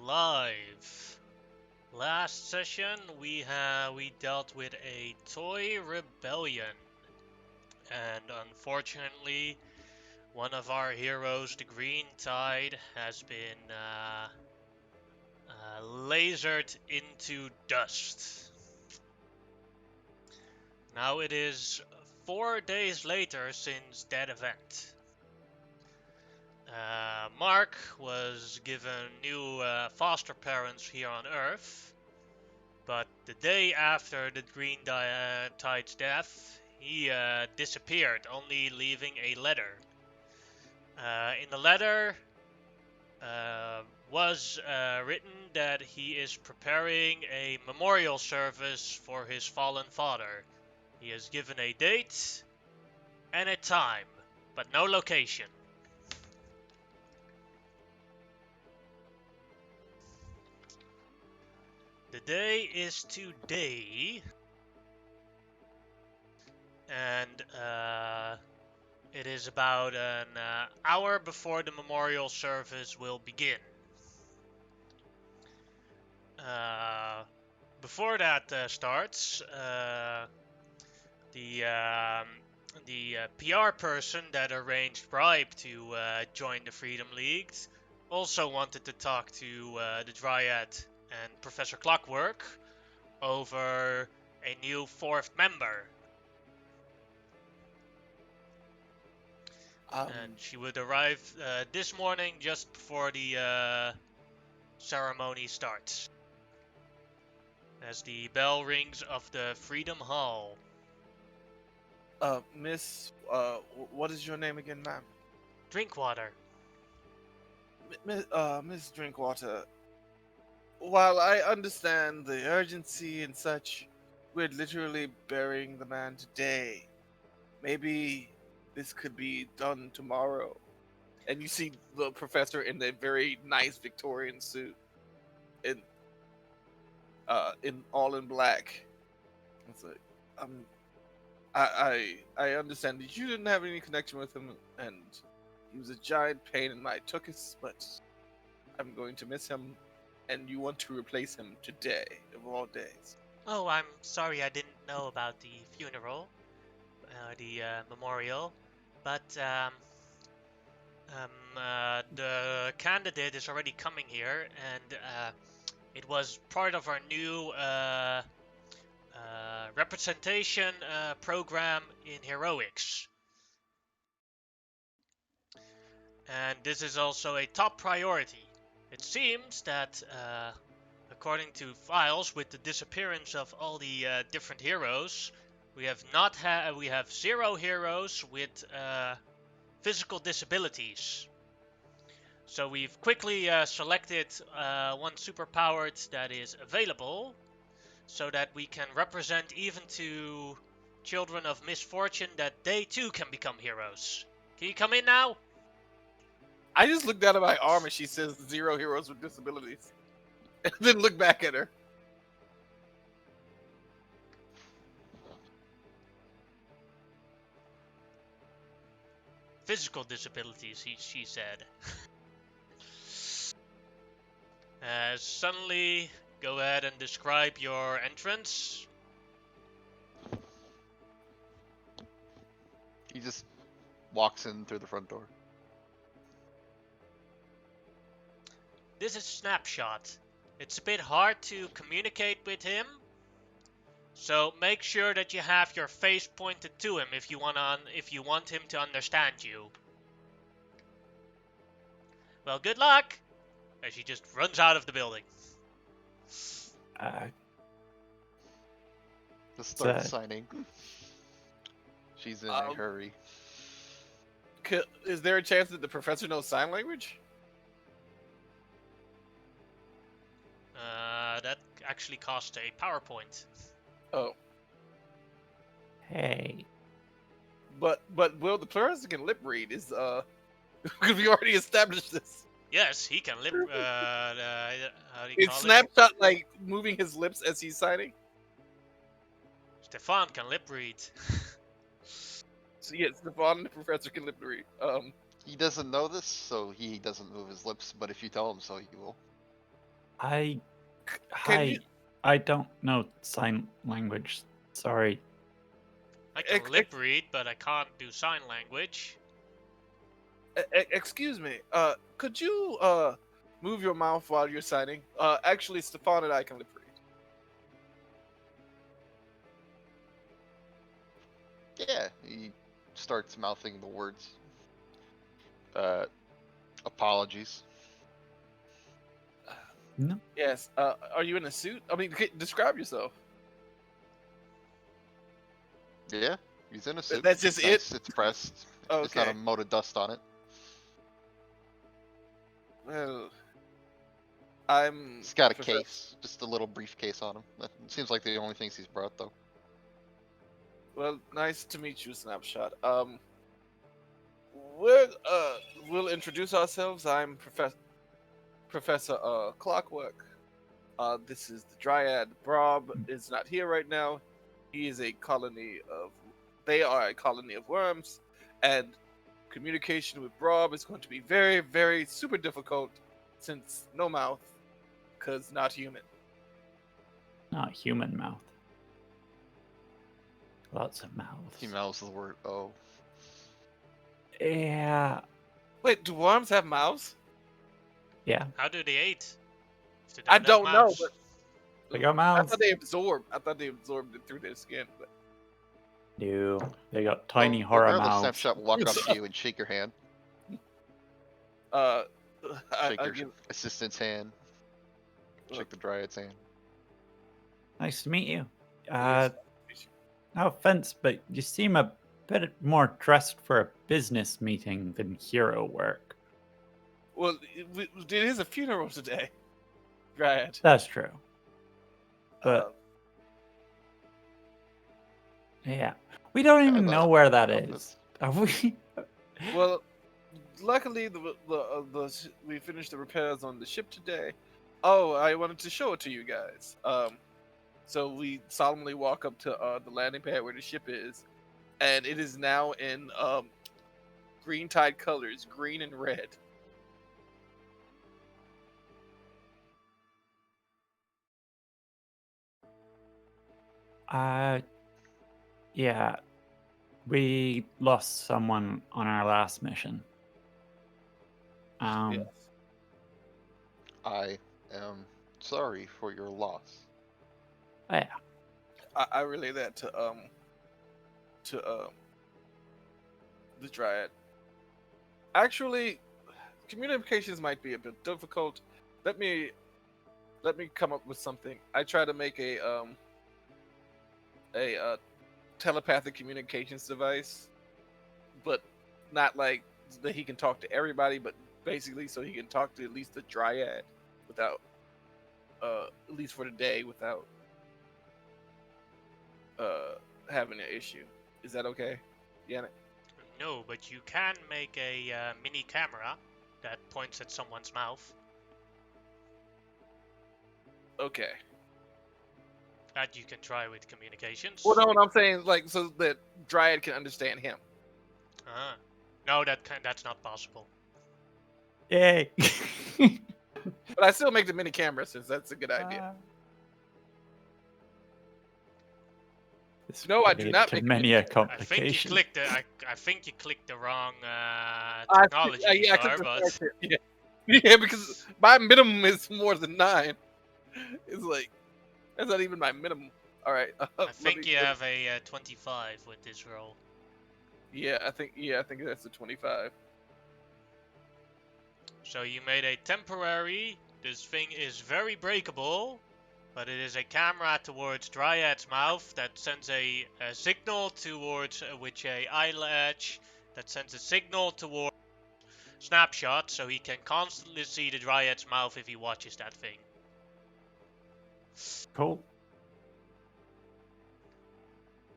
live. Last session we dealt with a toy rebellion, and unfortunately, one of our heroes, the Green Tide, has been lasered into dust. Now it is 4 days later since that event. Mark was given new foster parents here on Earth, but the day after the Green Tide's death, he disappeared, only leaving a letter. In the letter was written that he is preparing a memorial service for his fallen father. He has given a date and a time, but no location. The day is today, and it is about an hour before the memorial service will begin. Before that starts, the PR person that arranged Bribe to join the Freedom League also wanted to talk to the Dryad and Professor Clockwork over a new fourth member. And she would arrive this morning just before the ceremony starts. As the bell rings of the Freedom Hall. Miss, what is your name again, ma'am? Drinkwater. Miss Drinkwater, while I understand the urgency and such, we're literally burying the man today. Maybe this could be done tomorrow. And you see the professor in a very nice Victorian suit, in all in black. It's like, I understand that you didn't have any connection with him, and he was a giant pain in my tuchus, but I'm going to miss him, and you want to replace him today, of all days. Oh, I'm sorry I didn't know about the funeral, the memorial, but the candidate is already coming here, and it was part of our new representation program in heroics. And this is also a top priority. It seems that, according to files with the disappearance of all the different heroes, we have zero heroes with physical disabilities. So we've quickly selected one superpowered that is available, so that we can represent even to children of misfortune that they too can become heroes. Can you come in now? I just looked down at my arm and she says 0 heroes with disabilities. And then look back at her. Physical disabilities, she said. Suddenly, go ahead and describe your entrance. He just walks in through the front door. This is Snapshot. It's a bit hard to communicate with him, so make sure that you have your face pointed to him if you want him to understand you. Well, good luck! As she just runs out of the building. Just start signing. She's in a hurry. Is there a chance that the professor knows sign language? That actually costs a PowerPoint. Oh. Hey. But Will, the professor can lip read. Because we already established this. Yes, he can lip. How do you Is call Snapshot like moving his lips as he's signing? Stefan can lip read. So yes, Stefan and the professor can lip read. He doesn't know this, so he doesn't move his lips, but if you tell him so, he will. Can Hi. you I don't know sign language. Sorry. I can ex- lip ex- read, but I can't do sign language. excuse me? Could you move your mouth while you're signing? Actually, Stefan and I can lip read. Yeah, he starts mouthing the words. Apologies. No. Yes. Are you in a suit? I mean, describe yourself. Yeah, he's in a suit. That's just It's it. nice. It's pressed. It's not Okay. a mote of dust on it. Well, I'm He's got a Professor. case, just a little briefcase on him. That seems like the only things he's brought, though. Well, nice to meet you, Snapshot. We'll introduce ourselves. I'm Professor Clockwork. This is the Dryad. Brob is not here right now. He is a colony of. They are a colony of worms, and communication with Brob is going to be very, very super difficult, since no mouth, cause not human. Not human mouth. Lots of mouths. He mouths the word "oh." Yeah. Wait, do worms have mouths? Yeah. How do they eat? If they I have don't know, mouths? but They got I mouths. thought they absorbed. I thought they absorbed it through their skin. But No. They got tiny Well, horror regardless, mouths. Snapshot will walk up to you and shake your hand, uh, shake I your give, assistant's hand, shake the Dryad's hand. Nice to meet you. yes. No offense, but you seem a bit more dressed for a business meeting than hero work. Well, it is a funeral today, Dryad. That's true. But Uh, yeah. We don't even know where that is. Are we? well, luckily we finished the repairs on the ship today. Oh, I wanted to show it to you guys. So we solemnly walk up to the landing pad where the ship is, and it is now in green tide colors, green and red. Yeah. We lost someone on our last mission. Yes. I am sorry for your loss. Yeah. I relay that to the Dryad. Actually, communications might be a bit difficult. Let me come up with something. I try to make a telepathic communications device, but not like that he can talk to everybody, but basically so he can talk to at least the Dryad without at least for the day without having an issue. Is that okay, Yannick? No, but you can make a mini camera that points at someone's mouth. Okay. That you can try with communications. Well, no, I'm saying like so that Dryad can understand him. No, that's not possible. Yay. But I still make the mini camera since that's a good idea. This No, I do lead not to make many a I think you complication. clicked the I think you clicked the wrong I technology, yeah, I Sar, clicked the but start tip, yeah. Yeah, because my minimum is more than 9. It's like that's not even my minimum. All right. I think you have a 25 with this roll. Yeah, I think that's a 25. So you made a temporary. This thing is very breakable, but it is a camera towards Dryad's mouth that sends a signal towards which a eyelash that sends a signal towards Snapshot, so he can constantly see the Dryad's mouth if he watches that thing. Cool.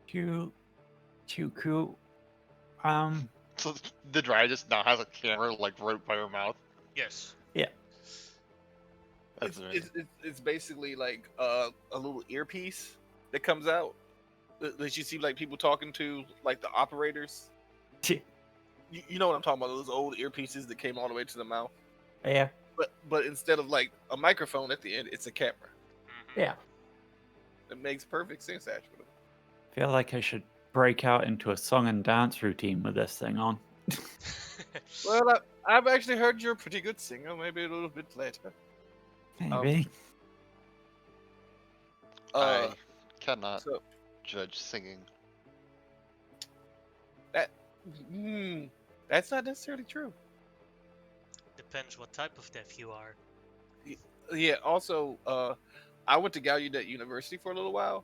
Too cool. So the Dryad just now has a camera like right by her mouth. Yes. Yeah. That's amazing. It's basically like a little earpiece that comes out that you see like people talking to like the operators. You know what I'm talking about? Those old earpieces that came all the way to the mouth. Yeah. but instead of like a microphone at the end, it's a camera. Mhm. Yeah. It makes perfect sense, actually. Feel like I should break out into a song and dance routine with this thing on. Well, I've actually heard you're a pretty good singer. Maybe a little bit later. Maybe. Uh, I cannot so judge singing. that's not necessarily true. Depends what type of deaf you are. Yeah. Also, I went to Gallaudet University for a little while.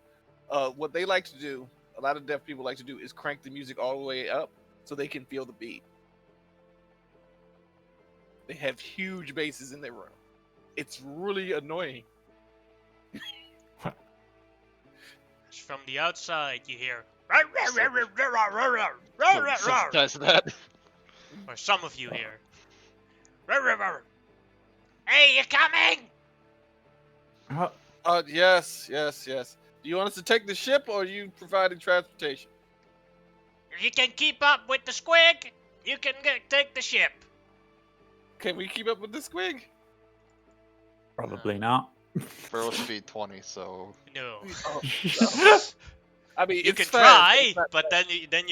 What they like to do, a lot of deaf people like to do, is crank the music all the way up so they can feel the beat. They have huge basses in their room. It's really annoying. From the outside, you hear. Does that? Or some of you hear. Hey, you coming? Oh, Yes. Do you want us to take the ship, or are you providing transportation? If you can keep up with the squig, you can take the ship. Can we keep up with the squig? probably not. Barrel speed 20, so No. Oh, no. I mean, You it's can fast, try, it's not but fast. then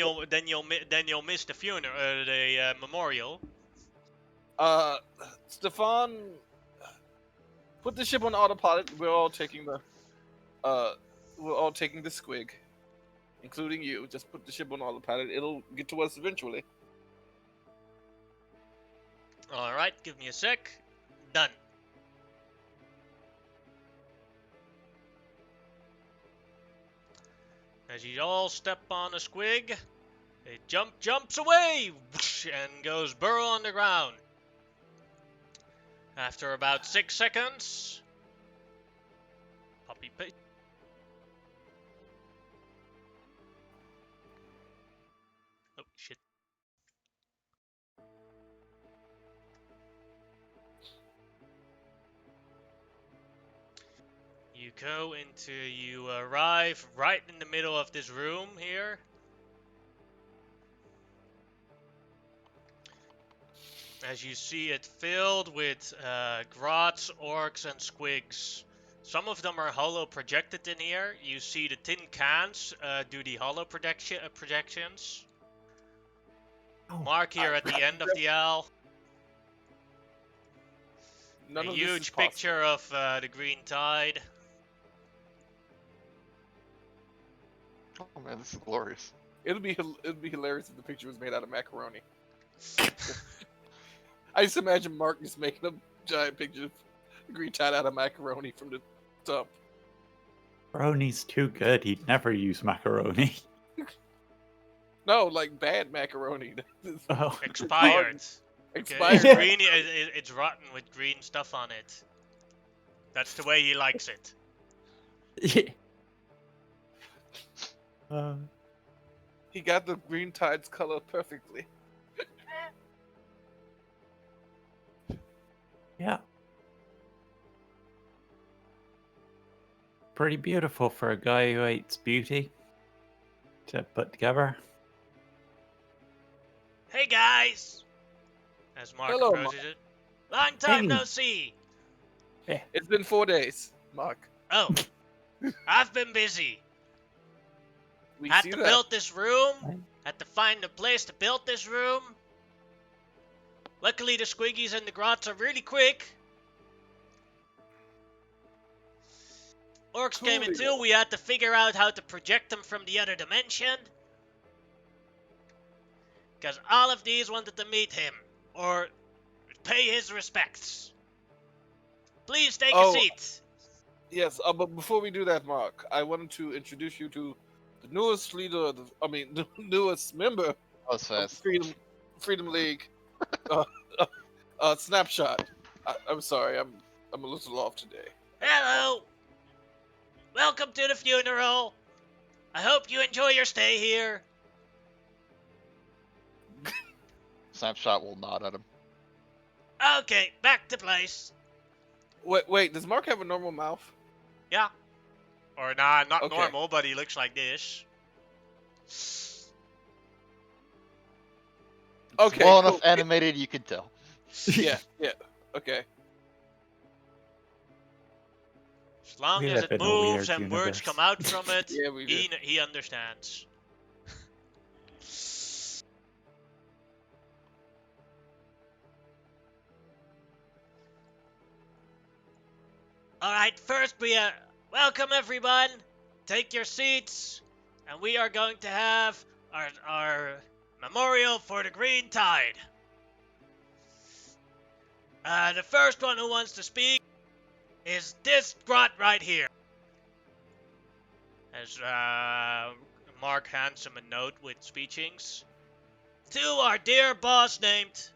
you'll miss the funeral, the memorial. Stefan, put the ship on autopilot. We're all taking the squig, including you. Just put the ship on autopilot. It'll get to us eventually. All right, give me a sec. Done. As you all step on a squig, it jumps away whoosh, and goes burrow on the ground. After about 6 seconds, copy paste. Oh shit. You arrive right in the middle of this room here. As you see it filled with grots, orcs, and squigs. Some of them are hollow projected in here. You see the tin cans do the hollow projections. Oh. Mark here at the end of the L. None A of this is huge possible. picture of the green tide. oh man, this is glorious. It'd be hilarious if the picture was made out of macaroni. I just imagine Mark just making a giant picture of the green tide out of macaroni from the top. Macaroni's too good. He'd never use macaroni. No, like bad macaroni. Oh. Expired. Expired. It's green. It's rotten with green stuff on it. That's the way he likes it. He got the green tide's color perfectly. Yeah. Pretty beautiful for a guy who hates beauty to put together. Hey guys! As Mark Hello, approaches it. Long time Hey. no see! It's been 4 days, Mark. Oh, I've been busy. We Had see to that. build this room. Right. Had to find a place to build this room. Luckily the squiggies and the grots are really quick. Orcs came in Coolio. too. We had to figure out how to project them from the other dimension. Because all of these wanted to meet him. Or pay his respects. Please take a seat. Yes, but before we do that, Mark, I wanted to introduce you to the newest leader, the newest member That was of fast. the Freedom League, Snapshot. I'm sorry, I'm a little off today. Hello. Welcome to the funeral. I hope you enjoy your stay here. Snapshot will nod at him. Okay, back to place. Wait, does Mark have a normal mouth? Yeah. Or nah, not Okay. normal, but he looks like this. Okay, Well cool. enough animated, you can tell. Yeah, okay. As long We as live it in a moves weird and words universe. come out from it, Yeah, we do. he understands. Alright, first welcome everyone. Take your seats, and we are going to have our memorial for the Green Tide. The first one who wants to speak is this grot right here. As Mark hands him a note with speechings. To our dear boss named...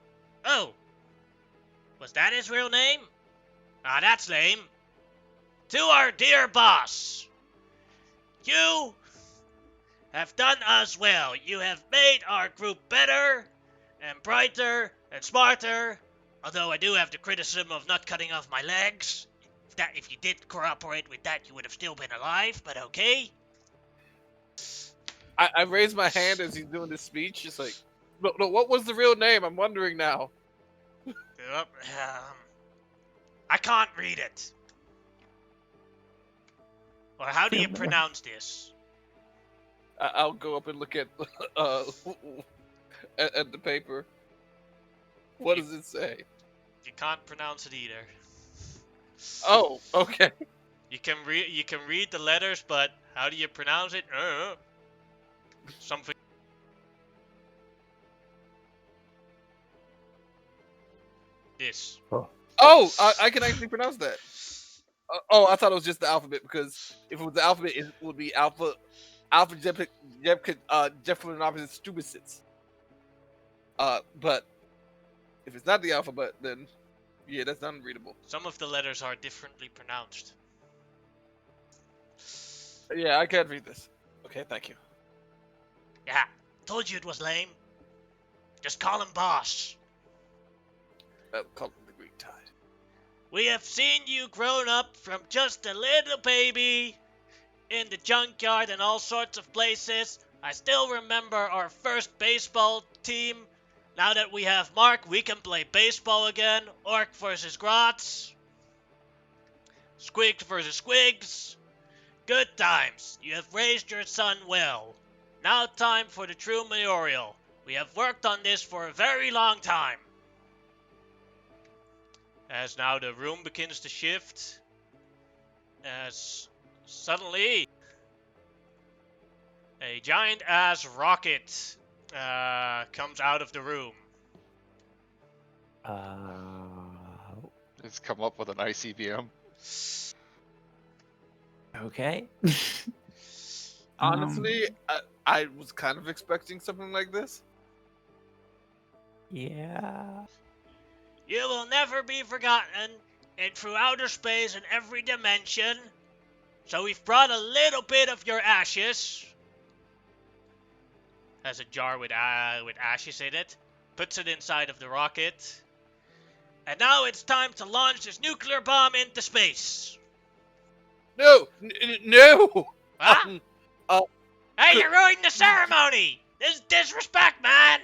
Oh, was that his real name? Ah, that's lame. To our dear boss. You have done us well. You have made our group better and brighter and smarter. Although I do have the criticism of not cutting off my legs. If you did cooperate with that, you would have still been alive, but okay. I raised my hand as he's doing this speech. Just like, no, what was the real name? I'm wondering now. I can't read it. Or how do you pronounce this? I'll go up and look at at the paper. What does it say? You can't pronounce it either. Oh, okay. You can read the letters, but how do you pronounce it? Something. This. Oh, I can actually pronounce that. I thought it was just the alphabet, because if it was the alphabet, it would be Alpha Jeffrey Stubicits. But if it's not the alphabet, then yeah, that's unreadable. Some of the letters are differently pronounced. Yeah, I can't read this. Okay, thank you. Yeah, told you it was lame. Just call him boss. Call it the Green Tide. We have seen you grown up from just a little baby in the junkyard and all sorts of places. I still remember our first baseball team. Now that we have Mark, we can play baseball again. Orc versus Grots. Squigs versus Squigs. Good times. You have raised your son well. Now time for the true memorial. We have worked on this for a very long time. As now the room begins to shift. As suddenly a giant ass rocket comes out of the room. It's come up with an ICBM. Okay. Honestly, I was kind of expecting something like this. Yeah. You will never be forgotten and through outer space and every dimension. So we've brought a little bit of your ashes. Has a jar with ashes in it. Puts it inside of the rocket. And now it's time to launch this nuclear bomb into space. No, no. Huh? Hey, you're ruining the ceremony! This is disrespect, man!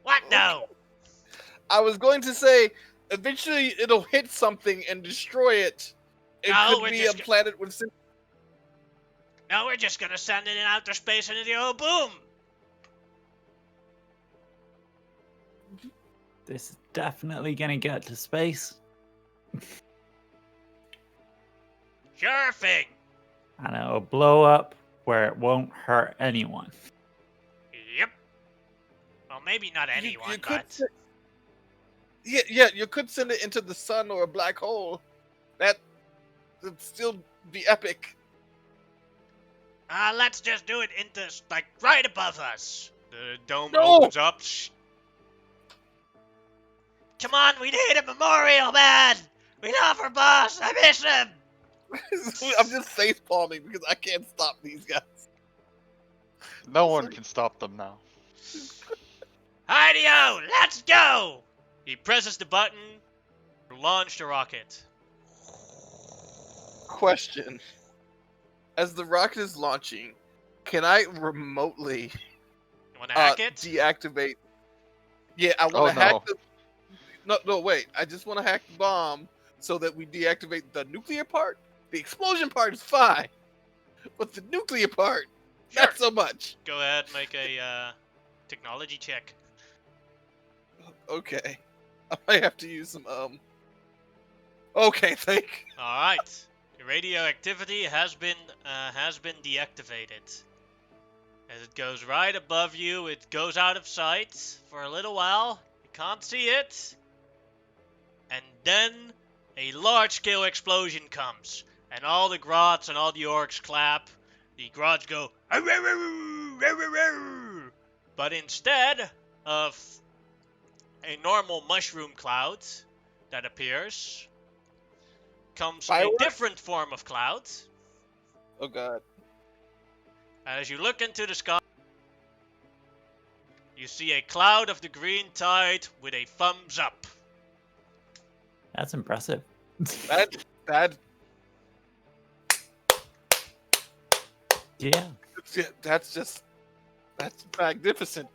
What no? I was going to say, eventually it'll hit something and destroy it. It No, we're could be just a planet with... No, we're just gonna send it in outer space into the old boom. This is definitely gonna get to space. Sure thing. And it'll blow up where it won't hurt anyone. Yep. Well, maybe not anyone, you could but... Yeah, you could send it into the sun or a black hole. That would still be epic. Let's just do it into, like, right above us. The dome No! opens up. Come on, we need a memorial, man! We love our boss! I miss him! I'm just face palming because I can't stop these guys. No one can stop them now. Hideo, let's go! He presses the button to launch the rocket. Question. As the rocket is launching, can I remotely You wanna hack it? deactivate? Yeah, I Oh want to hack no. the. No, wait. I just want to hack the bomb so that we deactivate the nuclear part. The explosion part is fine, but the nuclear part, Sure. not so much. Go ahead, make a technology check. Okay, I might have to use some. Okay, thank. All right. The radioactivity has been deactivated. As it goes right above you, it goes out of sight for a little while. You can't see it. And then a large-scale explosion comes, and all the grots and all the orcs clap. The grots go, but instead of a normal mushroom cloud that appears, comes a Fireworks? different form of cloud. Oh god. As you look into the sky, you see a cloud of the green tide with a thumbs up. That's impressive. That Yeah. that's magnificent.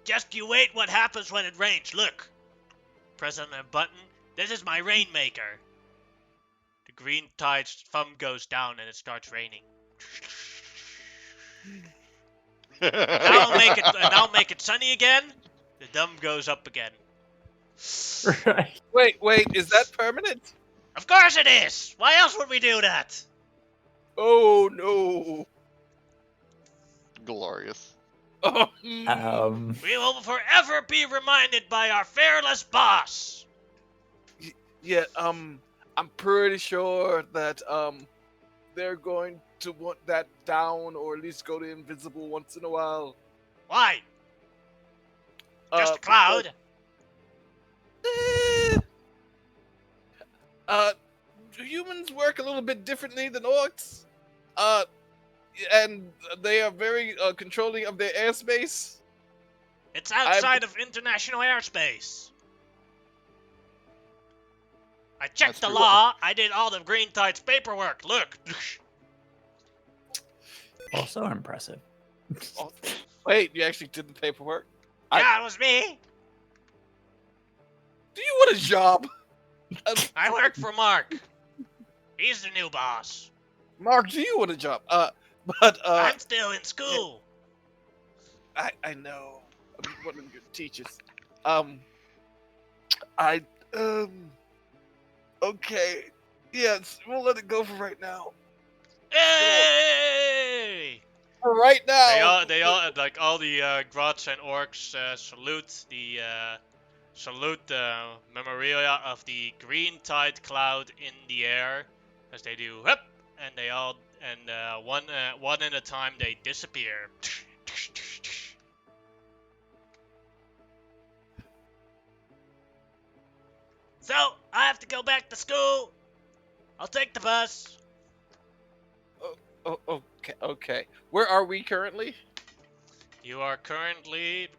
Just you wait what happens when it rains. Look. Press on a button. This is my rainmaker. The green tide's thumb goes down and it starts raining. Now make it sunny again. The thumb goes up again. Right. Wait, is that permanent? Of course it is! Why else would we do that? Oh no. Glorious. Oh, We will forever be reminded by our fearless boss. yeah, I'm pretty sure that they're going to want that down or at least go to invisible once in a while. Why? Just a cloud? Do humans work a little bit differently than orcs? And they are very controlling of their airspace. It's outside of international airspace. I checked the That's true. law. I did all the green tide's paperwork. Look. Also impressive. Oh, wait, you actually did the paperwork? Yeah, it was me. Do you want a job? I work for Mark. He's the new boss. Mark, do you want a job? But I'm still in school. I know. I'm one of your teachers. Okay. Yes, we'll let it go for right now. Hey! For right now. They all, like all the grots and orcs salute the memorial of the green tide cloud in the air as they do whoop, and they all one at a time they disappear. So I have to go back to school. I'll take the bus. Oh, okay. Where are we currently? You are currently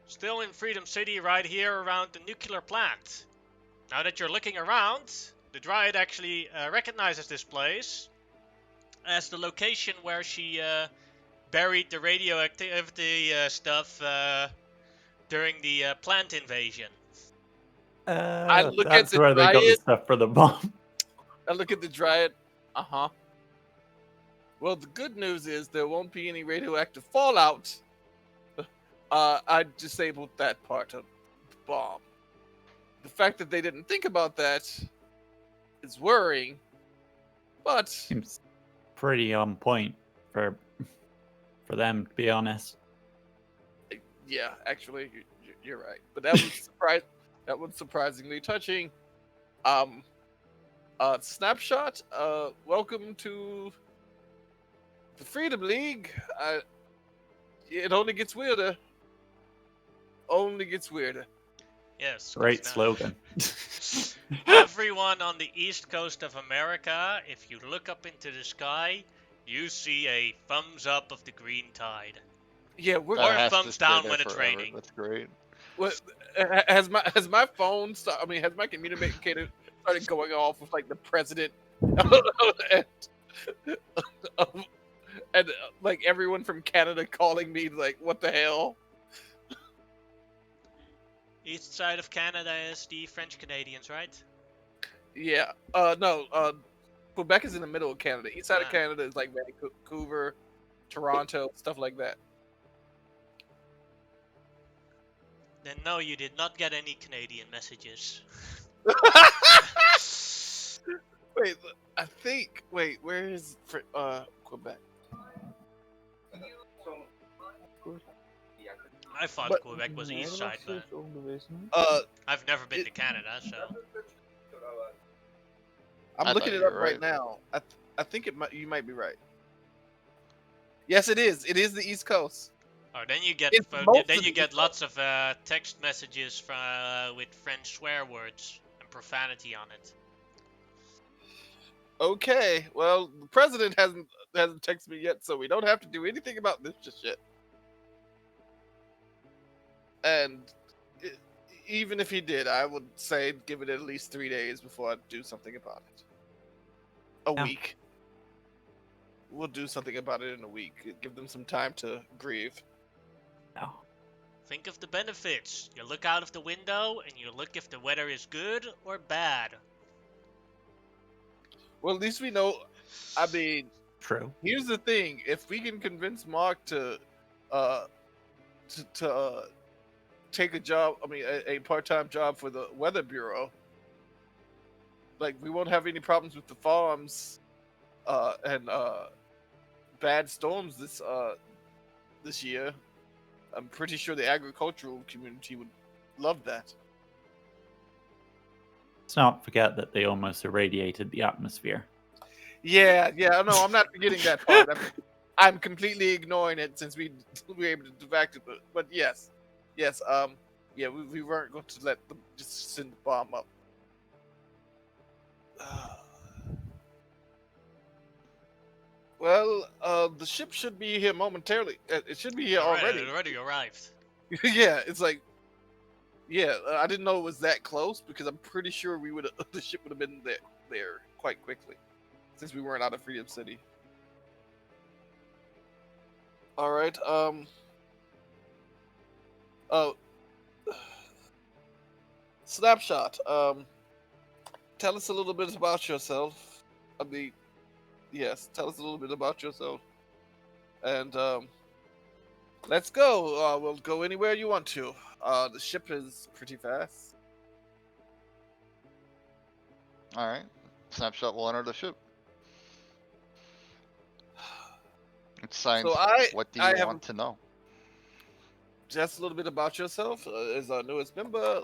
still in Freedom City, right here around the nuclear plant. Now that you're looking around, the Dryad actually recognizes this place as the location where she buried the radioactivity stuff during the plant invasion. look at That's the where they got the Dryad. stuff for the bomb. I look at the Dryad. Well, the good news is there won't be any radioactive fallout. I disabled that part of the bomb. The fact that they didn't think about that is worrying, but Seems pretty on point for them, to be honest. yeah, actually, you're right. But that was that was surprisingly touching. Snapshot. Welcome to the Freedom League. It only gets weirder. Only gets weirder. Yes. Great now- slogan. Everyone on the east coast of America, if you look up into the sky, you see a thumbs up of the green tide. Yeah, we're Or That has to thumbs stay down there when it's forever. raining. That's great. What has my phone? Has my communicator started going off with like the president of, and like everyone from Canada calling me like, "What the hell?" East side of Canada is the French Canadians, right? Yeah. No. Quebec is in the middle of Canada. East side of Ah. Canada is like Vancouver, Toronto, stuff like that. Then no, you did not get any Canadian messages. Wait, I think. Wait, where is Quebec? I thought But Quebec was east side, but I've never been to Canada, so. I'm I looking thought it you up were right right. now. I think you might be right. Yes, it is. It is the East Coast. Oh, then you get It's most then of you the get East lots of text messages from with French swear words and profanity on it. Okay, well, the president hasn't texted me yet, so we don't have to do anything about this just yet. And i even if he did, I would say give it at least 3 days before I do something about it. A Yeah. week. We'll do something about it in a week. Give them some time to grieve. No. Think of the benefits. You look out of the window and you look if the weather is good or bad. Well, at least we know. I mean, True. here's the thing: if we can convince Mark to, uh, take a job, I mean, a part-time job for the Weather Bureau, like we won't have any problems with the farms, and bad storms this year. I'm pretty sure the agricultural community would love that. Let's not forget that they almost irradiated the atmosphere. Yeah, no, I'm not forgetting that part. I'm completely ignoring it since we were able to evac it. But yes, yeah, we weren't going to let them just send the bomb up. Well, the ship should be here momentarily. It should be here Alright, already. it already arrived. Yeah, it's like, yeah, I didn't know it was that close because I'm pretty sure the ship would have been there quite quickly, since we weren't out of Freedom City. All right. Oh, Snapshot. Tell us a little bit about yourself. I mean, yes, tell us a little bit about yourself, and let's go. We'll go anywhere you want to. The ship is pretty fast. All right. Snapshot will enter the ship. It's signed. So I What do I you have want to know? just a little bit about yourself as our newest member. A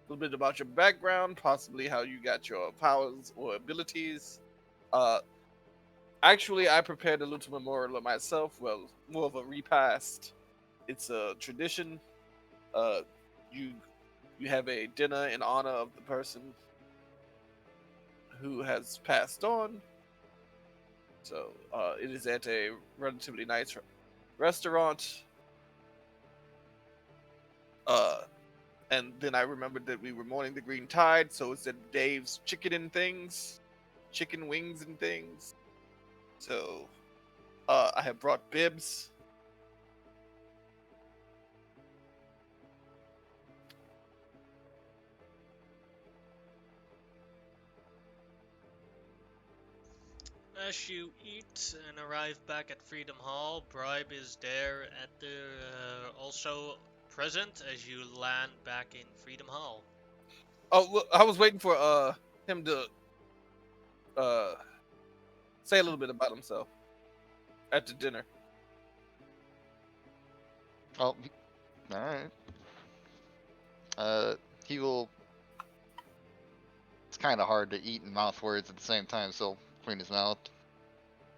little bit about your background, possibly how you got your powers or abilities. Actually, I prepared a little memorial of myself. Well, more of a repast. It's a tradition. Uh, you you have a dinner in honor of the person who has passed on. So it is at a relatively nice restaurant. And then I remembered that we were mourning the Green Tide, so it's at Dave's Chicken Wings and things. So I have brought bibs. As you eat and arrive back at Freedom Hall, Bribe is there at the also present as you land back in Freedom Hall. Oh, look, I was waiting for him to say a little bit about himself at the dinner. Oh, all right. He will. It's kind of hard to eat and mouth words at the same time, so he'll clean his mouth.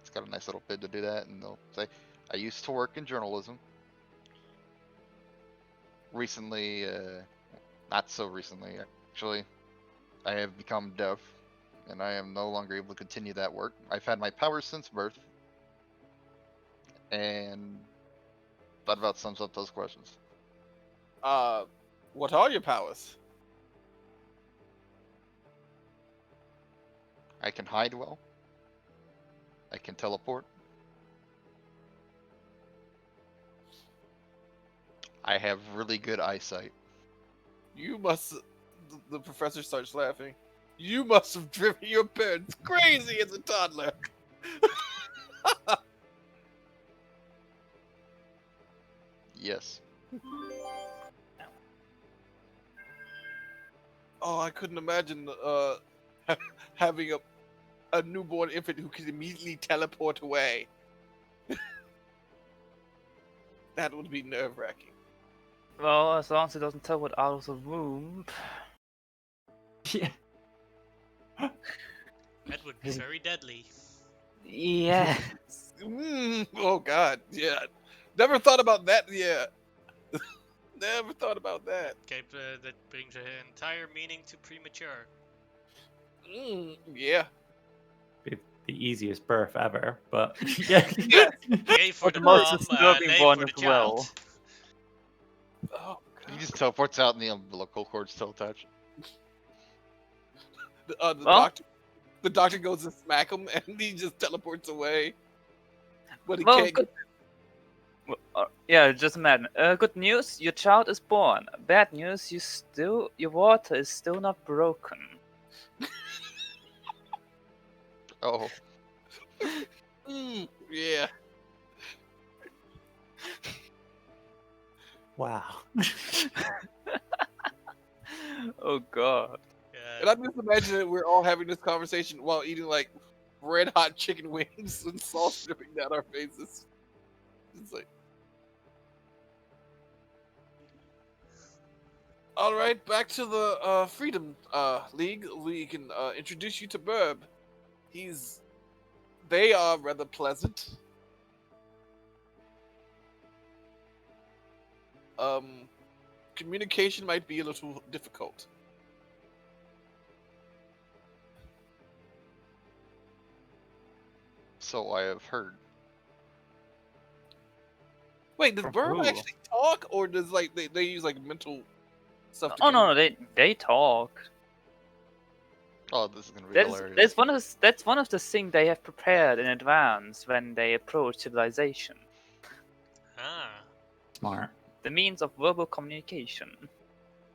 It's got a nice little bid to do that, and they'll say, "I used to work in journalism. Recently, not so recently, actually, I have become deaf, and I am no longer able to continue that work. I've had my powers since birth, and that about sums up those questions. What are your powers? I can hide well. I can teleport. I have really good eyesight. You must. The professor starts laughing. You must have driven your parents crazy as a toddler. Yes. Oh, I couldn't imagine having a newborn infant who could immediately teleport away. That would be nerve-wracking. Well, as long as it doesn't teleport out of the room. Yeah. That would be very deadly. Yeah. Oh God, yeah. Never thought about that. Yeah. Never thought about that. Okay, that brings an entire meaning to premature. Yeah. Be the easiest birth ever, but yeah. Yeah. Yay for But the the most mom, disturbing nay one for the as child. well. Oh He God. just teleports out and the umbilical cord's still attached. The Well- doctor goes to smack him, and he just teleports away. But he Well, can't. good. Yeah, just imagine. Good news, your child is born. Bad news, your water is still not broken. Oh, Yeah. Wow. Oh god. And I'm just imagining we're all having this conversation while eating like red hot chicken wings and sauce dripping down our faces. It's like. All right, back to the Freedom League. We can introduce you to Burb. They are rather pleasant. Communication might be a little difficult. so I have heard. Wait, does From Burb who? actually talk, or does like they use like mental stuff? To Oh no, they talk. Oh, this is gonna be hilarious. That's one of the things they have prepared in advance when they approach civilization. Ah, Smart. The means of verbal communication.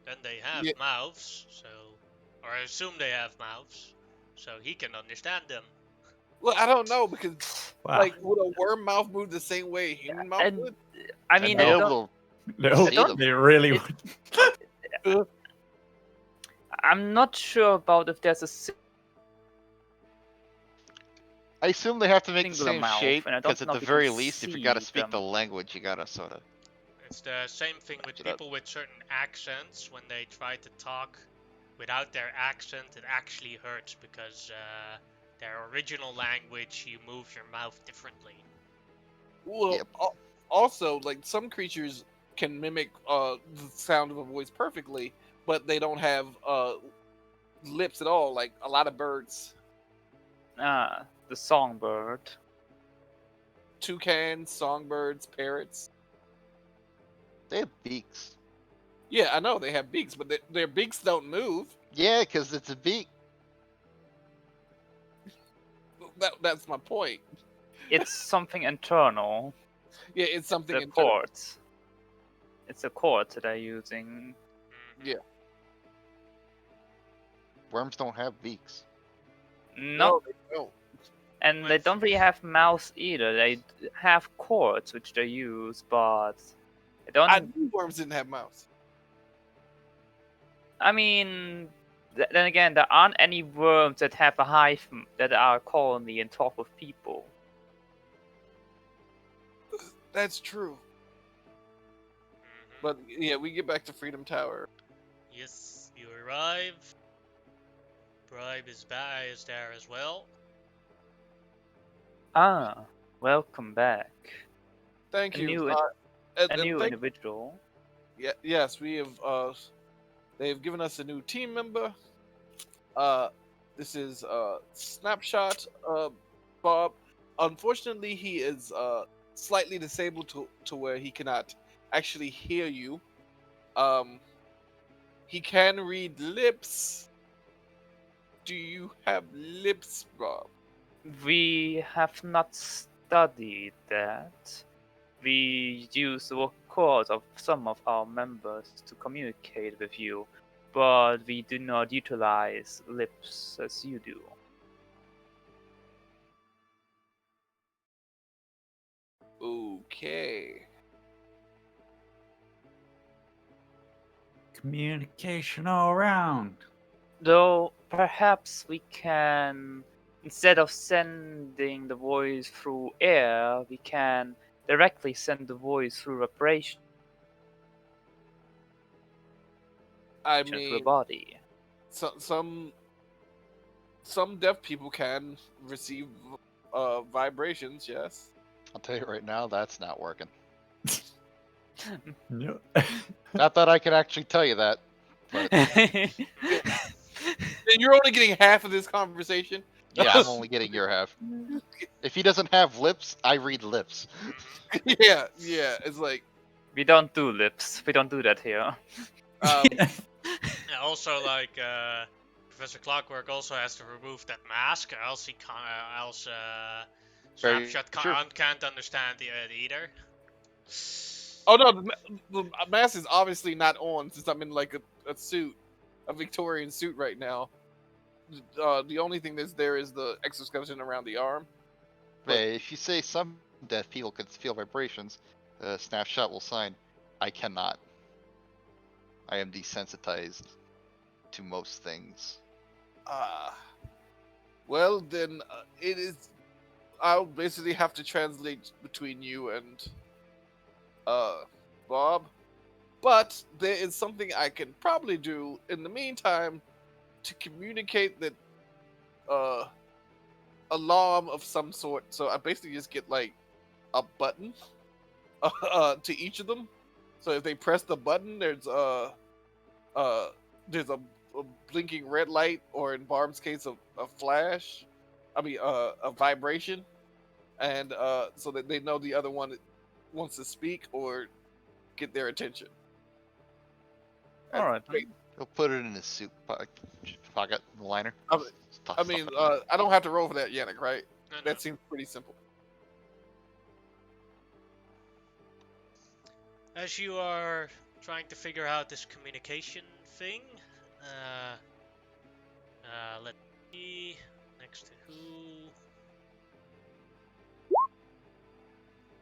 then they have Yeah. mouths, so... Or I assume they have mouths, so he can understand them. Well, I don't know because Wow. like would a worm mouth move the same way a human mouth And- would? I And mean, be I don't, able No, see them. they really It- would. I'm not sure about if there's a I assume they have to make the singular same mouth, shape, and I don't because at know the if you very can least, if you gotta see speak the them. language, you gotta sorta. It's the same thing with Match it up. people with certain accents. When they try to talk without their accent, it actually hurts because their original language, you move your mouth differently. Well, Yep. Also, like some creatures can mimic the sound of a voice perfectly, but they don't have lips at all. Like a lot of birds, The songbird. toucans, songbirds, parrots. They have beaks. Yeah, I know they have beaks, but their beaks don't move. Yeah, because it's a beak. That's my point. It's something internal. Yeah, it's something. The internal. chords. It's a chord that they're using. Yeah. Worms don't have beaks. No, they don't. and they don't really have mouths either. They have chords which they use, but they don't. I knew worms didn't have mouths. I mean, then again, there aren't any worms that have a hive that are colony and talk with people. That's true. But yeah, we get back to Freedom Tower. Yes, you arrive. Bribe is there as well. Ah, welcome back. Thank A you. new- and A new thank- individual. yes, we have. They've given us a new team member. This is Snapshot. Bob. Unfortunately, he is slightly disabled to where he cannot actually hear you. He can read lips. Do you have lips, Bob? We have not studied that. We use what course, of some of our members to communicate with you, but we do not utilize lips as you do. Okay. Communication all around. Though perhaps we can, instead of sending the voice through air, we can directly send the voice through vibration I to the mean, body. some deaf people can receive vibrations. Yes. I'll tell you right now, that's not working. No. Not that I can actually tell you that, but And you're only getting half of this conversation. yeah, I'm only getting your half. If he doesn't have lips, I read lips. Yeah. It's like, We don't do lips. We don't do that here. Yeah, also, like, Professor Clockwork also has to remove that mask, or else he can't, Very Snapshot true. can't understand the either. oh no, the mask is obviously not on since I'm in like a suit, a Victorian suit right now. The only thing that's there is the exoskeleton around the arm. Hey, if you say some deaf people can feel vibrations, Snapshot will sign. I cannot. I am desensitized to most things. Well then, it is. I'll basically have to translate between you and Bob. But there is something I can probably do in the meantime to communicate that alarm of some sort. So I basically just get like a button to each of them. So if they press the button, there's a blinking red light, or in Barb's case, a flash. I mean, a vibration, and so that they know the other one wants to speak or get their attention. And All right. wait, He'll put it in his suit pocket, the liner. I mean- Stuff- I stuff mean, it in there. I don't have to roll for that, Yannick, right? No, no. That seems pretty simple. As you are trying to figure out this communication thing, let's see, next to who?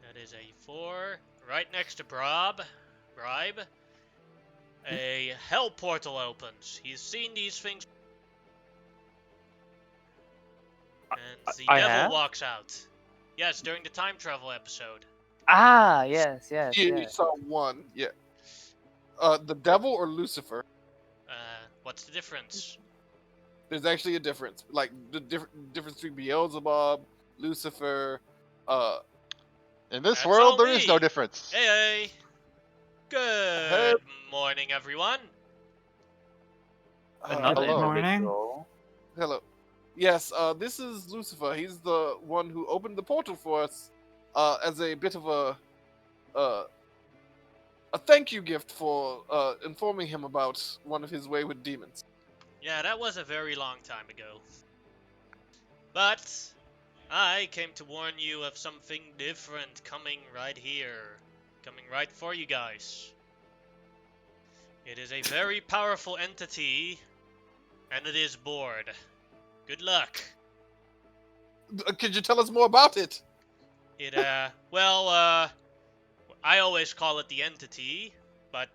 That is a 4. Right next to Bribe, a hell portal opens. He's seen these things. And the I devil have? walks out. Yes, during the time travel episode. Ah, yes. You saw one, yeah. The devil or Lucifer? What's the difference? There's actually a difference. Like the difference between Beelzebub, Lucifer. In this That's world, all there is no me. difference. Hey! Good morning, everyone. Another hello. individual. Hello. Yes, this is Lucifer. He's the one who opened the portal for us as a bit of a thank you gift for informing him about one of his wayward demons. Yeah, that was a very long time ago. But I came to warn you of something different coming right here. Coming right for you guys. It is a very powerful entity, and it is bored. Good luck. Could you tell us more about it? It, I always call it the entity, but,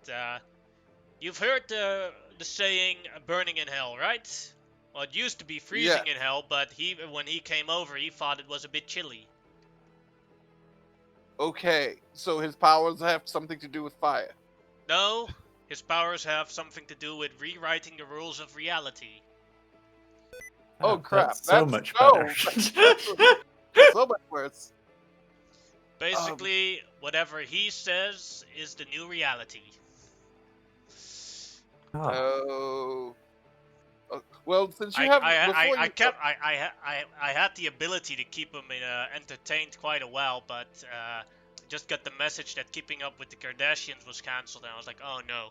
you've heard the saying, burning in hell, right? Well, it used to be freezing in hell, but when he came over, he thought it was a bit chilly. Okay, so his powers have something to do with fire. No, his powers have something to do with rewriting the rules of reality. Oh, crap. That's so That's- much no, better. So much worse. Basically, whatever he says is the new reality. Oh, Well, since you I had the ability to keep him entertained quite a while, but just got the message that Keeping Up with the Kardashians was cancelled, and I was like, oh no.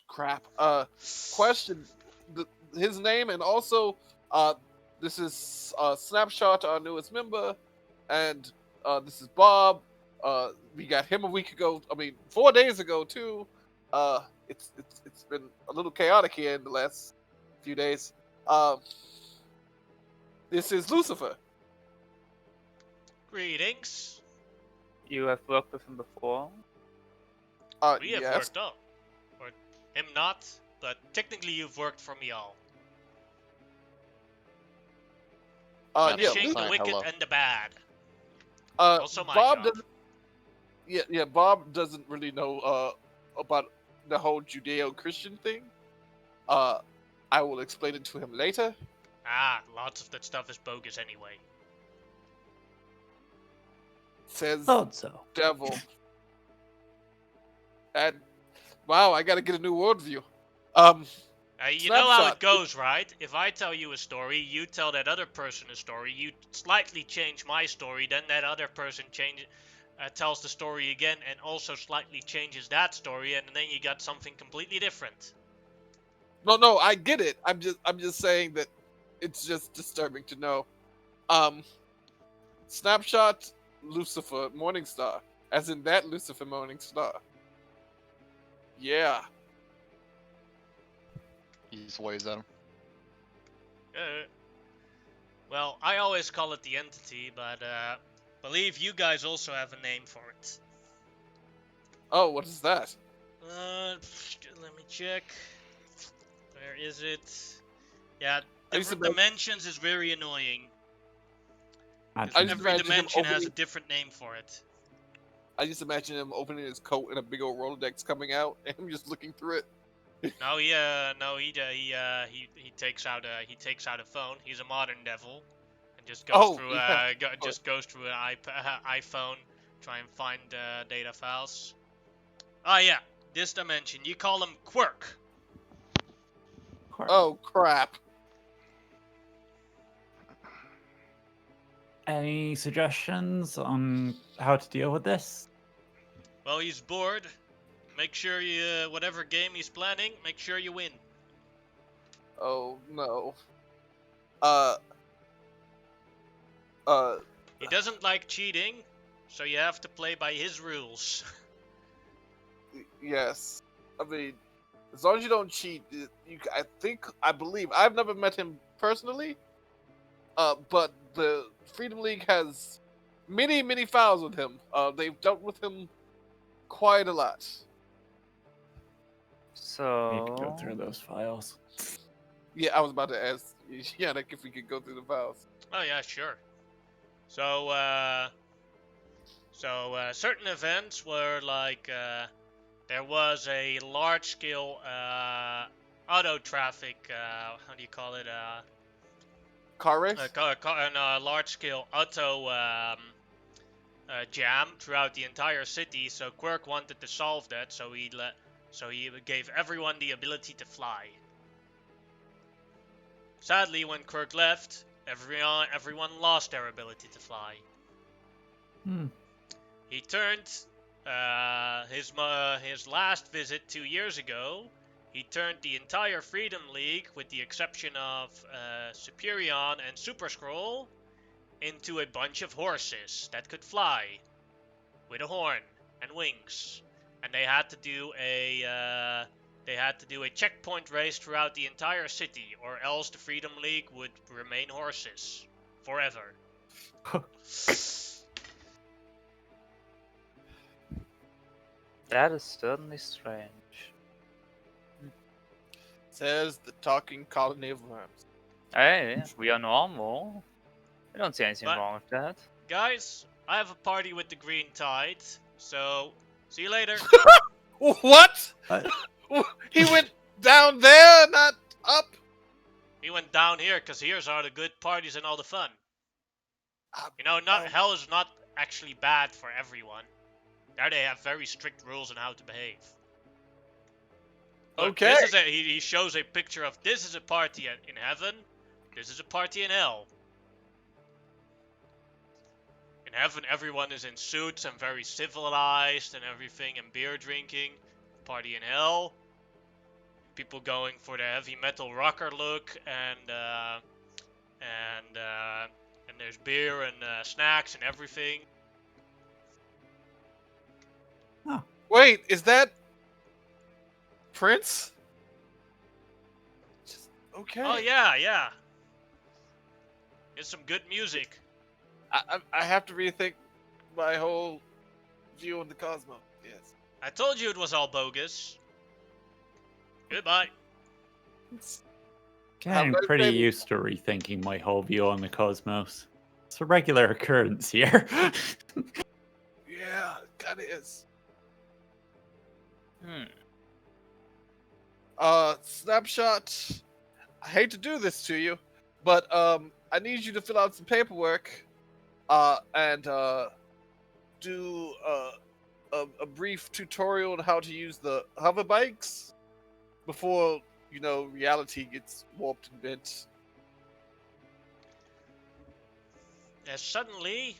Crap. Question: his name, and also, this is Snapshot, our newest member, and this is Bob. We got him a week ago. I mean, 4 days ago too. It's been a little chaotic here in the last few days. This is Lucifer. Greetings. You have worked with him before? We have Yes. worked up. Or him not, but technically you've worked for me all. Yeah. Punishing the Sign, wicked hello. and the bad. Uh, Also my Bob job. doesn't. Yeah. Bob doesn't really know about the whole Judeo-Christian thing. I will explain it to him later. Lots of that stuff is bogus anyway. Says Thought so. devil. And wow, I gotta get a new worldview. You know how Snapshot. it goes, right? If I tell you a story, you tell that other person a story, you slightly change my story, then that other person tells the story again and also slightly changes that story, and then you got something completely different. No, I get it. I'm just saying that it's just disturbing to know. Snapshot Lucifer Morningstar, as in that Lucifer Morningstar. Yeah. He just waves at him. Well, I always call it the entity, but believe you guys also have a name for it. Oh, what is that? Let me check. Where is it? Yeah, I used to different dimensions is very annoying. I just Every imagine him dimension has a opening. different name for it. I just imagine him opening his coat and a big old Rolodex coming out, and him just looking through it. He takes out a phone. He's a modern devil, and just goes through goes through an iPhone, try and find data files. Oh yeah, this dimension. You call him Quirk. Oh crap! Any suggestions on how to deal with this? Well, he's bored. Make sure you whatever game he's planning, make sure you win. Oh no. He doesn't like cheating, so you have to play by his rules. Yes. I mean, as long as you don't cheat, I believe I've never met him personally. But the Freedom League has many files with him. They've dealt with him quite a lot. Need to go So through those files. Yeah, I was about to ask Yannick if we could go through the files. Oh yeah, sure. So certain events were like there was a large-scale auto traffic. How do you call it? Car race? A large-scale auto jam throughout the entire city. So Quirk wanted to solve that. So he gave everyone the ability to fly. Sadly, when Quirk left, everyone lost their ability to fly. He turned his last visit 2 years ago. He turned the entire Freedom League, with the exception of Superion and Super Skrull, into a bunch of horses that could fly with a horn and wings, and they had to do a checkpoint race throughout the entire city, or else the Freedom League would remain horses forever. that is certainly strange. Says the talking colony of worms. Hey, we are normal. I don't see anything But- wrong with that. Guys, I have a party with the Green Tide, so see you later. What? He went down there, not up? He went down here because here's all the good parties and all the fun. Hell is not actually bad for everyone. There they have very strict rules on how to behave. Look, Okay. He shows a picture of this is a party in heaven, this is a party in hell. In heaven, everyone is in suits and very civilized and everything, and beer drinking. Party in hell, people going for the heavy metal rocker look, and there's beer and snacks and everything. Wait, is that Prince? Okay. Oh yeah. It's some good music. I have to rethink my whole view on the cosmos. Yes. I told you it was all bogus. Goodbye. Getting nice pretty day. used to rethinking my whole view on the cosmos. It's a regular occurrence here. Yeah, kind of is. Hmm. Snapshot. I hate to do this to you, but I need you to fill out some paperwork, and do a brief tutorial on how to use the hover bikes before reality gets warped and bent. As suddenly,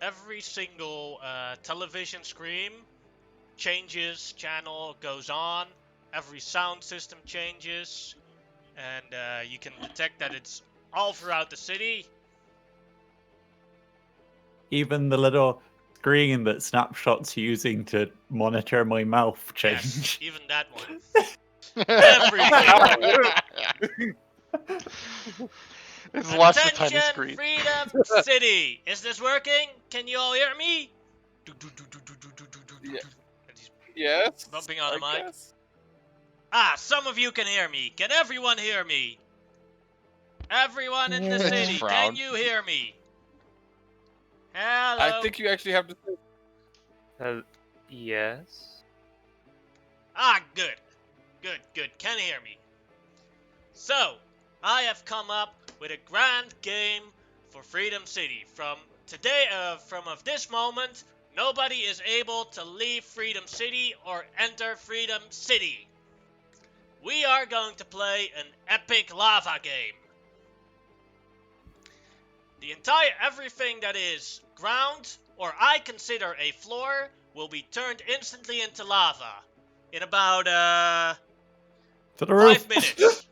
every single television screen changes, channel goes on, every sound system changes, and you can detect that it's all throughout the city. Even the little screen that Snapshot's using to monitor my mouth Yes, change. even that one. Everything. It's lots of tiny Attention, screen. Freedom City! Is this working? Can you all hear me? Yeah. Yes. Bumping on the I mic. guess. Ah, some of you can hear me. Can everyone hear me? Everyone in the Yeah. city, can Frown. you hear me? Hello. I think you actually have to say. Yes. Ah, good. Good. Can hear me. So, I have come up with a grand game for Freedom City. From today, from of this moment, nobody is able to leave Freedom City or enter Freedom City. We are going to play an epic lava game. The entire everything that is ground or I consider a floor will be turned instantly into lava in about To the roof. 5 minutes.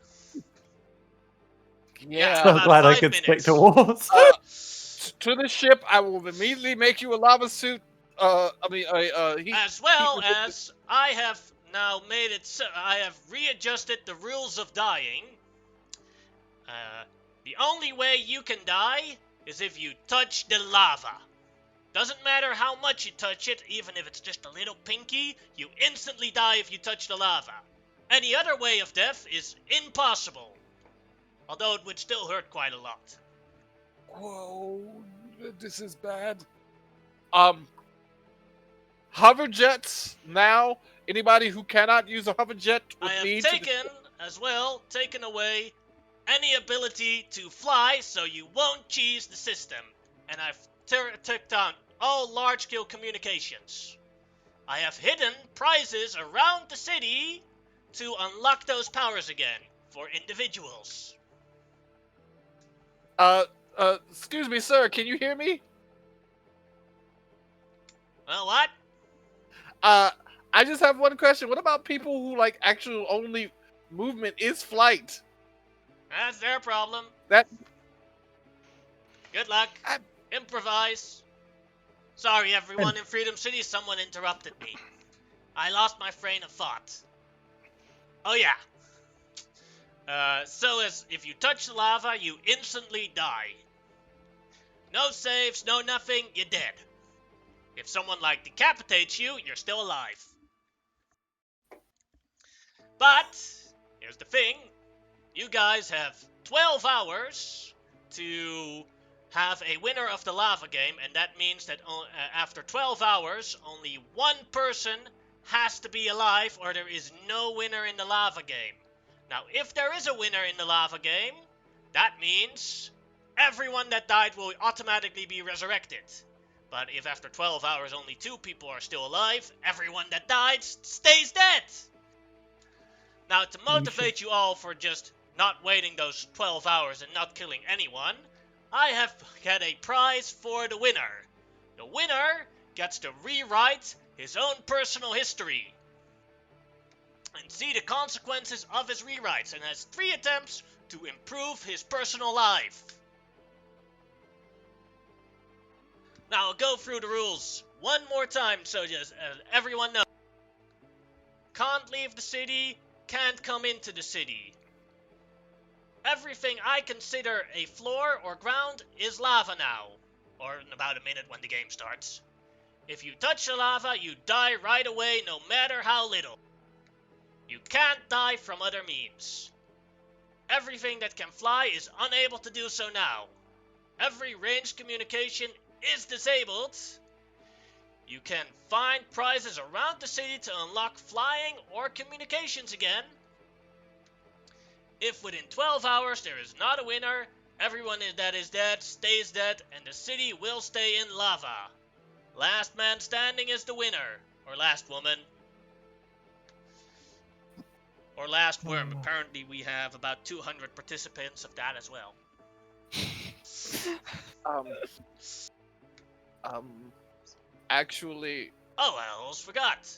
Yeah. So about glad I 5 could stick to minutes. walls. To the ship, I will immediately make you a lava suit. Heat. As well heat as I have now made it so I have readjusted the rules of dying. The only way you can die is if you touch the lava. Doesn't matter how much you touch it, even if it's just a little pinky, you instantly die if you touch the lava. Any other way of death is impossible. Although it would still hurt quite a lot. Whoa, this is bad. Hover jets now. Anybody who cannot use a hover jet would I have need taken away any ability to fly so you won't cheese the system. And I've took down all large-scale communications. I have hidden prizes around the city to unlock those powers again for individuals. Excuse me, sir. Can you hear me? Well, what? I just have one question. What about people who like actual only movement is flight? That's their problem. That Good luck. I- Improvise. Sorry, everyone in Freedom City, someone interrupted me. I lost my train of thought. Oh, yeah. So as if you touch the lava, you instantly die. No saves, no nothing, you're dead. If someone, like, decapitates you, you're still alive. But, here's the thing. You guys have 12 hours to have a winner of the lava game, and that means that after 12 hours, only one person has to be alive, or there is no winner in the lava game. Now, if there is a winner in the lava game, that means everyone that died will automatically be resurrected. But if after 12 hours only 2 people are still alive, everyone that died stays dead. Now, to motivate you all for just not waiting those 12 hours and not killing anyone, I have had a prize for the winner. The winner gets to rewrite his own personal history and see the consequences of his rewrites, and has 3 attempts to improve his personal life. Now I'll go through the rules one more time so just everyone knows. can't leave the city, can't come into the city. Everything I consider a floor or ground is lava now, or in about a minute when the game starts. If you touch the lava, you die right away, no matter how little. You can't die from other means. Everything that can fly is unable to do so now. Every ranged communication is disabled. You can find prizes around the city to unlock flying or communications again. If within 12 hours there is not a winner, everyone that is dead stays dead and the city will stay in lava. Last man standing is the winner. Or last woman. Or last worm. Apparently we have about 200 participants of that as well. Actually, Oh, I almost forgot.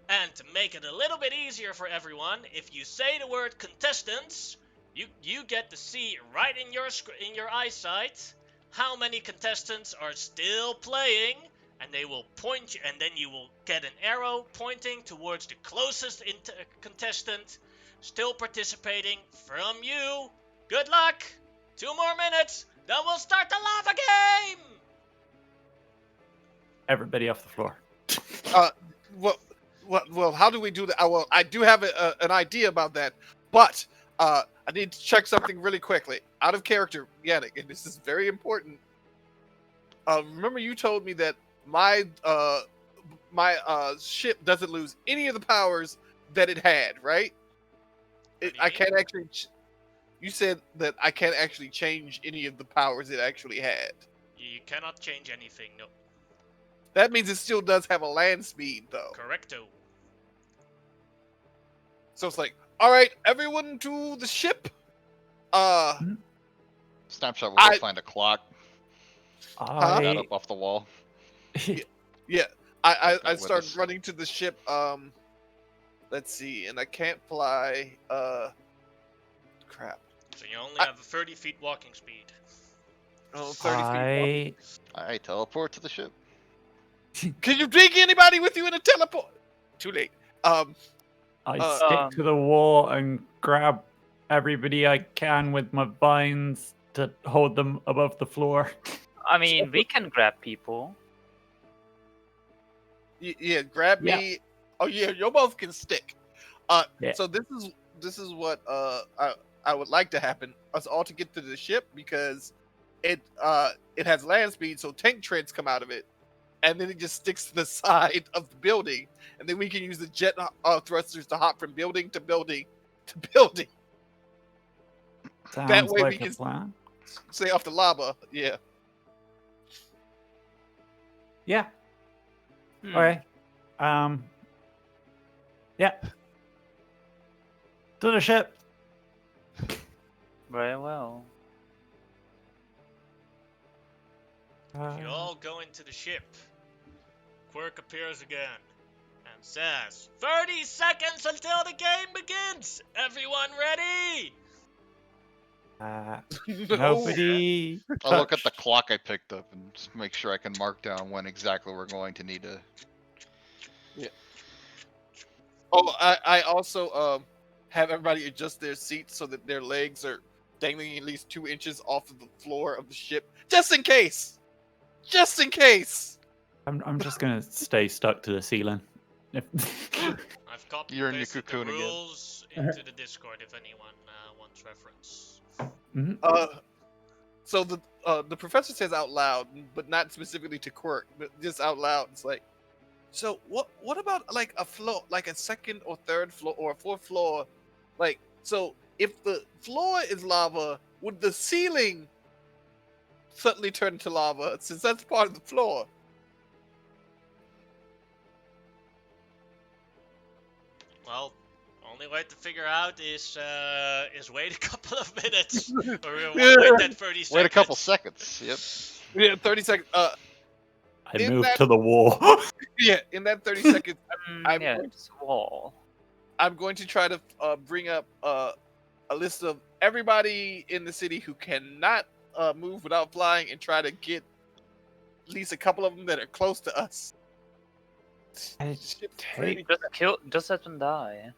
And to make it a little bit easier for everyone, if you say the word contestants, you get to see right in your eyesight how many contestants are still playing, and they will point you, and then you will get an arrow pointing towards the closest contestant still participating from you. Good luck. 2 more minutes, then we'll start the lava game. Everybody off the floor. well, how do we do that? Well, I do have an idea about that, but I need to check something really quickly. Out of character, Yannick, and this is very important. Remember you told me that my ship doesn't lose any of the powers that it had, right? I can't actually. You said that I can't actually change any of the powers it actually had. You cannot change anything, no. That means it still does have a land speed, though. Correcto. So it's like, all right, everyone to the ship. Snapshot will go find a clock. I That up off the wall. Yeah, I with start us. running to the ship. Let's see, and I can't fly. Crap. So you only have a 30 feet walking speed. Oh, 30 feet. I teleport to the ship. Can you bring anybody with you in a teleport? Too late. I stick to the wall and grab everybody I can with my vines to hold them above the floor. I mean, we can grab people. Yeah, grab me. Oh yeah, you both can stick. Yeah. So this is what I would like to happen. Us all to get to the ship because it has land speed, so tank treads come out of it, and then it just sticks to the side of the building, and then we can use the jet thrusters to hop from building to building to building. Sounds That way like we a can plan. stay off the lava. Yeah. Yeah. Okay. Yeah. To the ship. Very well. You all go into the ship. Quirk appears again and says, 30 seconds until the game begins! Everyone ready? Nobody. I'll look at the clock I picked up and just make sure I can mark down when exactly we're going to need to. Yeah. Oh, I also have everybody adjust their seats so that their legs are dangling at least 2 inches off of the floor of the ship, just in case. Just in case. I'm just gonna stay stuck to the ceiling. I've copied You're in your pasted the cocoon again. rules into the Discord if anyone wants reference. So the professor says out loud, but not specifically to Quirk, but just out loud. It's like, so what about like a floor, like a second or third floor or a fourth floor? Like, so if the floor is lava, would the ceiling suddenly turn into lava since that's part of the floor? Well, only way to figure out is wait a couple of minutes, or wait that 30 seconds. Wait a couple seconds. Yep. Yeah, 30 seconds. I In moved that- to the wall. Yeah, in that 30 seconds, I'm yeah, going it's wall. I'm going to try to bring up a list of everybody in the city who cannot move without flying, and try to get at least a couple of them that are close to us, Ship's ready. Just let them die.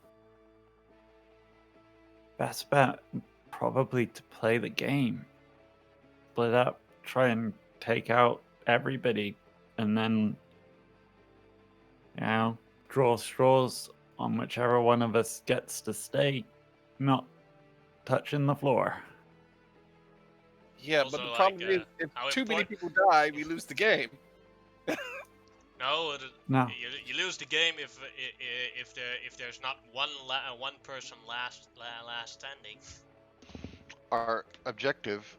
Best bet, probably to play the game. Split up, try and take out everybody, and then, draw straws on whichever one of us gets to stay not touching the floor. Yeah, Also, but the like, problem is, if how too many important- people die, we lose the game. No, No. you lose the game if there's not one person last standing. Our objective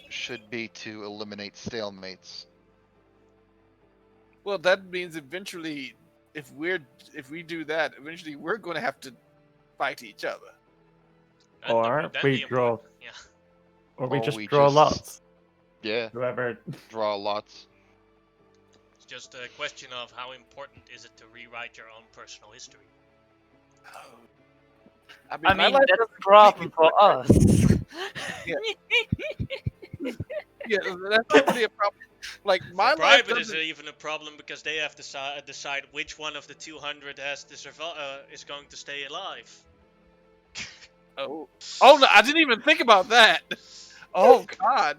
should be to eliminate stalemates. Well, that means eventually, if we do that, eventually we're going to have to fight each other. Then Or then we the draw- important- Yeah. Or we Or just we draw just- lots. Yeah, Whoever. draw lots. It's just a question of how important is it to rewrite your own personal history. I my mean, life that's a doesn't problem completely for us. Yeah, that's not really a problem. Like my For life private is doesn't. even a problem because they have to decide which one of the 200 has to is going to stay alive. Oh no, I didn't even think about that. Oh God.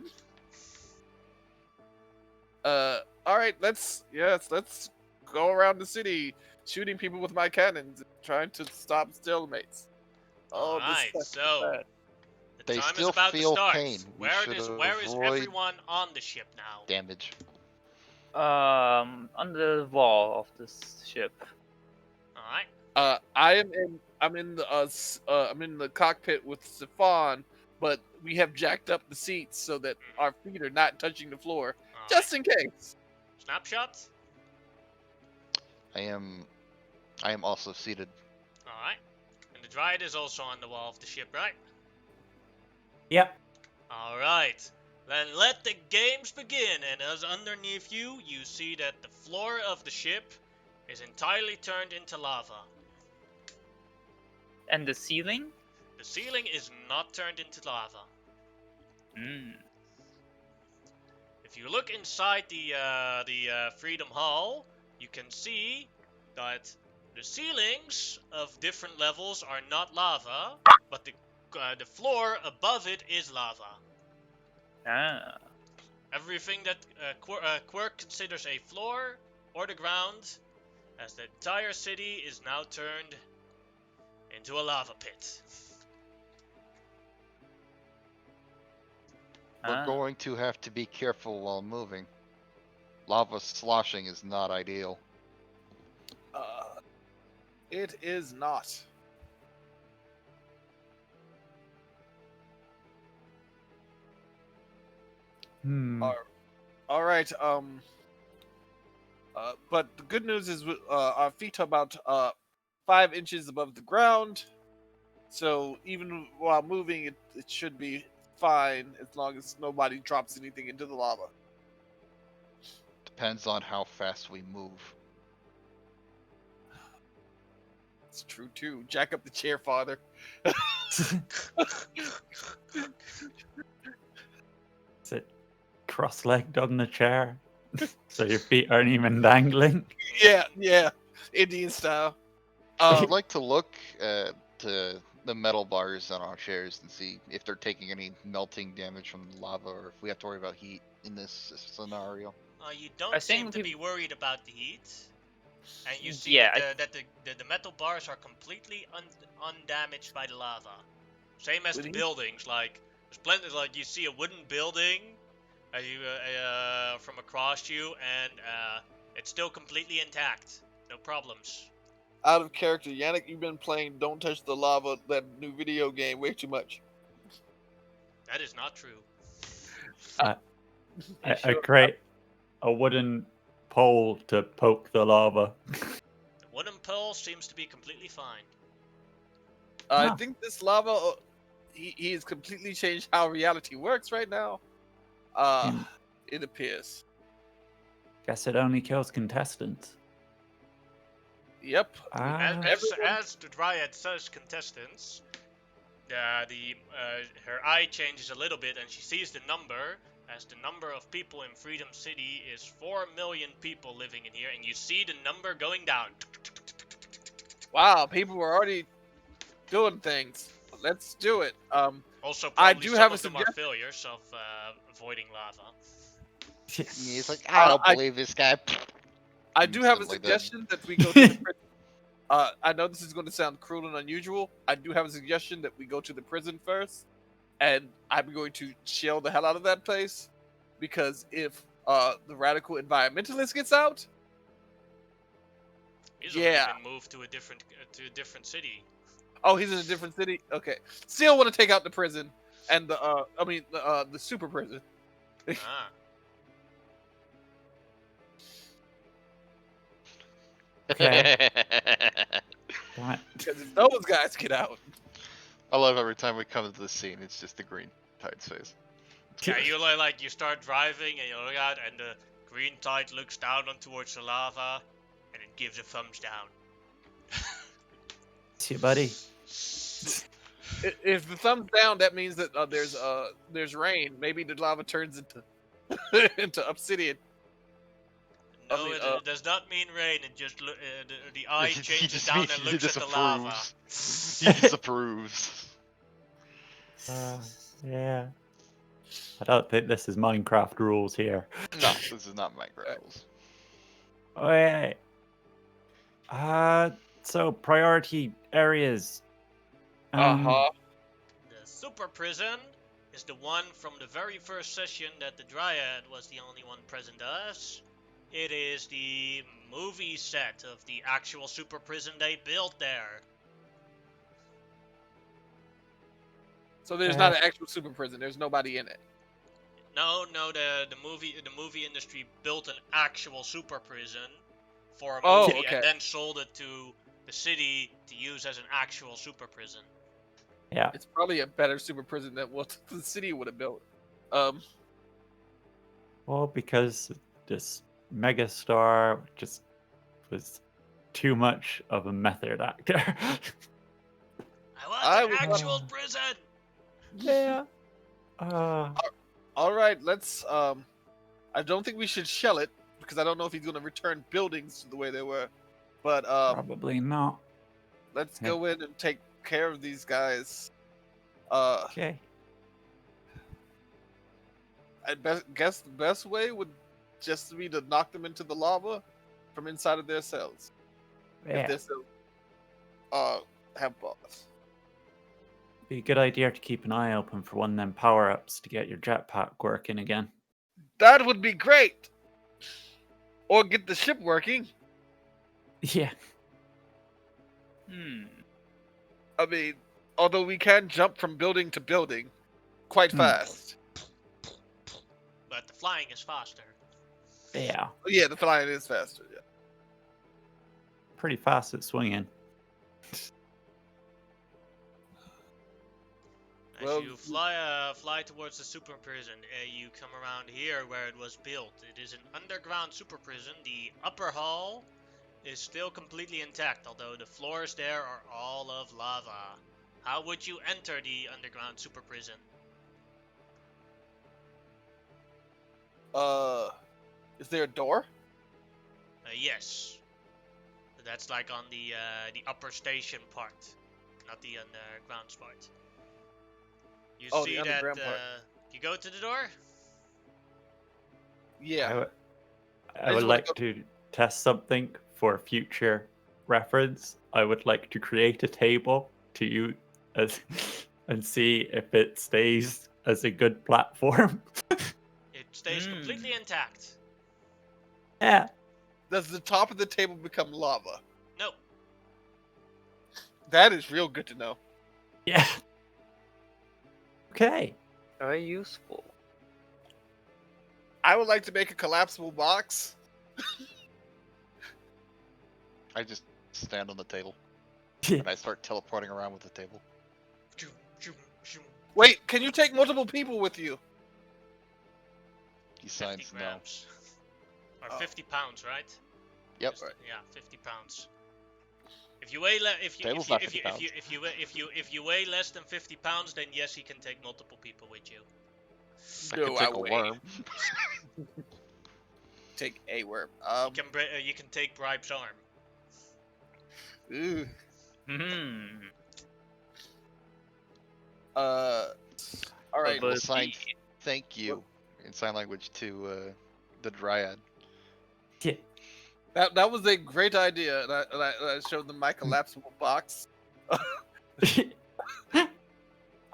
All right, let's go around the city shooting people with my cannons, trying to stop stalemates. Oh, Alright, this so bad. the They time is still about to feel start. pain. We Where should is avoid- everyone on the ship now? Damage. On the wall of this ship. Alright. I'm in the cockpit with Stefan, but we have jacked up the seats so that our feet are not touching the floor, just in case. Snapshot. I am also seated. Alright. And the Dryad is also on the wall of the ship, right? Yep. Alright. Then let the games begin, and as underneath you, you see that the floor of the ship is entirely turned into lava. And the ceiling? The ceiling is not turned into lava. Mm. If you look inside the Freedom Hall, you can see that the ceilings of different levels are not lava, but the floor above it is lava. Ah. Everything that Quirk considers a floor or the ground, as the entire city is now turned into a lava pit. We're going to have to be careful while moving. Lava sloshing is not ideal. It is not. All right. But the good news is our feet are about 5 inches above the ground, so even while moving, it should be fine as long as nobody drops anything into the lava. Depends on how fast we move. It's true too. Jack up the chair, father. Sit cross-legged on the chair, so your feet aren't even dangling. Yeah, Indian style. I'd like to look at the metal bars on our chairs and see if they're taking any melting damage from lava, or if we have to worry about heat in this scenario. You don't seem to be worried about the heat. And you see Yeah, that the metal bars are completely undamaged by the lava. Same as the buildings. Like there's plenty. Like you see a wooden building, from across you, and it's still completely intact. No problems. Out of character, Yannick, you've been playing Don't Touch the Lava, that new video game, way too much. That is not true. I create a wooden pole to poke the lava. The wooden pole seems to be completely fine. I think this lava, he has completely changed how reality works right now. It appears. Guess it only kills contestants. Yep. As the Dryad says, contestants, her eye changes a little bit, and she sees the number, as the number of people in Freedom City is 4 million people living in here, and you see the number going down. Wow, people were already doing things. Let's do it. Also, I probably do some have a of them are failures of avoiding lava. He's like, I don't believe this guy. I do have a Something like that. suggestion that we go to the prison. I know this is going to sound cruel and unusual. I do have a suggestion that we go to the prison first, and I'm going to shell the hell out of that place, because if the radical environmentalist gets out, He's Yeah. only been moved to a different city. oh, he's in a different city. Okay, still want to take out the prison and the super prison. Ah. Okay. Damn it. Because if those guys get out, I love every time we come to this scene, it's just the green Tide's face. Yeah, you start driving and you look out, and the green tide looks down on towards the lava, and it gives a thumbs down. See you, buddy. if the thumbs down, that means that there's rain. Maybe the lava turns into into obsidian. No, it does not mean rain. It just the eye He changes just down means and he looks at the lava. disapproves. He disapproves. Yeah. I don't think this is Minecraft rules here. No, this is not Minecraft rules. Okay. So priority areas. Uh-huh. The super prison is the one from the very first session that the Dryad was the only one present as. It is the movie set of the actual super prison they built there. So there's not an actual super prison. There's nobody in it. No, the movie industry built an actual super prison for a Oh, movie okay. and then sold it to the city to use as an actual super prison. Yeah. It's probably a better super prison than what the city would have built. Well, because this megastar just was too much of a method actor. I want I an would- actual prison! Yeah. All right, let's. I don't think we should shell it because I don't know if he's going to return buildings to the way they were. But Probably not. let's Yeah. go in and take care of these guys. Okay. I guess the best way would just be to knock them into the lava from inside of their cells. If Yeah. their cells have boss. Be a good idea to keep an eye open for one of them power-ups to get your jetpack working again. That would be great. Or get the ship working. Yeah. I mean, although we can jump from building to building quite fast. But the flying is faster. Yeah. Yeah, the flying is faster. Yeah. Pretty fast at swinging. As Well, you fly towards the super prison, you come around here where it was built. It is an underground super prison. The upper hall is still completely intact, although the floors there are all of lava. How would you enter the underground super prison? Is there a door? Yes. That's like on the upper station part, not the underground part. You Oh, see the that underground part. you go to the door? Yeah. I would like to test something for future reference. I would like to create a table to use and see if it stays as a good platform. It stays completely intact. Yeah. Does the top of the table become lava? No. That is real good to know. Yeah. Okay. Very useful. I would like to make a collapsible box. I just stand on the table Yeah. and I start teleporting around with the table. Choom, choom, choom. Wait, can you take multiple people with you? He 50 signs no. grams. Or Oh. 50 pounds, right? Yep. Just- Yeah, 50 pounds. If you weigh Table's not 50 if you weigh less than 50 pounds, then yes, he can take multiple people with you. I No, could take a wait. worm. Take a worm. You can take Bribe's arm. Ooh. Hmm. All right. We'll But sign thank you in sign language to the dryad. Yeah. That was a great idea, and I showed them my collapsible box.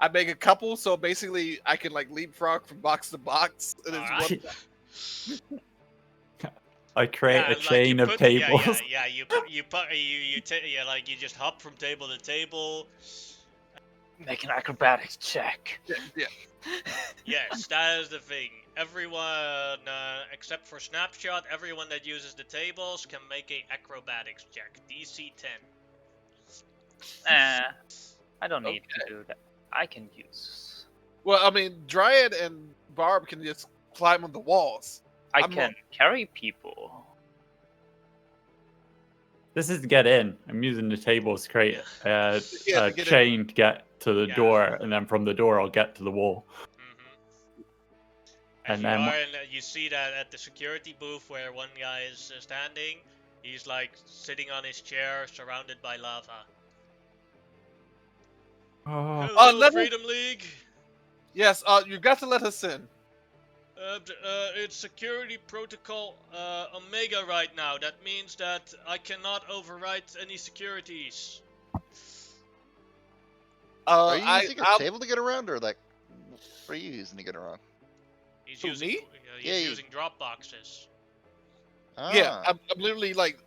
I make a couple, so basically I can like leapfrog from box to box. And it's Alright. one. I create a like chain you of put, tables. Yeah. You like you just hop from table to table. make an acrobatics check. Yeah. Yes, that is the thing. Everyone, except for Snapshot, everyone that uses the tables can make a acrobatics check. DC 10. I don't need to do that. I can use. Well, I mean, Dryad and Barb can just climb on the walls. I I'm can carry people. This is to get in. I'm using the tables to create Yeah, a to get in. chain to get to the Yeah. door, and then from the door I'll get to the wall. As And you then are, you see that at the security booth where one guy is standing, he's like sitting on his chair, surrounded by lava. Oh, Hello, let me- Freedom League. Yes, you got to let us in. It's security protocol Omega right now. That means that I cannot override any securities. Are you using a I'll- table to get around, or like, what are you using to get around? He's Who, using me? he's using drop boxes. Yeah, Ah, I'm literally like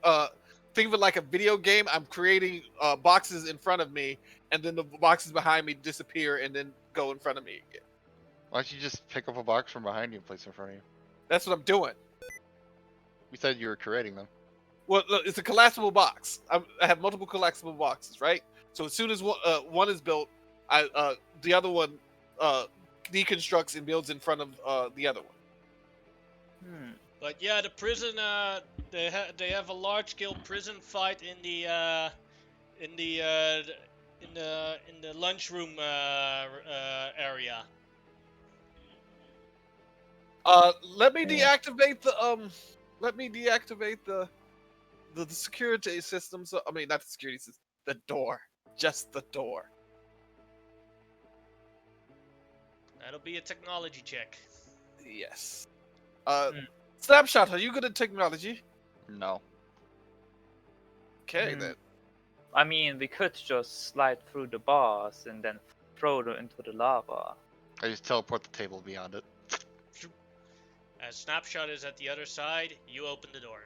think of it like a video game. I'm creating boxes in front of me, and then the boxes behind me disappear and then go in front of me again. why don't you just pick up a box from behind you and place it in front of you? That's what I'm doing. We said you were creating them. Well, look, it's a collapsible box. I have multiple collapsible boxes, right? So as soon as one is built, the other one deconstructs and builds in front of the other one. But yeah, the prison. They have a large-scale prison fight in the lunchroom area. Let me deactivate the security system. So I mean, not the security system, the door, just the door. That'll be a technology check. Yes. Snapshot, are you good at technology? No. Okay, then. I mean, we could just slide through the bars and then throw them into the lava. I just teleport the table beyond it. As Snapshot is at the other side, you open the door.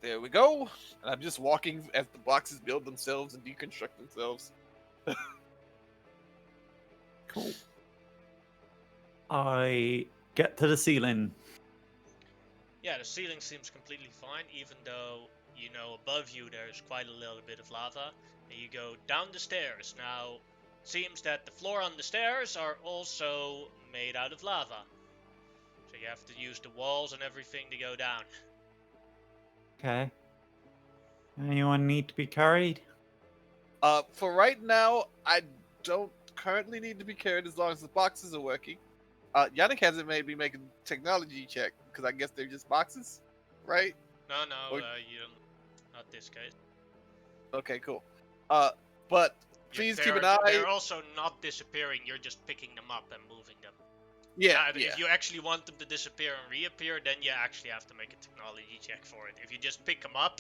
There we go. And I'm just walking as the boxes build themselves and deconstruct themselves. cool. I get to the ceiling. Yeah, the ceiling seems completely fine, even though, you know, above you there's quite a little bit of lava. And you go down the stairs. Now, seems that the floor on the stairs are also made out of lava. So you have to use the walls and everything to go down. Okay. Anyone need to be carried? For right now, I don't currently need to be carried as long as the boxes are working. Yannick hasn't made me make a technology check because I guess they're just boxes, right? No, Or- you don't. Not this case. Okay, cool. But please keep an eye. They're also not disappearing. You're just picking them up and moving them. Yeah, If you actually want them to disappear and reappear, then you actually have to make a technology check for it. If you just pick them up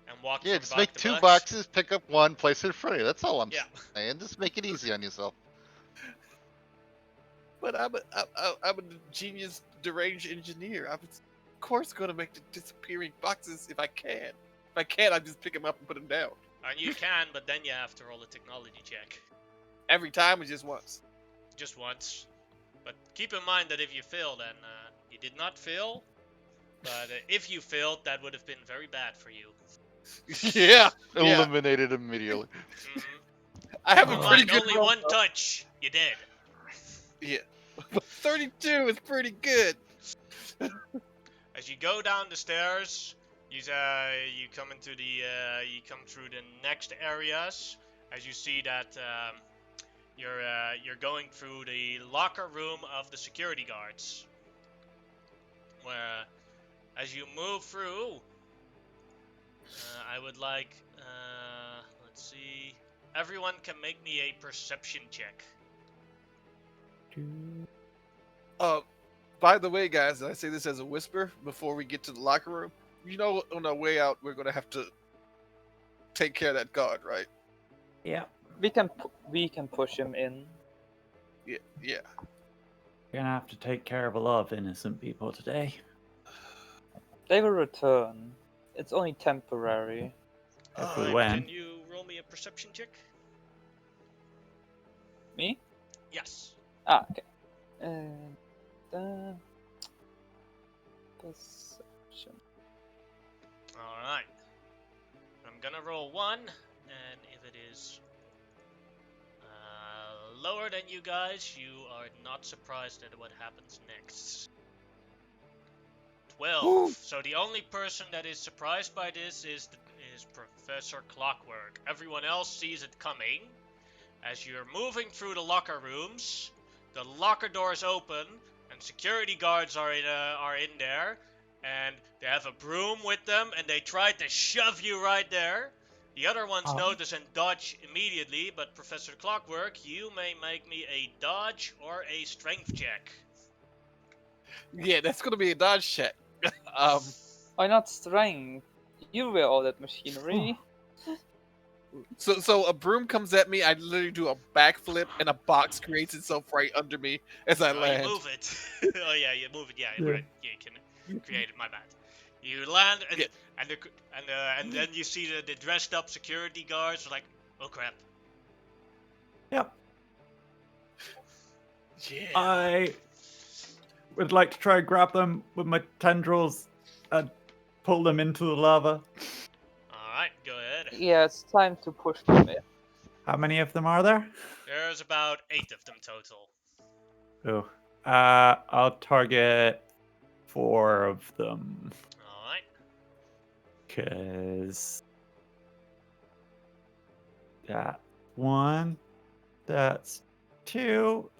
and walk Yeah, from just box make to two box, boxes, pick up one, place it in front of you. That's all I'm Yeah. saying. Just make it easy on yourself. But I'm a genius, deranged engineer. I'm of course going to make the disappearing boxes if I can. If I can't, I just pick them up and put them down. And you can, but then you have to roll a technology check. Every time or just once? Just once. But keep in mind that if you fail, then you did not fail. But if you failed, that would have been very bad for you. Yeah. Yeah. Eliminated immediately. Mhm. I have Keep a in pretty mind, good only roll, one though. touch, you did. Yeah. But 32 is pretty good. As you go down the stairs, you come into the you come through the next areas. As you see that you're going through the locker room of the security guards, where as you move through, I would like let's see, everyone can make me a perception check. By the way, guys, and I say this as a whisper before we get to the locker room. You know, on our way out, we're gonna have to take care of that guard, right? Yeah. We can push him in. Yeah. You're gonna have to take care of a lot of innocent people today. They will return. It's only temporary. If we Alright, win. can you roll me a perception check? Me? Yes. Okay. And perception. Alright. I'm gonna roll 1, and if it is lower than you guys, you are not surprised at what happens next. 12. So the only person that is surprised by this is Professor Clockwork. Everyone else sees it coming. As you're moving through the locker rooms, the locker doors open, and security guards are in there, and they have a broom with them, and they try to shove you right there. The other ones notice and dodge immediately, but Professor Clockwork, you may make me a dodge or a strength check. Yeah, that's gonna be a dodge check. Why not strength? You wear all that machinery. So a broom comes at me. I literally do a backflip, and a box creates itself right under me as I land. You move it. Oh yeah, you move it. Yeah, right. Yeah, you can create it. My bad. You land, and Yeah. and then you see the dressed up security guards. Like, oh crap. Yep. Yeah. I would like to try and grab them with my tendrils and pull them into the lava. Alright, go ahead. Yeah, it's time to push them in. How many of them are there? There's about 8 of them total. Oh. I'll target 4 of them. Alright. Because that 1, that's 2,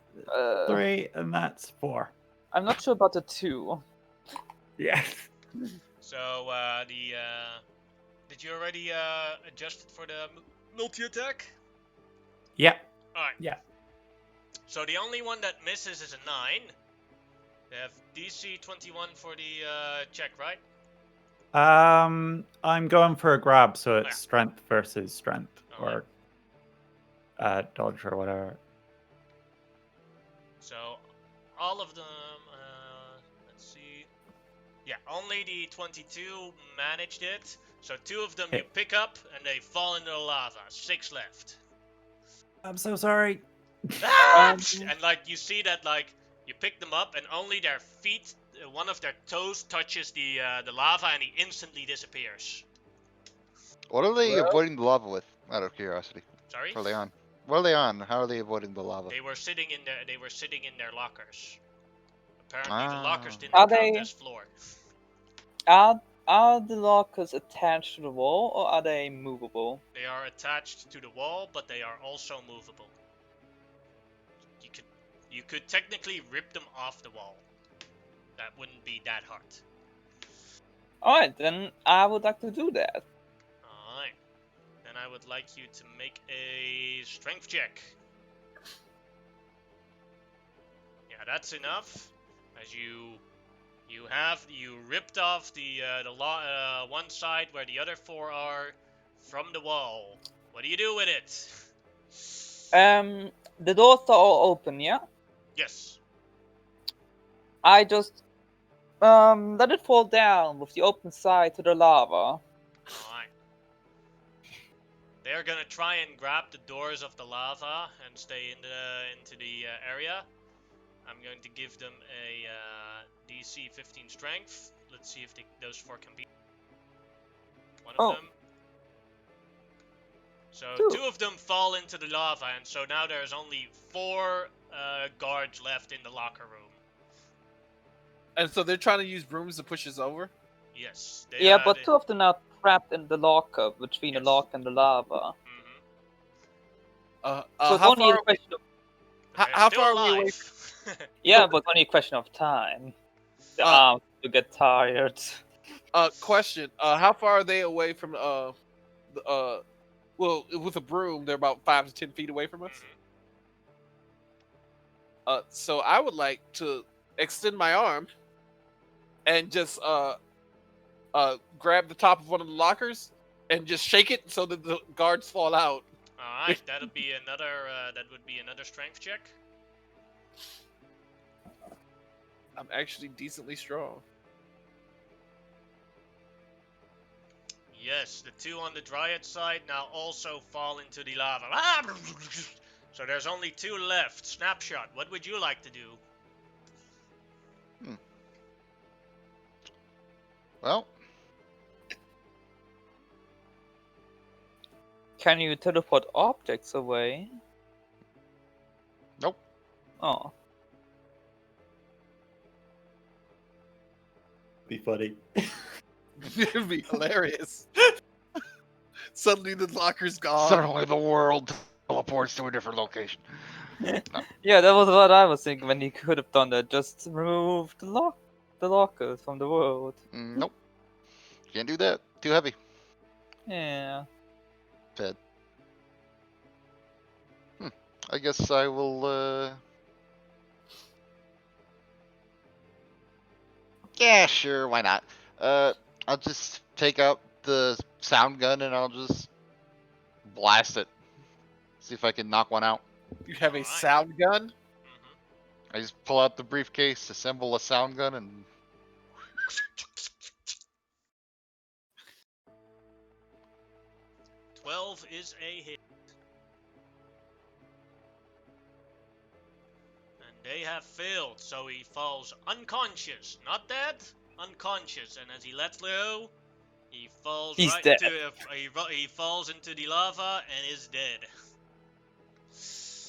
3, and that's 4. I'm not sure about the 2. Yeah. So, did you already adjust it for the multi-attack? Yep. Alright. Yeah. So the only one that misses is a 9. They have DC 21 for the check, right? I'm going for a grab, so it's Yeah. strength versus strength, Alright. or dodge or whatever. So, all of them, let's see. Yeah, only the 22 managed it. So 2 of them you Okay. pick up, and they fall into the lava. 6 left. I'm so sorry. And like, you see that, like, you pick them up, and only their feet, one of their toes touches the lava, and he instantly disappears. What are they Well- avoiding the lava with? Out of curiosity. Sorry? What are they on? What are they on? How are they avoiding the lava? They were sitting in their lockers. Apparently, the lockers Ah. didn't Are count they- as floor. Are the lockers attached to the wall or are they movable? They are attached to the wall, but they are also movable. You could technically rip them off the wall. That wouldn't be that hard. Alright, then I would like to do that. Alright. Then I would like you to make a strength check. Yeah, that's enough. As you ripped off the one side where the other 4 are from the wall. What do you do with it? The doors are all open, yeah? Yes. I just let it fall down with the open side to the lava. Alright. They're gonna try and grab the doors of the lava and stay into the area. I'm going to give them a DC 15 strength. Let's see if those 4 can beat one of them. So 2 of them fall into the lava, and so now there's only 4 guards left in the locker room. And so they're trying to use brooms to push us over. Yes. Yeah, but 2 of them are trapped in the locker between the Yes. lock and the lava. Mhm. So it's How only a far? question of They're how still far are we away? alive. Yeah, but only a question of time. The Uh, arms to get tired. Question. How far are they away from the well, with a broom, they're about 5 to 10 feet away from us. So I would like to extend my arm and just grab the top of one of the lockers and just shake it so that the guards fall out. All right, that'll be another. That would be another strength check. I'm actually decently strong. Yes, the two on the Dryad side now also fall into the lava. So there's only two left. Snapshot, what would you like to do? Well, Can you teleport objects away? nope. Oh. Be funny. It'd be hilarious. Suddenly the locker's gone. Suddenly the world teleports to a different location. Yeah, that was what I was thinking when he could have done that. Just remove the lockers from the world. Nope. Can't do that. Too heavy. Yeah. Fed. I guess I will, yeah, sure, why not? I'll just take out the sound gun and I'll just blast it. See if I can knock one out. You have a Alright. sound gun? I just pull out the briefcase, assemble a sound gun, and 12 is a hit. And they have failed, so he falls unconscious. Not dead, unconscious. And as he lets go, he falls He's right dead. into he falls into the lava and is dead.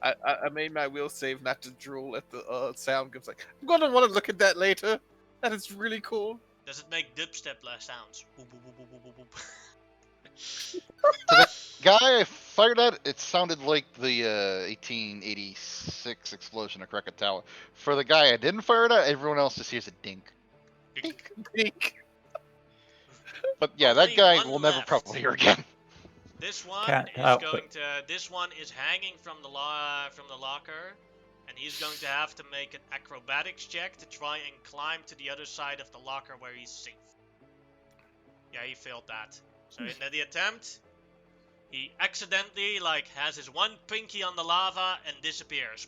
I made my will save not to drool at the sound gun. Like, I'm gonna want to look at that later. That is really cool. Does it make dubstep sounds? Boop, boop, boop, boop, boop, boop. to the guy I fired at, it sounded like the 1886 explosion of Krakatoa. For the guy I didn't fire it at, everyone else just hears a dink. Pink. But yeah, Only that guy one will never left. probably hear again. This one Can't is help going it. to. This one is hanging from the locker, and he's going to have to make an acrobatics check to try and climb to the other side of the locker where he's safe. Yeah, he failed that. So in the attempt, he accidentally has his one pinky on the lava and disappears.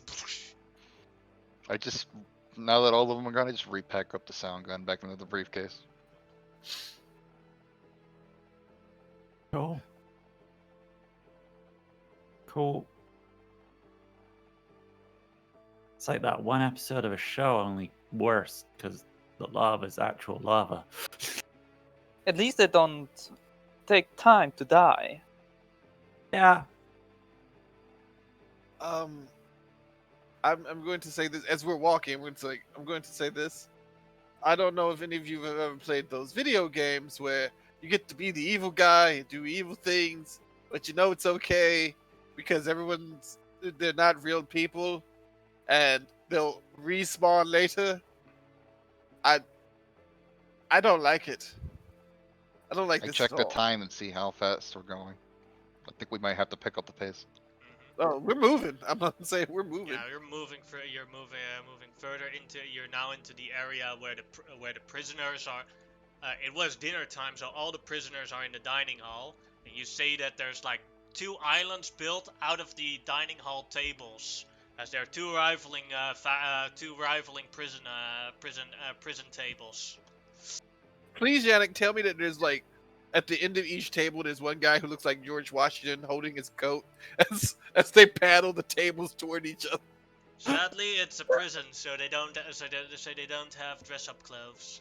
I just, now that all of them are gone, I just repack up the sound gun back into the briefcase. Cool. Cool. It's like that one episode of a show, only worse, because the lava is actual lava. At least they don't take time to die. Yeah. I'm going to say this as we're walking. I'm going to say this. I don't know if any of you have ever played those video games where you get to be the evil guy and do evil things, but you know it's okay because they're not real people, and they'll respawn later. I don't like it. I don't like I this check at the all. time and see how fast we're going. I think we might have to pick up the pace. Oh, we're moving. I'm not saying we're moving. Yeah, you're moving further into. You're now into the area where the prisoners are. It was dinner time, so all the prisoners are in the dining hall. And you see that there's two islands built out of the dining hall tables, as there are two rivaling prison tables. Please, Yannick, tell me that there's at the end of each table, there's one guy who looks like George Washington holding his coat as they paddle the tables toward each other. Sadly, it's a prison, so they don't have dress-up clothes.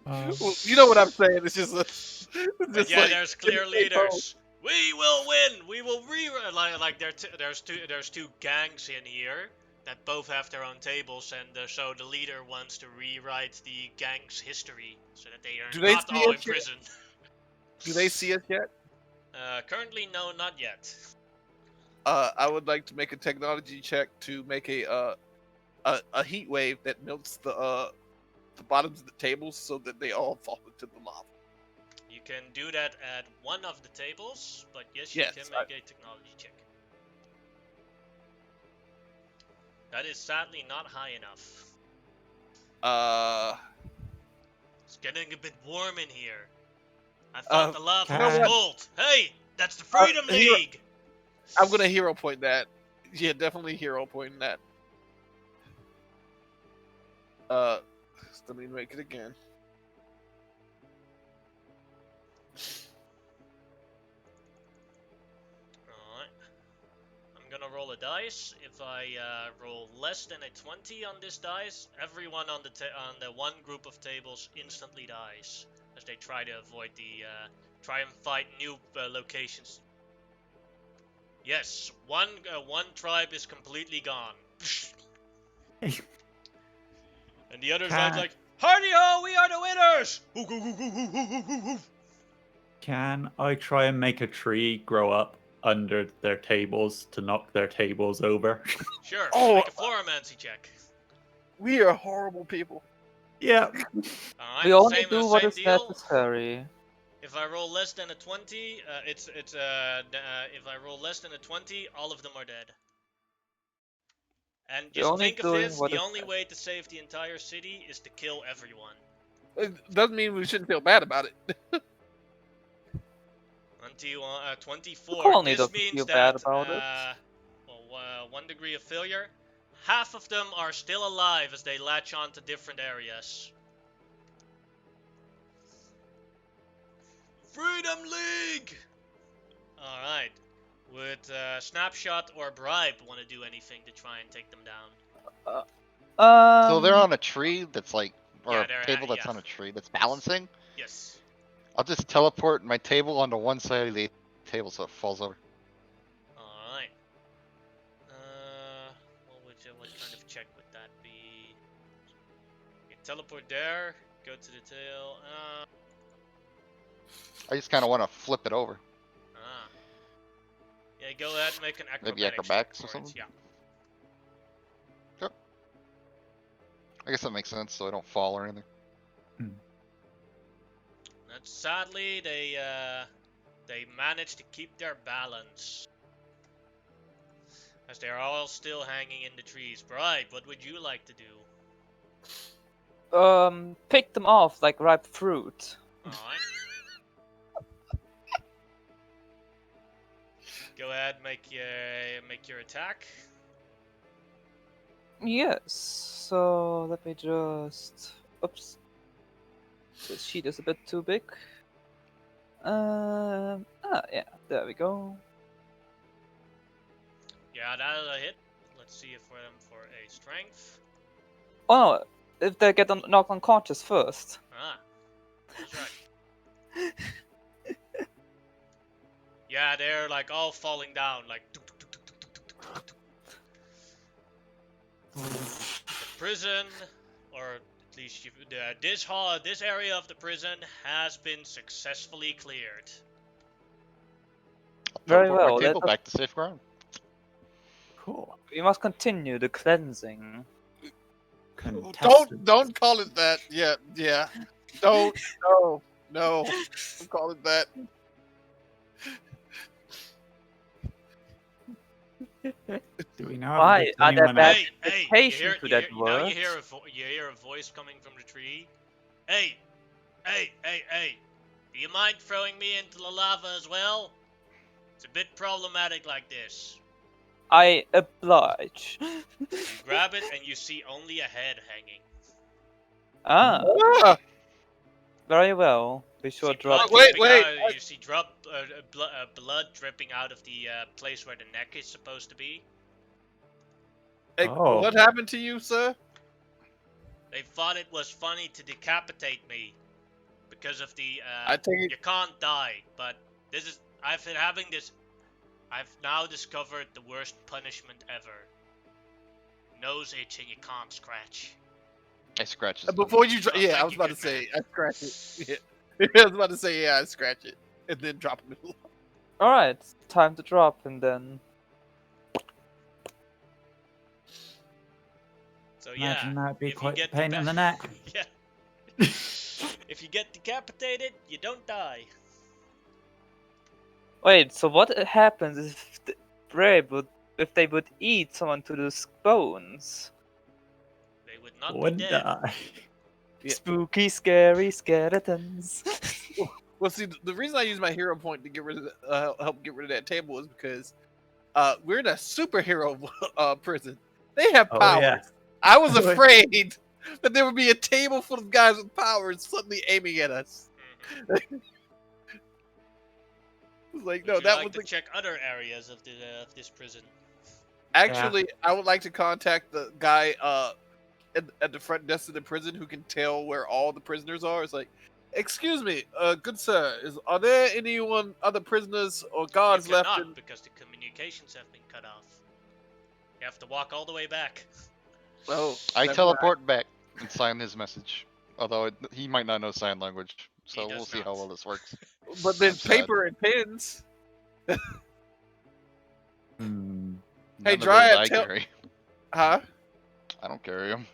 Well, you know what I'm saying? It's just, But yeah, there's clear leaders. We will win. We will there's two gangs in here that both have their own tables, and so the leader wants to rewrite the gang's history so that they Do are they not see all in us yet? prison. Do they see us yet? Currently, no, not yet. I would like to make a technology check to make a heat wave that melts the bottoms of the tables so that they all fall into the lava. You can do that at one of the tables, but yes, you Yes, can make a technology check. That is sadly not high enough. It's getting a bit warm in here. I thought the lava Can- was cold. Hey, that's the Freedom League! I'm gonna hero point that. Yeah, definitely hero point that. Let me make it again. Alright. I'm gonna roll a dice. If I roll less than a 20 on this dice, everyone on the one group of tables instantly dies as they try to avoid try and find new locations. Yes, one tribe is completely gone. And the other side's like, "Hardy ho, we are the winners!" Can I try and make a tree grow up under their tables to knock their tables over? Sure, Oh. make a floromancy check. We are horrible people. Yeah. Alright, We only same, do what same is deal. necessary. If I roll less than a 20, if I roll less than a 20, all of them are dead. And We're just only think of doing this, what the is only way to save the entire city is to kill everyone. It doesn't mean we shouldn't feel bad about it. Until The 24. colony This doesn't means feel that, bad about it. 1 degree of failure. Half of them are still alive as they latch on to different areas. Freedom League! Alright. Would Snapshot or Bribe want to do anything to try and take them down? So they're on a tree that's like, or Yeah, a they're table that's yeah. on a tree that's balancing. Yes. I'll just teleport my table onto one side of the table so it falls over. Alright. What kind of check would that be? You teleport there, go to the tail. I just kind of want to flip it over. Yeah, go ahead and make an acrobatics. Maybe acrobatics check or for it, something? Yeah. I guess that makes sense, so I don't fall or anything. And sadly, they managed to keep their balance. As they are all still hanging in the trees. Bribe, what would you like to do? Pick them off like ripe fruit. Alright. Go ahead, make your attack. Yes. So let me just. Oops. This sheet is a bit too big. Yeah, there we go. Yeah, that's a hit. Let's see if we're them for a strength. Oh no, if they get knocked unconscious first. That's right. Yeah, they're like all falling down, like. The prison, or at least this area of the prison has been successfully cleared. Very Teleport well, my table let us- back to safe ground. Cool. We must continue the cleansing. Don't call it that. Yeah. Don't don't call it that. Do we know? Why if are there's there anyone bad else- Hey, interpretation to that now word? you hear a voice coming from the tree. Hey, do you mind throwing me into the lava as well? It's a bit problematic like this. I oblige. You grab it and you see only a head hanging. Ah, Very well. We See should blood drop. Wait, dripping out, you see blood dripping out of the place where the neck is supposed to be. hey, Oh. what happened to you, sir? They thought it was funny to decapitate me because of the I take it. you can't die, but I've now discovered the worst punishment ever. Nose itch and you can't scratch. I scratch his Before you, Oh, yeah, thank I was you, about to good say, man. I scratch it. Yeah. I was about to say, I scratch it, and then drop it. Alright, time to drop and then. So yeah, Imagine that'd be if you quite the get pain in the neck. yeah. If you get decapitated, you don't die. Wait, so what happens if they would eat someone to the bones? They would not be Wouldn't dead. die. Yeah. Spooky, scary skeletons. Well, see, the reason I use my hero point to get rid of help get rid of that table is because we're in a superhero prison. They have Oh, powers. yeah. I was Oh, yeah. afraid that there would be a table full of guys with powers suddenly aiming at us. Mhm. It was like, Would no, you that like was to the... check other areas of this prison? Actually, I would like to contact the guy at the front desk of the prison who can tell where all the prisoners are. It's like, excuse me, good sir, are there other prisoners or guards You left cannot in... because the communications have been cut off. You have to walk all the way back. Oh, I never mind. teleport back and sign his message. Although he might not know sign language, He so does we'll see not. how well this works. But there's I'm sad. paper and pens. Hmm. None Hey, of those Dryad, I tell... carry. Huh? I don't carry them.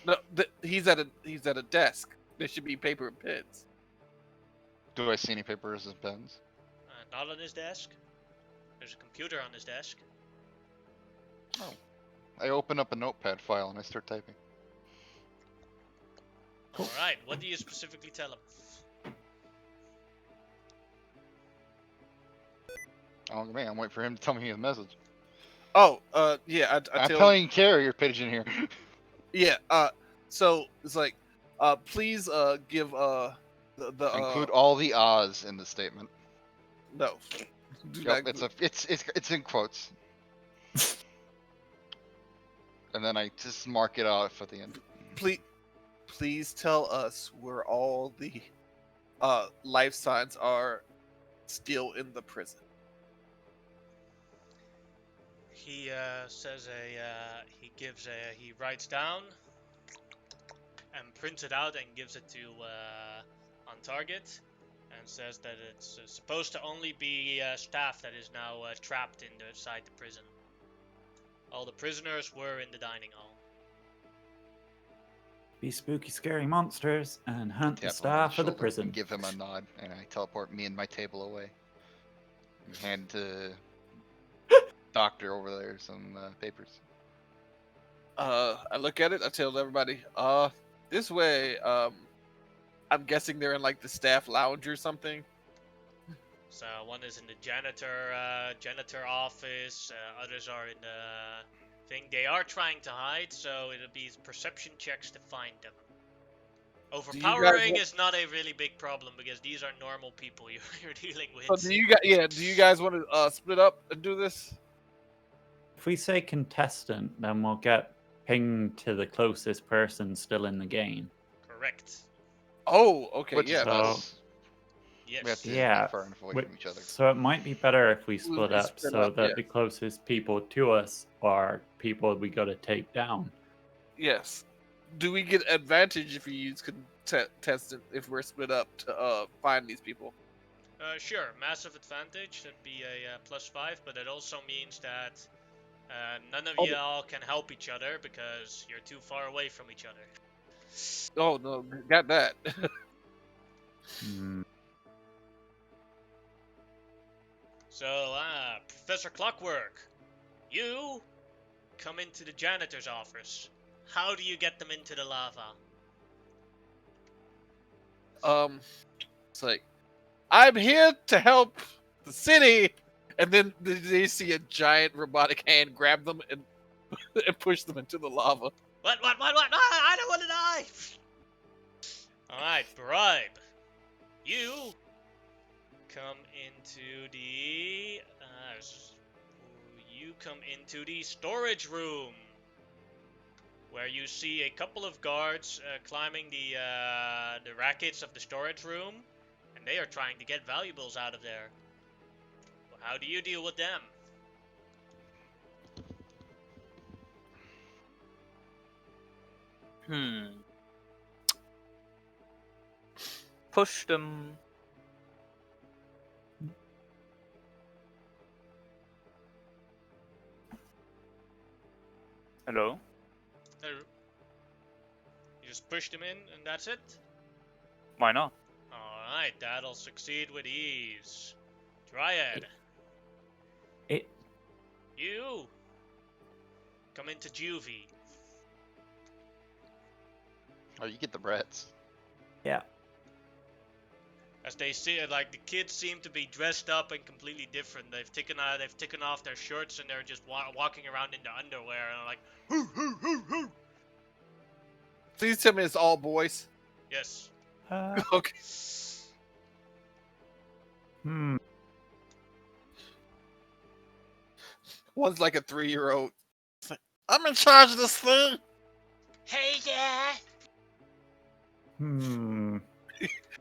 No, he's at a desk. There should be paper and pens. Do I see any papers and pens? Not on his desk. There's a computer on his desk. I open up a notepad file and I start typing. Alright, what do you specifically tell him? Oh man, I'm waiting for him to tell me his message. Oh, yeah, I I'm tell... telling carrier pigeon here. Yeah, so it's like, please, give, the Include all the ahs in the statement. no. Do Yep, not- it's in quotes. And then I just mark it off at the end. please tell us where all the, life signs are still in the prison. He he writes down and prints it out and gives it to on target and says that it's supposed to only be staff that is now trapped inside the prison. All the prisoners were in the dining hall. Be spooky, scary monsters and hunt the Tap him on staff of the shoulder prison. and give him a nod, and I teleport me and my table away. And hand to doctor over there some papers. I look at it, I tell everybody, this way, I'm guessing they're in like the staff lounge or something. So one is in the janitor office. Others are in the thing. They are trying to hide, so it'll be perception checks to find them. Overpowering is not a really big problem because these are normal people you're dealing with. So do you guys want to split up and do this? If we say contestant, then we'll get pinged to the closest person still in the game. Correct. Oh, okay, Which yeah. is us. Yes. We have to Yeah, be far enough away from each other. So it might be better if we split We up split so up, that yeah. the closest people to us are people we gotta take down. Yes. Do we get advantage if we use contestant if we're split up to find these people? Sure, massive advantage. That'd be a +5, but it also means that none of y'all can help each other because you're too far away from each other. Oh no, got that. Hmm. So, Professor Clockwork, you come into the janitor's office. How do you get them into the lava? It's like, I'm here to help the city, and then they see a giant robotic hand grab them and and push them into the lava. What? Ah, I don't want to die! Alright, Bribe. You come into the... storage room, where you see a couple of guards climbing the rackets of the storage room, and they are trying to get valuables out of there. How do you deal with them? Push them. Hello? No. You just push them in, and that's it? Why not? Alright, that'll succeed with ease. Dryad, It. you come into juvie. Oh, you get the brats. Yeah. As they see it, like the kids seem to be dressed up and completely different. They've taken off their shirts and they're just walking around in their underwear and like, hoo hoo hoo hoo. Please tell me it's all boys. Yes. Okay. Hmm. One's like a 3-year-old. I'm in charge of this thing. Hey yeah, Hmm.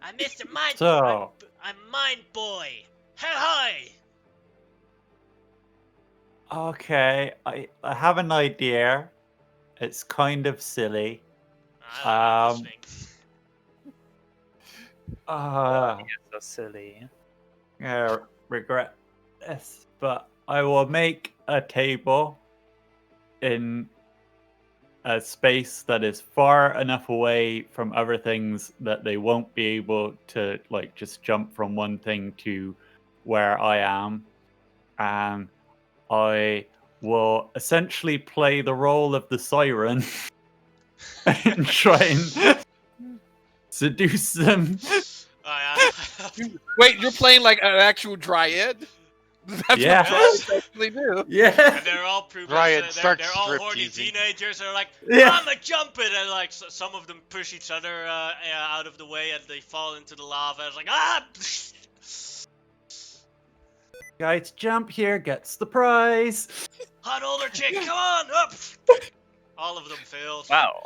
I'm Mr. Mind. So. I'm Mind Boy. Hey hi. Okay, I have an idea. It's kind of silly. I'm Um, listening. So silly. I regret this, but I will make a table in a space that is far enough away from other things that they won't be able to like just jump from one thing to where I am. And I will essentially play the role of the siren and try and seduce them. Wait, you're playing like an actual dryad? That's Yeah. what dryads actually do. Yeah. And they're all Ryan, they're, start they're all horny stripteasing. teenagers. They're like, Yeah. I'm a jumping, and like some of them push each other out of the way, and they fall into the lava. It's like ah. Guys, jump here gets the prize. Hot older chick, come on up! All of them failed. Wow.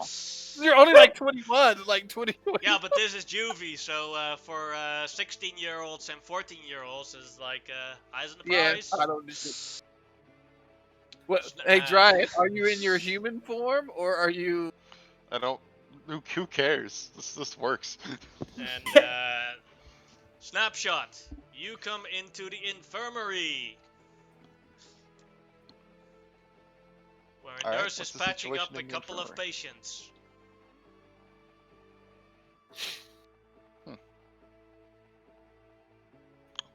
You're only like 21, like 20. Yeah, but this is juvie, so for 16-year-olds and 14-year-olds is like eyes on the Yeah, prize. I don't need it. What? Hey, Dryad, are you in your human form or are you? I don't. Who cares? This works. And snapshot, you come into the infirmary. Where a Alright, nurse is what's the patching up situation a in the couple of infirmary? patients.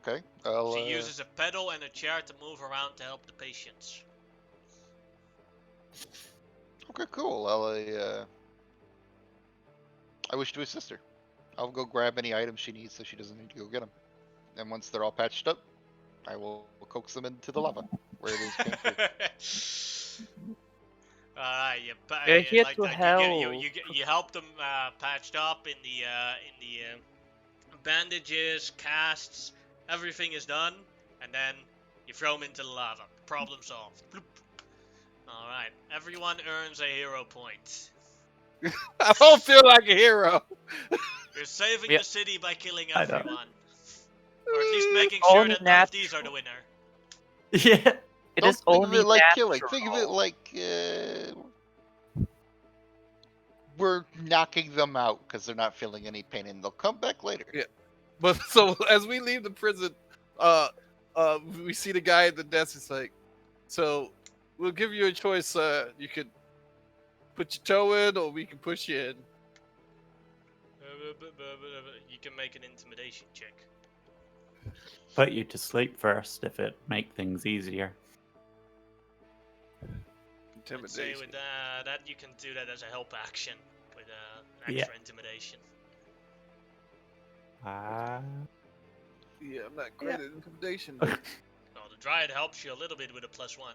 Okay. I'll, She uses a pedal and a chair to move around to help the patients. Okay, cool. I wish to assist her. I'll go grab any items she needs so she doesn't need to go get them. And once they're all patched up, I will coax them into the lava where it is came through. Alright, We're here to you help them patched up in the bandages, casts, everything is done, and then you throw them into the lava. Problem solved. Alright, everyone earns a hero point. I don't feel like a hero. You're saving Yep. the city by killing I know. everyone. Or at least making sure Only that none of these are the winner. Yeah. It Don't is think of only it like natural. killing. Think of it like we're knocking them out because they're not feeling any pain, and they'll come back later. Yeah. But so as we leave the prison, we see the guy at the desk. It's like, so we'll give you a choice. You could put your toe in, or we can push you in. You can make an intimidation check. Put you to sleep first if it make things easier. I'd say Intimidation. with that you can do that as a help action with Yeah. extra intimidation. Ah. Yeah, I'm not great at intimidation. No, the Dryad helps you a little bit with a +1.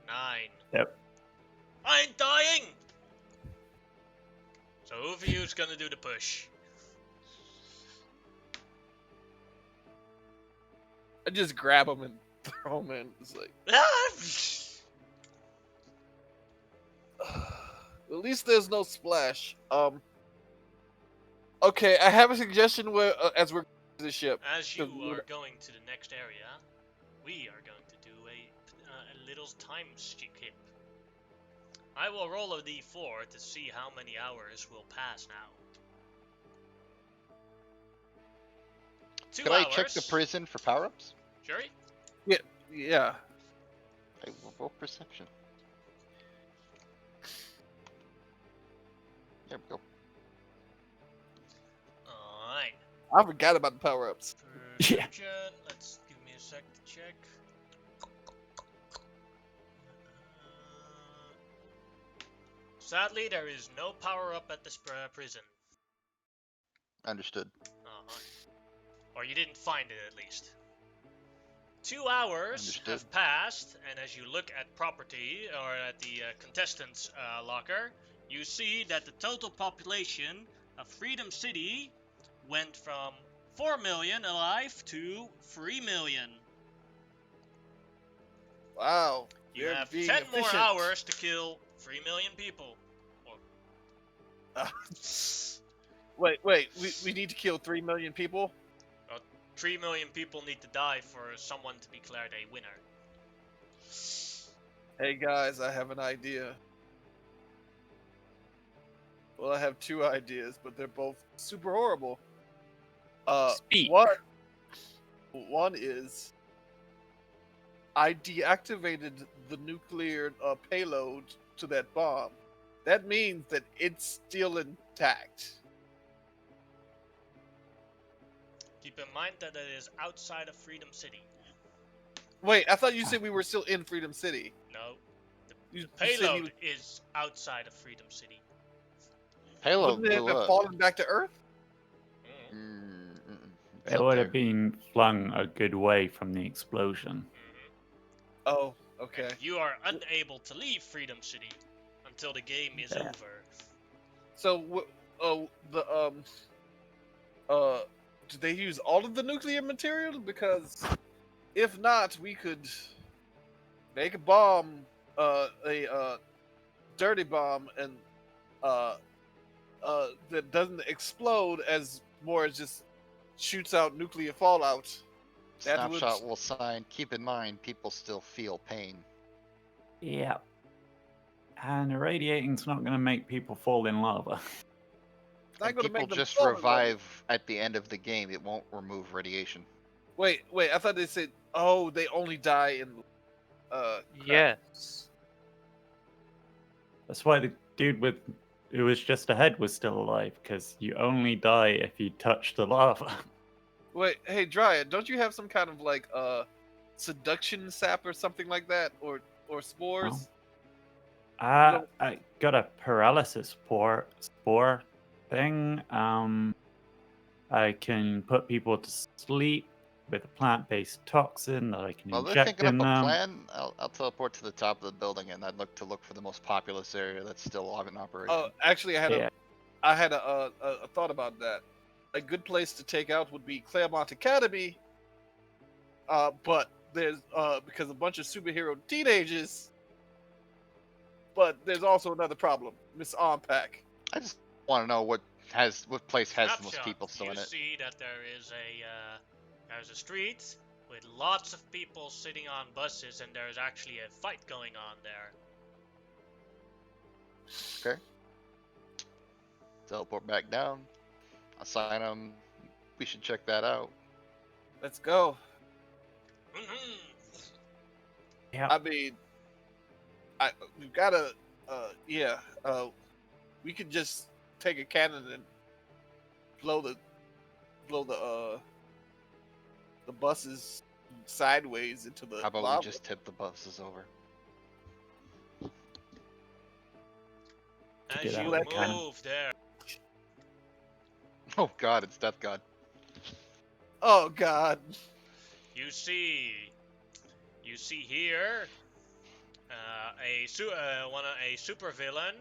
9. Yep. I ain't dying! So who of you is gonna do the push? I just grab him and throw him in. It's like, at least there's no splash. Okay, I have a suggestion. Where as we're to the ship, As you So- are going to the next area, we are going to do a little time skip. I will roll a d4 to see how many hours will pass now. 2 Could hours. I check the prison for power-ups? Jerry? yeah. I will roll perception. There we go. Alright. I forgot about the power-ups. Yeah. Perception. Let's give me a sec to check. Sadly, there is no power up at this prison. Understood. Or you didn't find it, at least. 2 hours Understood. have passed, and as you look at property, or at the contestant's locker, you see that the total population of Freedom City went from 4 million alive to 3 million. Wow. You You're have being 10 more efficient. hours to kill 3 million people. Wait. We need to kill 3 million people? 3 million people need to die for someone to be declared a winner. Hey guys, I have an idea. Well, I have 2 ideas, but they're both super horrible. Speak. One is I deactivated the nuclear payload to that bomb. That means that it's still intact. Keep in mind that it is outside of Freedom City. Wait, I thought you said we were still in Freedom City. No, You said payload is outside of Freedom City. Payload wouldn't it blew have up. fallen back to Earth? It's It up would there. have been flung a good way from the explosion. Oh, okay. And you are unable to leave Freedom City until the game is Yeah. over. So, did they use all of the nuclear material? Because if not, we could make a bomb, a dirty bomb, and that doesn't explode as more as just shoots out nuclear fallout. That would- Snapshot will sign. Keep in mind, people still feel pain. Yeah. And irradiating's not going to make people fall in lava. It's not And going to people make them just fall in love. revive at the end of the game. It won't remove radiation. Wait, I thought they said, oh, they only die in. Crap. Yes. That's why the dude who was just ahead was still alive, because you only die if you touch the lava. Wait, hey Dryad, don't you have some kind of like seduction sap or something like that, or spores? I got a paralysis spore thing. I can put people to sleep with a plant-based toxin that I can Well, they're inject thinking up in a them. plan. I'll teleport to the top of the building, and I'd look for the most populous area that's still in operation. Oh, actually, I Yeah. had a thought about that. A good place to take out would be Claremont Academy. But there's because a bunch of superhero teenagers. But there's also another problem, Miss Armpack. I just want to know what place has the most Snapshot, people still you in it. see that there's a street with lots of people sitting on buses, and there's actually a fight going on there. Okay. Teleport back down. Assign them. We should check that out. Let's go. Mhm. Yeah. I mean, we've got to, we could just take a cannon and blow the buses sideways into the How about lava. we just tip the buses over? As get you out of the cannon. move there, Oh God, it's Death God. Oh God! you see here a super villain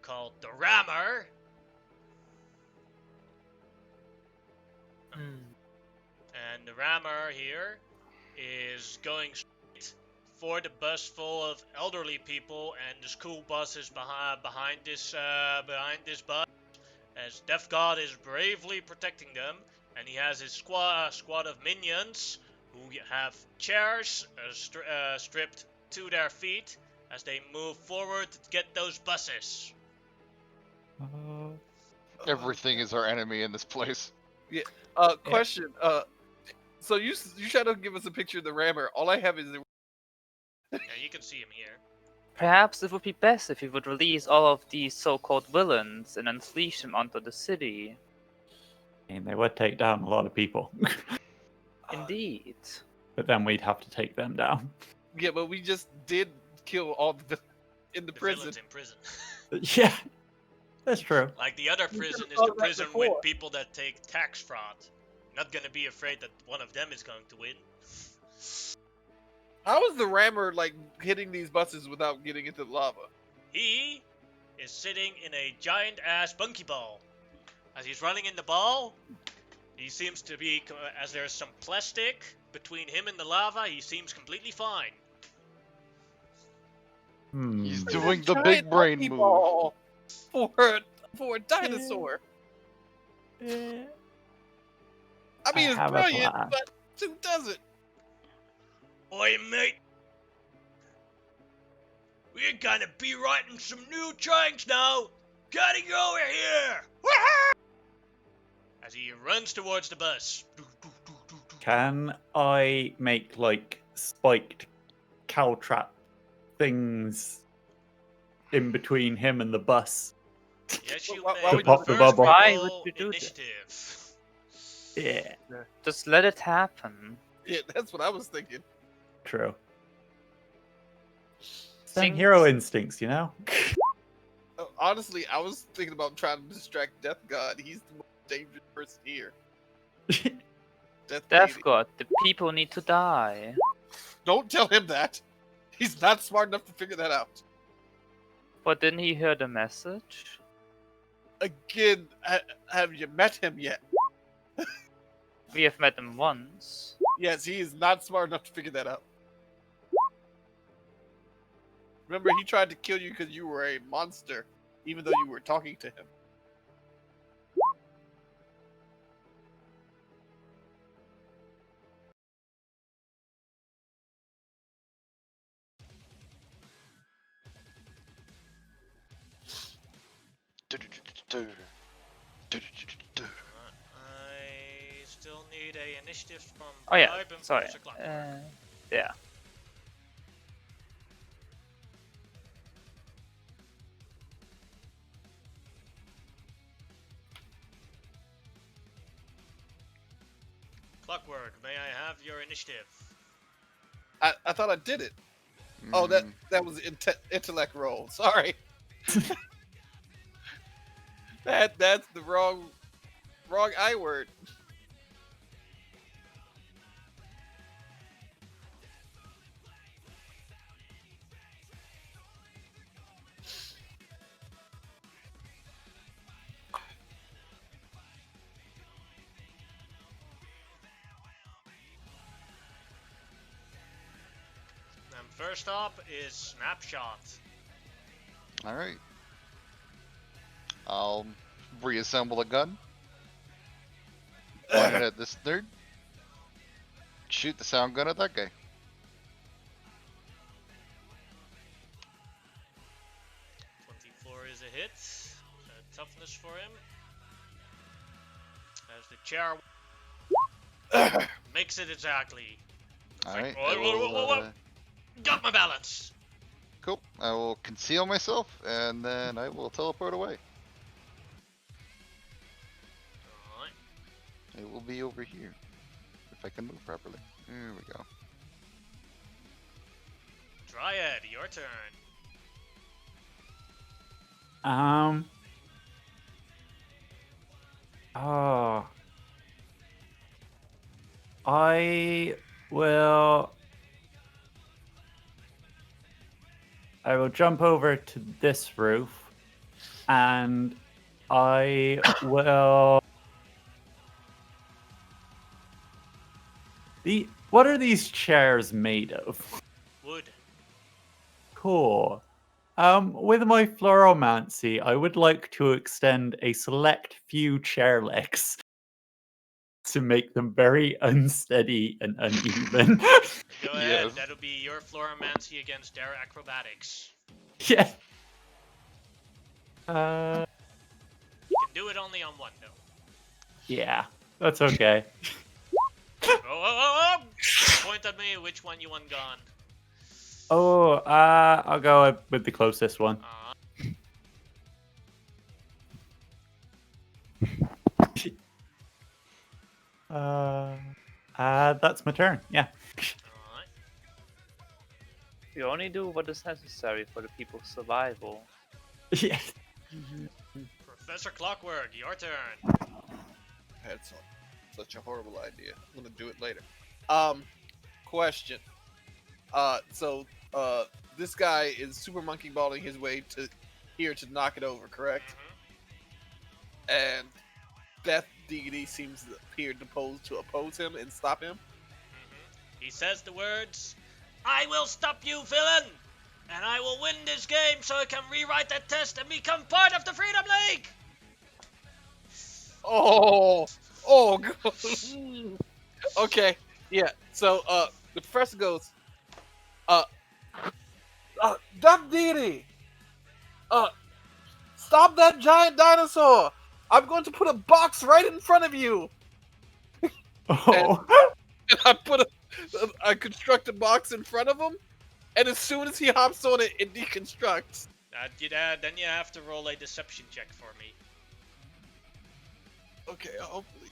called the Rammer. And the Rammer here is going straight for the bus full of elderly people, and the school bus is behind this bus, as Death God is bravely protecting them, and he has his squad of minions who have chairs stripped to their feet as they move forward to get those buses. Everything is our enemy in this place. Question. So you try to give us a picture of the rammer. All I have is Yeah, you can see him here. Perhaps it would be best if we would release all of these so-called villains and unleash them onto the city. And they would take down a lot of people. Indeed. But then we'd have to take them down. Yeah, but we just did kill all the in the prison. Villains in prison. Yeah, that's true. Like the other You prison could've is thought the of that prison before. with people that take tax fraud. Not gonna be afraid that one of them is going to win. How is the rammer like hitting these buses without getting into the lava? He is sitting in a giant ass bunkie ball. As he's running in the ball, he seems to be, as there's some plastic between him and the lava, he seems completely fine. He's Hmm. doing the Giant big brain monkey move. ball for a dinosaur. Eh, I mean, I it's have a brilliant, plan. but who does it? Oi, mate! We're gonna be writing some new drawings now! Gotta get over here! Woohoo! As he runs towards the bus. Can I make like spiked caltrap things in between him and the bus? Yes, you Why- may. why would you pop the First bubble? Why would roll you do that? initiative. Yeah, Just let it happen. Yeah, that's what I was thinking. true. Some Things- hero instincts, you know? Honestly, I was thinking about trying to distract Death God. He's the most dangerous person here. Death Death Baby. God, the people need to die. Don't tell him that. He's not smart enough to figure that out. But didn't he hear the message? Again, have you met him yet? We have met him once. Yes, he is not smart enough to figure that out. Remember, he tried to kill you because you were a monster, even though you were talking to him. I still need a initiative from Oh yeah, Bribe and sorry. Professor Clockwork. Yeah. Clockwork, may I have your initiative? I thought I did it. Oh, that Mm, that was intellect roll. Sorry. That's the wrong I word. And first up is Snapshot. Alright. I'll reassemble a gun. Point it at this nerd. Shoot the sound gun at that guy. 24 is a hit. Toughness for him. As the chair makes it exactly. Alright. Whoa. Got my balance. Cool. I will conceal myself and then I will teleport away. Alright. It will be over here. If I can move properly. There we go. Dryad, your turn. Oh. I will jump over to this roof and I will what are these chairs made of? Wood. Cool. With my fluoromancy, I would like to extend a select few chair legs to make them very unsteady and uneven. Go ahead. Yes. That'll be your Fluoromancy against their acrobatics. Yeah. You can do it only on one, though. Yeah, that's okay. Oh! Point at me which one you want gone. Oh, I'll go with the closest one. That's my turn. Yeah. Alright. You only do what is necessary for the people's survival. Yeah. Professor Clockwork, your turn. I had such a horrible idea. I'm gonna do it later. Question. So this guy is super monkey balling his way to here to knock it over, correct? Mhm. And Death Deity seems to appear to oppose him and stop him. He says the words, "I will stop you, villain! And I will win this game so I can rewrite that test and become part of the Freedom League!" Oh, okay, yeah. So the professor goes, Death Deity, stop that giant dinosaur! I'm going to put a box right in front of you. Oh. And I construct a box in front of him, and as soon as he hops on it, it deconstructs. Then you have to roll a deception check for me. Okay, hopefully.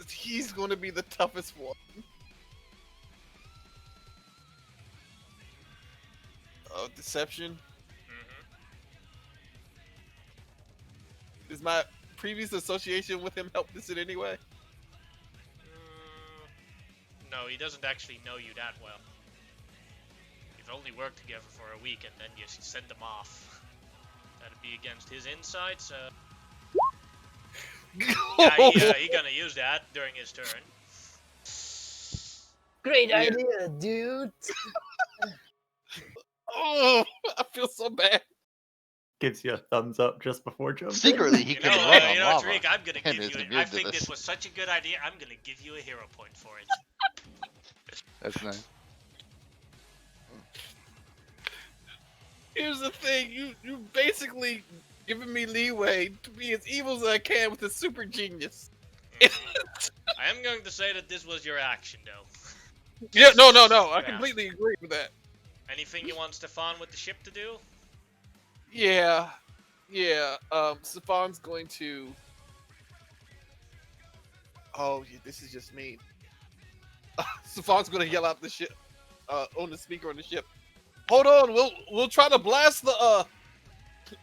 He's going to be the toughest one. Deception. Is my previous association with him help this in any way? No, he doesn't actually know you that well. You've only worked together for a week and then you send him off. That'd be against his insight, so... Yeah, he gonna use that during his turn. Great idea, dude. Oh, I feel so bad. Gives you a thumbs up just before jumping. Secretly, he You can know, run on lava. Tariq, I'm gonna and give is you. immune I to think this was such a good idea. I'm gonna give you a hero point for it. That's nice. Here's the thing, you basically giving me leeway to be as evil as I can with a super genius. I am going to say that this was your action, though. Yeah, no. I Yeah. completely agree with that. Anything you want Stefan with the ship to do? Yeah. Stefan's going to. Oh, yeah, this is just mean. Stefan's going to yell out the ship, on the speaker on the ship. Hold on, we'll try to blast the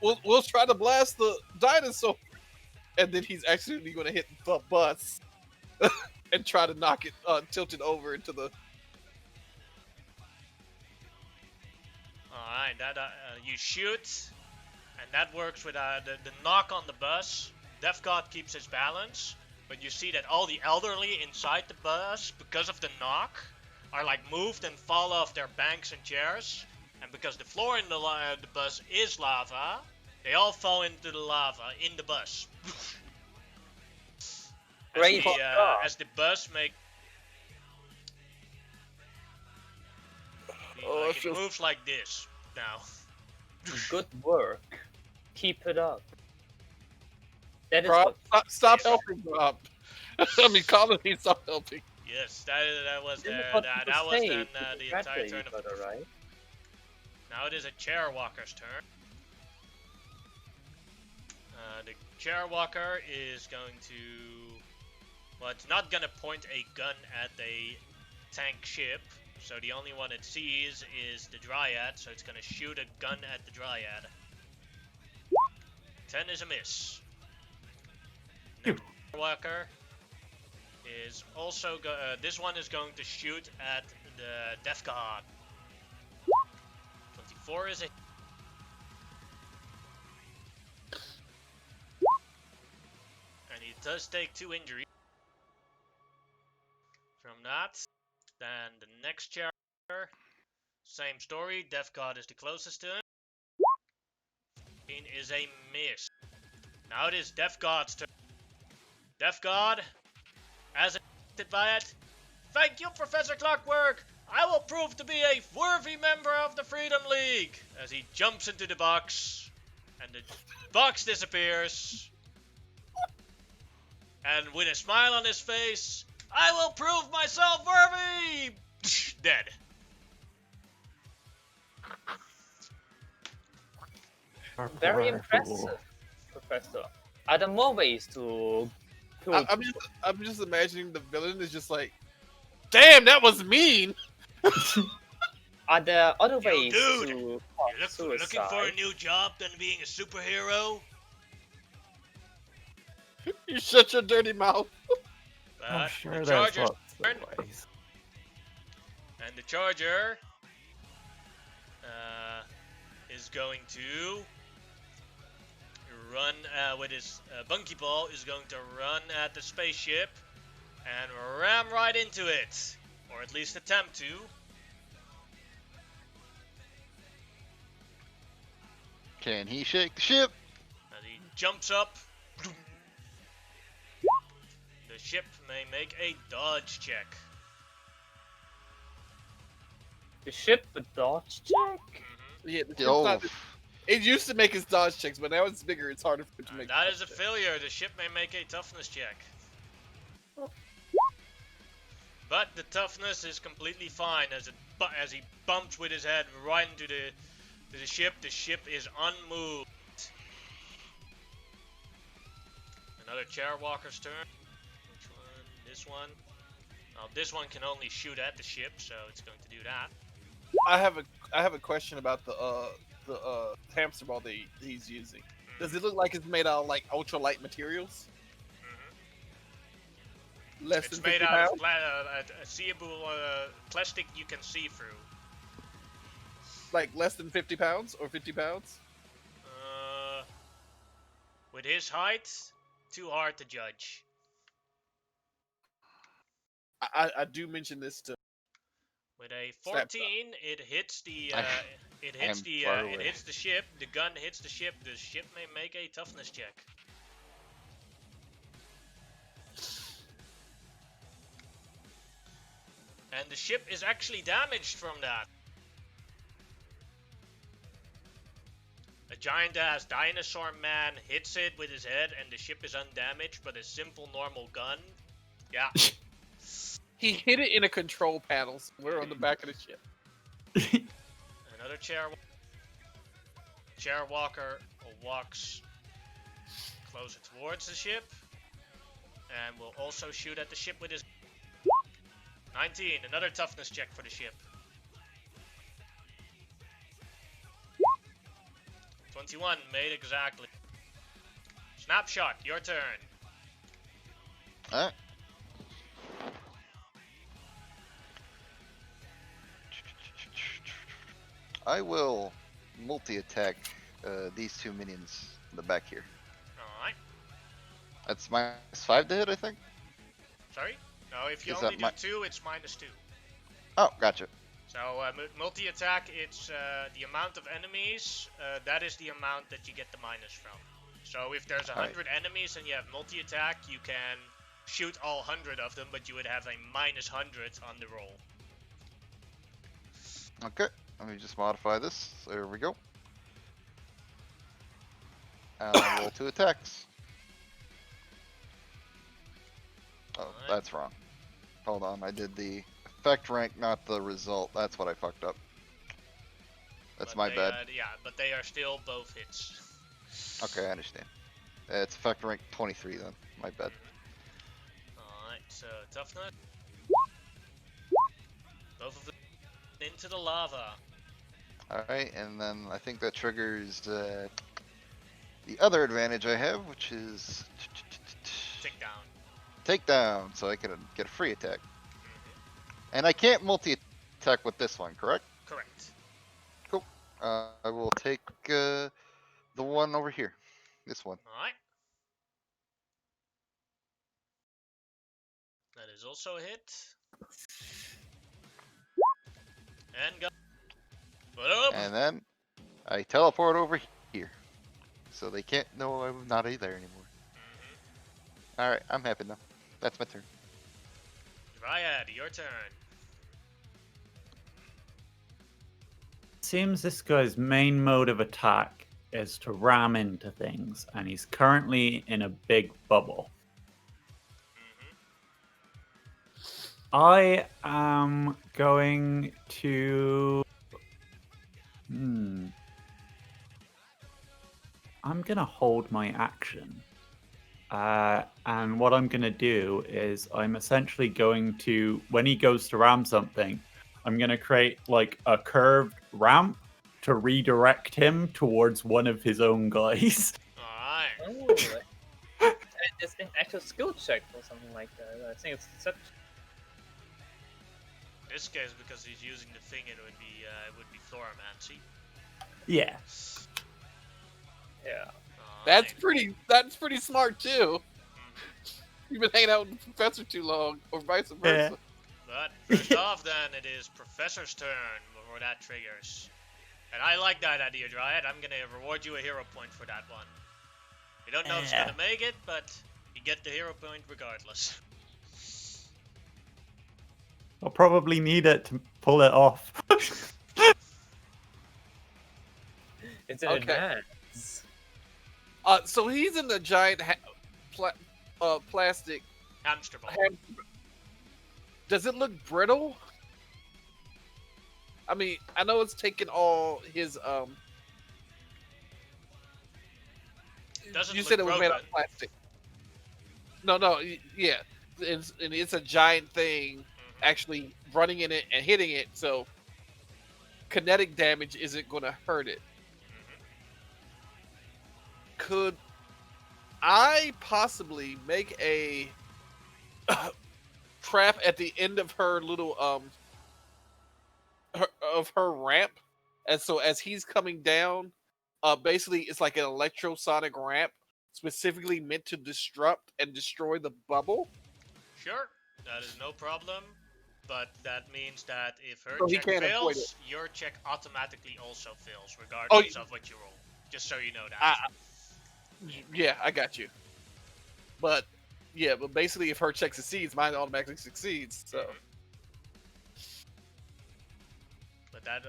we'll try to blast the dinosaur, and then he's actually going to hit the bus and try to knock it, tilt it over into the. All right, that you shoot, and that works with the knock on the bus. Death God keeps his balance, but you see that all the elderly inside the bus, because of the knock, are like moved and fall off their banks and chairs. And because the floor in the bus is lava, they all fall into the lava in the bus. Great. As the bus make. Oh, It moves like this now. Good work. Keep it up. That is Rob, what stop helping, Rob. I mean, Colony, stop helping. Yes, that was this is there. what That people was say then to the entire congratulate turn each of the. other, right? Now it is a chair walker's turn. The chair walker is going to. Well, it's not gonna point a gun at a tank ship. So the only one it sees is the Dryad. So it's gonna shoot a gun at the Dryad. 10 is a miss. The chair walker is also this one is going to shoot at the Death God. 24 is a. And he does take 2 injuries from that. Then the next chair, same story. Death God is the closest to him. 15 is a miss. Now it is Death God's turn. Death God, as affected by it. Thank you, Professor Clockwork. I will prove to be a worthy member of the Freedom League. As he jumps into the box, and the box disappears. And with a smile on his face, I will prove myself worthy! Dead. Very impressive, Professor. Are there more ways to kill I'm just imagining the villain is just like, damn, that was mean. Are there other Yo, ways dude, to You're commit looking for a suicide? new job than being a superhero? You shut your dirty mouth. I'm But sure the there's Charger's lots turn, of ways. and the Charger is going to run with his Bunky Ball is going to run at the spaceship and ram right into it, or at least attempt to. Can he shake the ship? As he jumps up, the ship may make a dodge check. The ship a dodge check? Yeah, the ship's Oh, not- it used to make his dodge checks, but now it's bigger. It's harder for it to make. That dodge is a checks. failure. The ship may make a toughness check. But the toughness is completely fine as he bumps with his head right into the ship. The ship is unmoved. Another chairwalker's turn. Which one? This one. Well, this one can only shoot at the ship, so it's going to do that. I have a question about the hamster ball that he's using. Does it look like it's made out of like ultralight materials? Less It's than made 50 out pounds? of a seeable plastic you can see through. Like less than 50 pounds or 50 pounds? With his height, too hard to judge. I do mention this to. With a Snap 14, it hits the I it hits am the far it away. hits the ship. The gun hits the ship. The ship may make a toughness check. And the ship is actually damaged from that. A giant-ass dinosaur man hits it with his head and the ship is undamaged, but a simple normal gun, yeah. He hit it in a control panel somewhere on the back of the ship. Another chairwalker walks closer towards the ship and will also shoot at the ship with his 19, another toughness check for the ship. 21, made exactly. Snapshot, your turn. Alright. I will multi-attack these two minions in the back here. Alright. That's -5 to hit, I think. Sorry? No, if you Is only that do 2, it's -2. Oh, gotcha. So, multi-attack, it's the amount of enemies, that is the amount that you get the minus from. So if there's 100 enemies and you have multi-attack, you can shoot all 100 of them, but you would have a -100 on the roll. Okay, let me just modify this. There we go. And I'll roll 2 attacks. Oh, Alright. that's wrong. Hold on, I did the effect rank, not the result. That's what I fucked up. That's But my they, bad. yeah, but they are still both hits. Okay, I understand. It's effect rank 23 then. My bad. Alright, so toughness. Both of them into the lava. Alright, and then I think that triggers the other advantage I have, which is Take down. takedown, so I can get a free attack. And I can't multi-attack with this one, correct? Correct. I will take the one over here. This one. Alright. That is also a hit. And go. Boom! And then I teleport over here. So they can't know I'm not there anymore. Alright, I'm happy now. That's my turn. Dryad, your turn. Seems this guy's main mode of attack is to ram into things, and he's currently in a big bubble. I am going to. I'm gonna hold my action. And what I'm gonna do is I'm essentially going to, when he goes to ram something, I'm gonna create like a curved ramp to redirect him towards one of his own guys. Alright. Oh, and it's an actual skill check or something like that. I think it's such. In this case, because he's using the thing, it would be Floromancy. Yeah. Yeah. That's Alright. pretty smart too. You've been hanging out with the professor too long, or vice versa. But first off, then it is Professor's turn before that triggers. And I like that idea, Dryad. I'm gonna reward you a hero point for that one. You don't know if it's gonna make it, but you get the hero point regardless. I'll probably need it to pull it off. It's an Okay. advance. So he's in the giant plastic Hamster ball. Does it look brittle? I mean, I know it's taken all his Doesn't you look said it was made out broken. of plastic. No, yeah. It's a giant thing actually running in it and hitting it, so kinetic damage isn't going to hurt it. Could I possibly make a trap at the end of her little her ramp, and so as he's coming down, basically it's like an electrosonic ramp specifically meant to disrupt and destroy the bubble. Sure, that is no problem. But that means that if her So he check can't avoid fails, your check automatically also fails, Oh, regardless of what you roll. Just so you know that. Yeah, I got you. But yeah, but basically, if her check succeeds, mine automatically succeeds. So But that,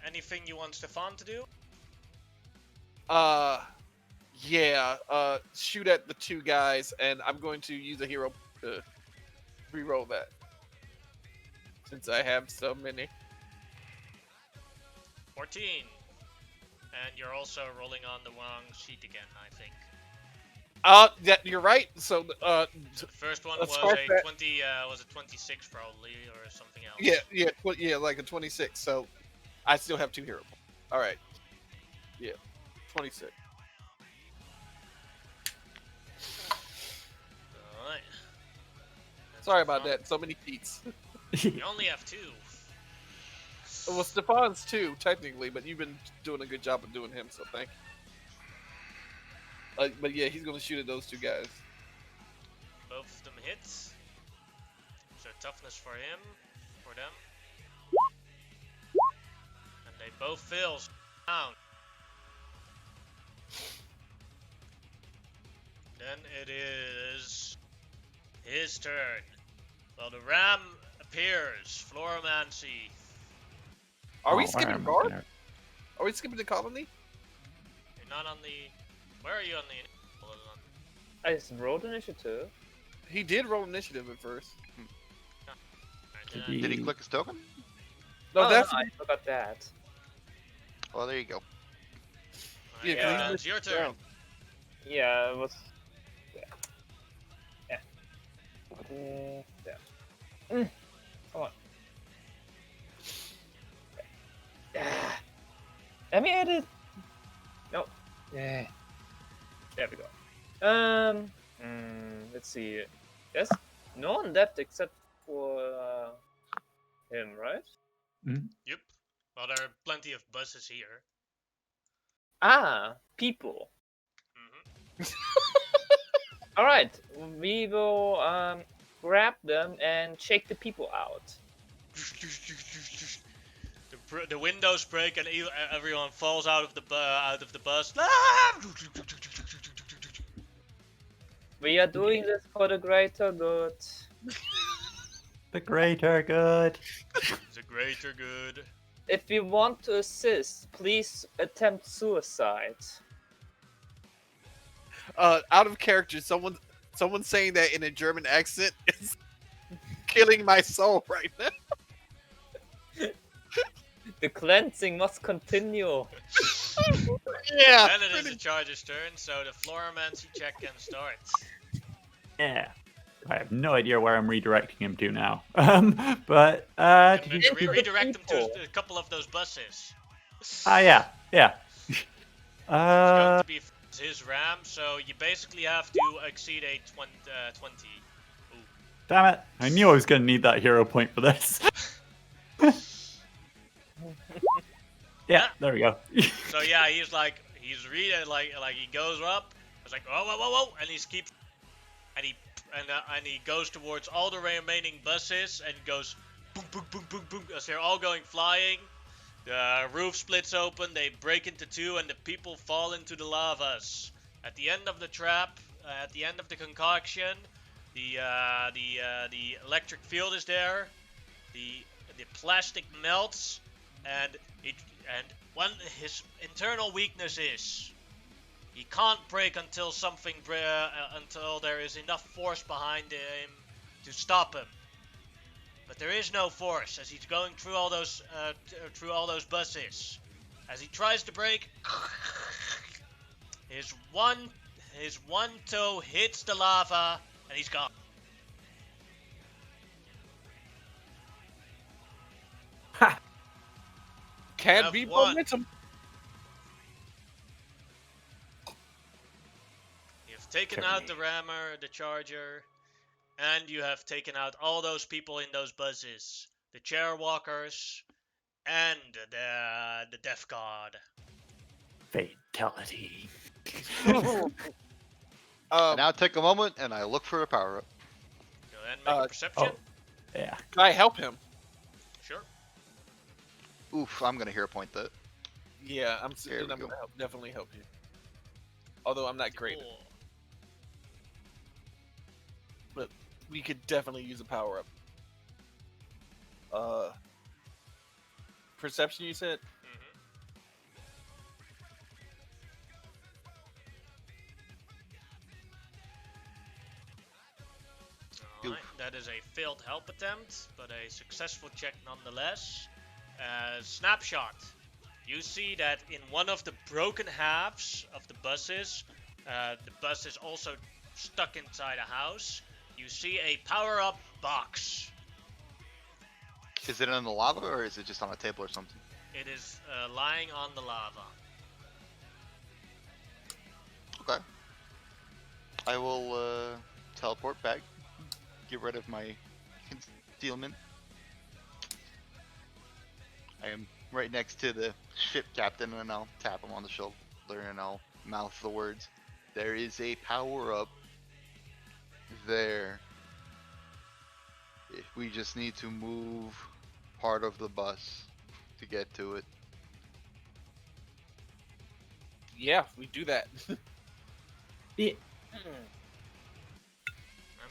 anything you want Stefan to do? yeah, shoot at the two guys, and I'm going to use a hero to re-roll that since I have so many. 14. And you're also rolling on the wrong sheet again, I think. Yeah, you're right. So The first one Let's was start a that. 26 probably, or something else. yeah, like a 26. So I still have 2 hero points. All right. Yeah, 26. Alright. Sorry about that. So many feats. You only have 2. Well, Stefan's 2 technically, but you've been doing a good job of doing him. So thank you. But yeah, he's gonna shoot at those 2 guys. Both of them hit. So toughness for him, for them. And they both fail. Down. Then it is his turn. Well, the ram appears. Floromancy. Are we Oh, skipping I'm guard? gonna- Are we skipping the colony? You're not on the. Where are you on the? I just rolled initiative. He did roll initiative at first. Did Did he click his token? No, Oh, that's no, I forgot that. Oh, there you go. Yeah, 'cause Yeah. he's It's your turn. down. Yeah, it was. Yeah. Yeah. Come on. Yeah. Let me edit. No. Yeah. There we go. Let's see. There's no one left except for him, right? Yep. Well, there are plenty of buses here. Ah, people. All right, we will grab them and shake the people out. The windows break and everyone falls out of the bus. We are doing this for the greater good. The greater good. The greater good. If you want to assist, please attempt suicide. Out of character, someone saying that in a German accent is killing my soul right now. The cleansing must continue. Yeah. Then it is the charger's turn, so the Floromancy check can start. Yeah. I have no idea where I'm redirecting him to now. But And did you redirect them to a couple of those buses. yeah. It's going to be his ram, so you basically have to exceed a 20. Ooh. Damn it! I knew I was gonna need that hero point for this. Yeah, there we go. So yeah, he's reading like he goes up. It's like whoa, and he keeps and he goes towards all the remaining buses and goes boom boom boom boom boom as they're all going flying. The roof splits open, they break into two, and the people fall into the lavas. At the end of the trap, at the end of the concoction, the electric field is there. The plastic melts, and his internal weakness is he can't break until until there is enough force behind him to stop him. But there is no force as he's going through all those buses. As he tries to break, his one toe hits the lava and he's gone. Can't Have beat won. momentum. You've taken out the rammer, the charger, and you have taken out all those people in those buses. The chair walkers and the death god. Fatality. I now take a moment and I look for a power up. Go ahead and make a perception. Yeah. Can I help him? Sure. Oof, I'm gonna hero point that. Yeah, I'm There we gonna go. definitely help you. Although I'm not great, Cool. but we could definitely use a power up. Perception, you said? Alright, that is a failed help attempt, but a successful check nonetheless. Snapshot. You see that in one of the broken halves of the buses, the bus is also stuck inside a house. You see a power-up box. Is it in the lava or is it just on a table or something? It is lying on the lava. Okay. I will teleport back. Get rid of my concealment. I am right next to the ship captain, and I'll tap him on the shoulder and I'll mouth the words. There is a power up there. We just need to move part of the bus to get to it. Yeah, we do that. Yeah. I'm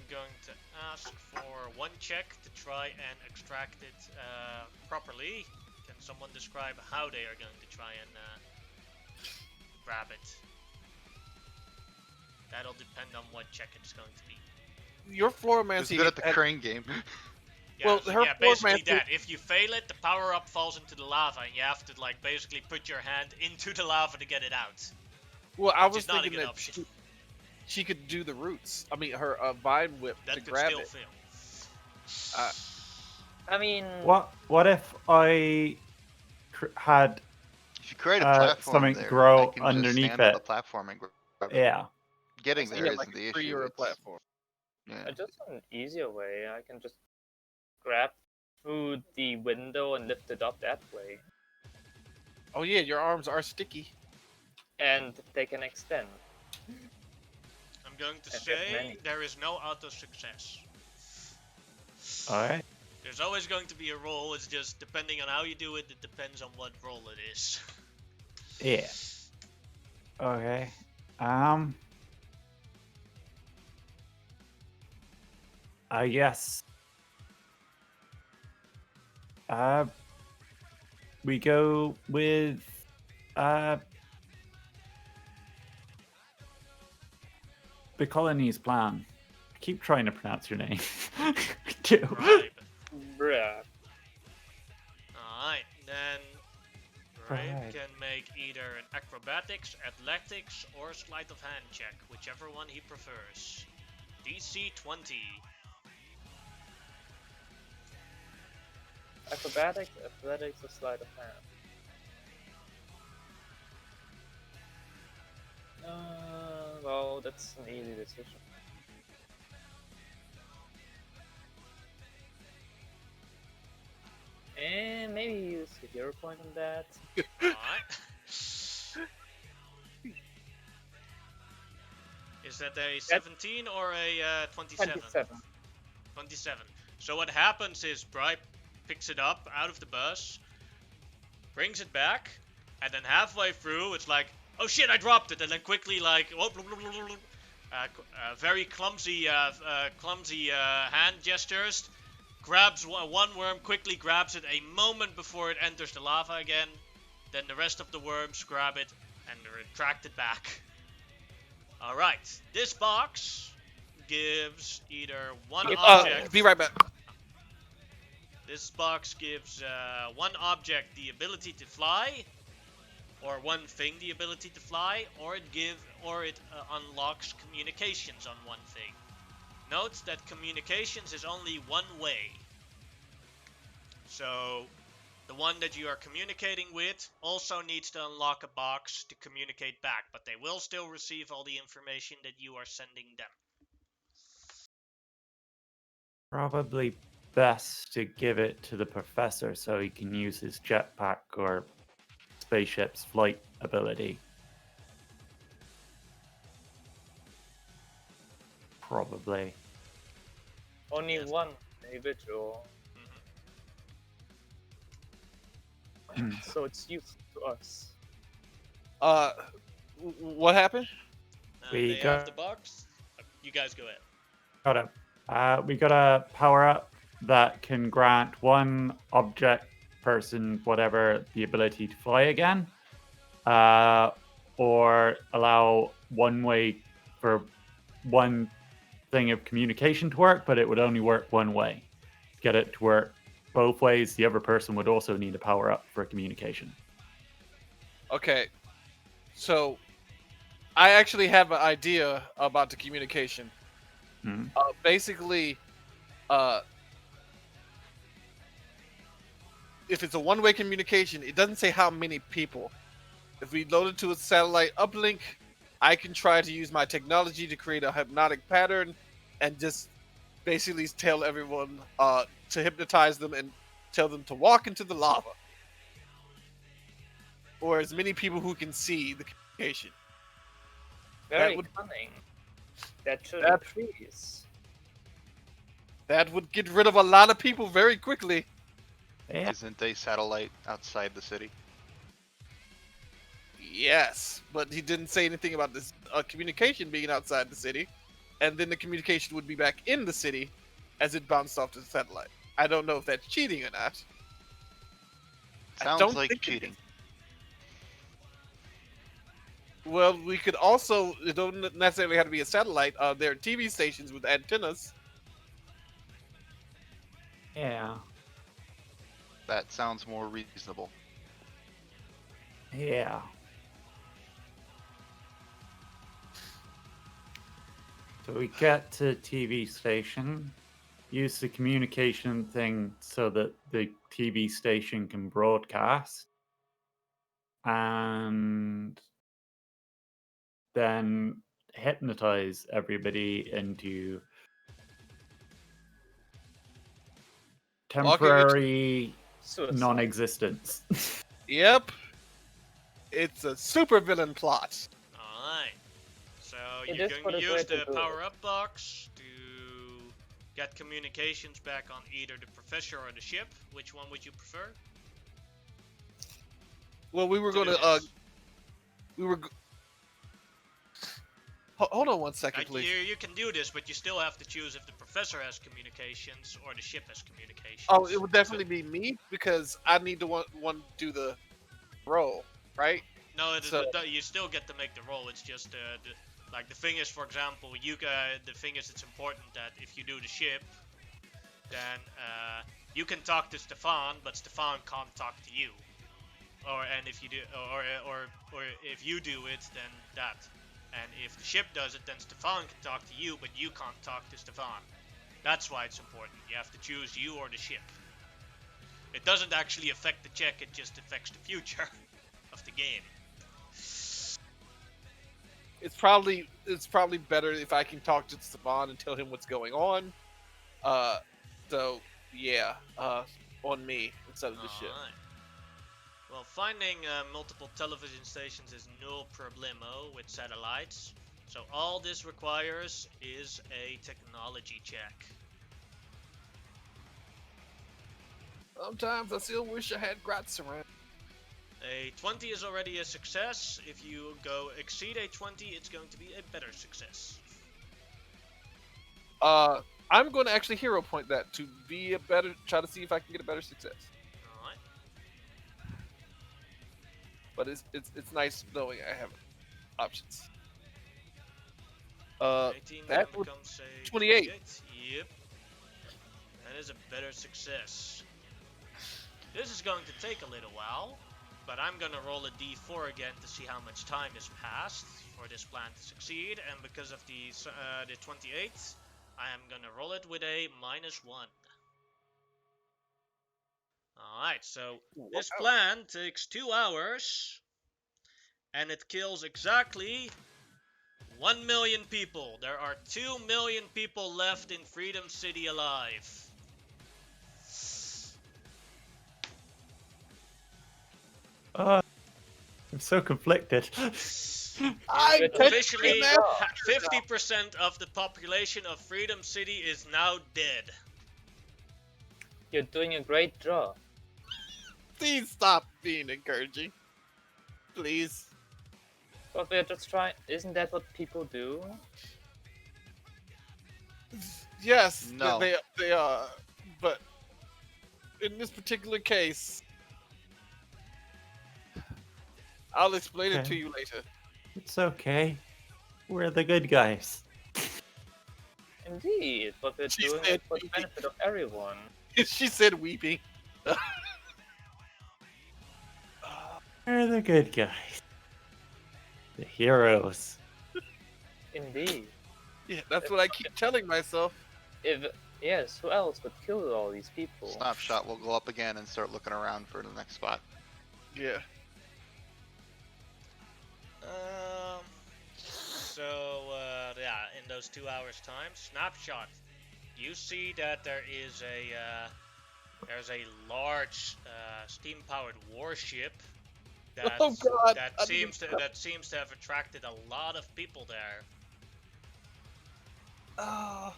going to ask for one check to try and extract it properly. Can someone describe how they are going to try and grab it? That'll depend on what check it's going to be. Your It's Floromancy. good at the crane game. Yeah, Well, so her yeah, basically Floromancy- that. If you fail it, the power up falls into the lava, and you have to like basically put your hand into the lava to get it out. Well, I Which was is not a thinking good that option. she could do the roots. I mean, her vine whip That to could grab still it. fail. I mean, What if I had If you create a platform something there, grow I can underneath just stand on it? the platform and grab it. Yeah. Getting So, there yeah, isn't like the a tree issue. or a It's, platform. yeah. just an easier way. I can just grab through the window and lift it up that way, Oh yeah, your arms are sticky. and they can extend. I'm going to And there's say many. there is no auto success. Alright. There's always going to be a roll. It's just depending on how you do it. It depends on what roll it is. Yeah. Okay. I guess. We go with the colony's plan. I keep trying to pronounce your name. Too. Right. Bruh. Alright, then Rabe Right. can make either an acrobatics, athletics, or sleight of hand check, whichever one he prefers. DC 20. Acrobatics, athletics, or sleight of hand. Well, that's an easy decision. And maybe use a hero point on that. Alright. Is that a 17 or a 27? 27. 27. So what happens is Bribe picks it up out of the bus, brings it back, and then halfway through it's like, oh shit, I dropped it, and then quickly like, very clumsy hand gestures, grabs one worm, quickly grabs it a moment before it enters the lava again, then the rest of the worms grab it and retract it back. Alright, this box gives either one object. Be right back. This box gives one object the ability to fly, or one thing the ability to fly, or it unlocks communications on one thing. Note that communications is only one way. So the one that you are communicating with also needs to unlock a box to communicate back, but they will still receive all the information that you are sending them. Probably best to give it to the professor so he can use his jetpack or spaceship's flight ability. Probably. Only Yes. one individual, so it's useful to us. What happened? We They have got- the box. You guys go ahead. Got it. We got a power up that can grant one object, person, whatever, the ability to fly again, or allow one way for one thing of communication to work, but it would only work one way. To get it to work both ways, the other person would also need a power up for communication. Okay, so I actually have an idea about the communication. Mhm. Basically, if it's a one-way communication, it doesn't say how many people. If we load it to a satellite uplink, I can try to use my technology to create a hypnotic pattern and just basically tell everyone to hypnotize them and tell them to walk into the lava. Or as many people who can see the communication. Very would- cunning. That should that- increase. That would get rid of a lot of people very quickly. Yeah. Isn't a satellite outside the city? Yes, but he didn't say anything about this communication being outside the city, and then the communication would be back in the city as it bounced off the satellite. I don't know if that's cheating or not. I Sounds don't like think it cheating. Well, we could also, it don't necessarily have to be a satellite. There are TV stations with antennas. Yeah. That sounds more reasonable. Yeah. So we get to TV station, use the communication thing so that the TV station can broadcast, and then hypnotize everybody into temporary Suicide. non-existence. Yep. It's a super villain plot. Alright. So It you're is going what to it's use way to the do it. power-up box to get communications back on either the professor or the ship. Which one would you prefer? Well, we were to do going to, this? we were. Hold on one second, please. You can do this, but you still have to choose if the professor has communications or the ship has communications. Oh, it would definitely be me because I need to one do the roll, right? No, So- you still get to make the roll. It's just like the thing is, for example, the thing is, it's important that if you do the ship, then you can talk to Stefan, but Stefan can't talk to you. and if you do, or if you do it, then that. And if the ship does it, then Stefan can talk to you, but you can't talk to Stefan. That's why it's important. You have to choose you or the ship. It doesn't actually affect the check, it just affects the future of the game. It's probably better if I can talk to Stefan and tell him what's going on. So yeah, on me instead of the ship. Alright. Well, finding multiple television stations is no problemo with satellites. So all this requires is a technology check. Sometimes I still wish I had Gratz around. A 20 is already a success. If you go exceed a 20, it's going to be a better success. I'm going to actually hero point that to be a better. Try to see if I can get a better success. Alright. But it's nice knowing I have options. 18 then that would becomes a 28. Yep. That is a better success. This is going to take a little while, but I'm going to roll a d4 again to see how much time has passed for this plan to succeed, and because of the 28, I am going to roll it with a -1. Alright, so this plan takes 2 hours, and it kills exactly 1 million people. There are 2 million people left in Freedom City alive. I'm so conflicted. I Officially, 50% of the population of Freedom City is now dead. You're doing a great job. Please stop being encouraging. Please. But we're just trying. Isn't that what people do? Yes, No. they are, but in this particular case, I'll explain it to you later. It's okay. We're the good guys. Indeed, but we're She doing said it for the benefit of everyone. She said weeping. We're the good guys. The heroes. Indeed. Yeah, that's what I keep telling myself. Yes, who else would kill all these people? Snapshot will go up again and start looking around for the next spot. Yeah. Yeah, in those 2 hours time, Snapshot, you see that there's a large steam-powered warship that Oh God! that seems to have attracted a lot of people there. Oh.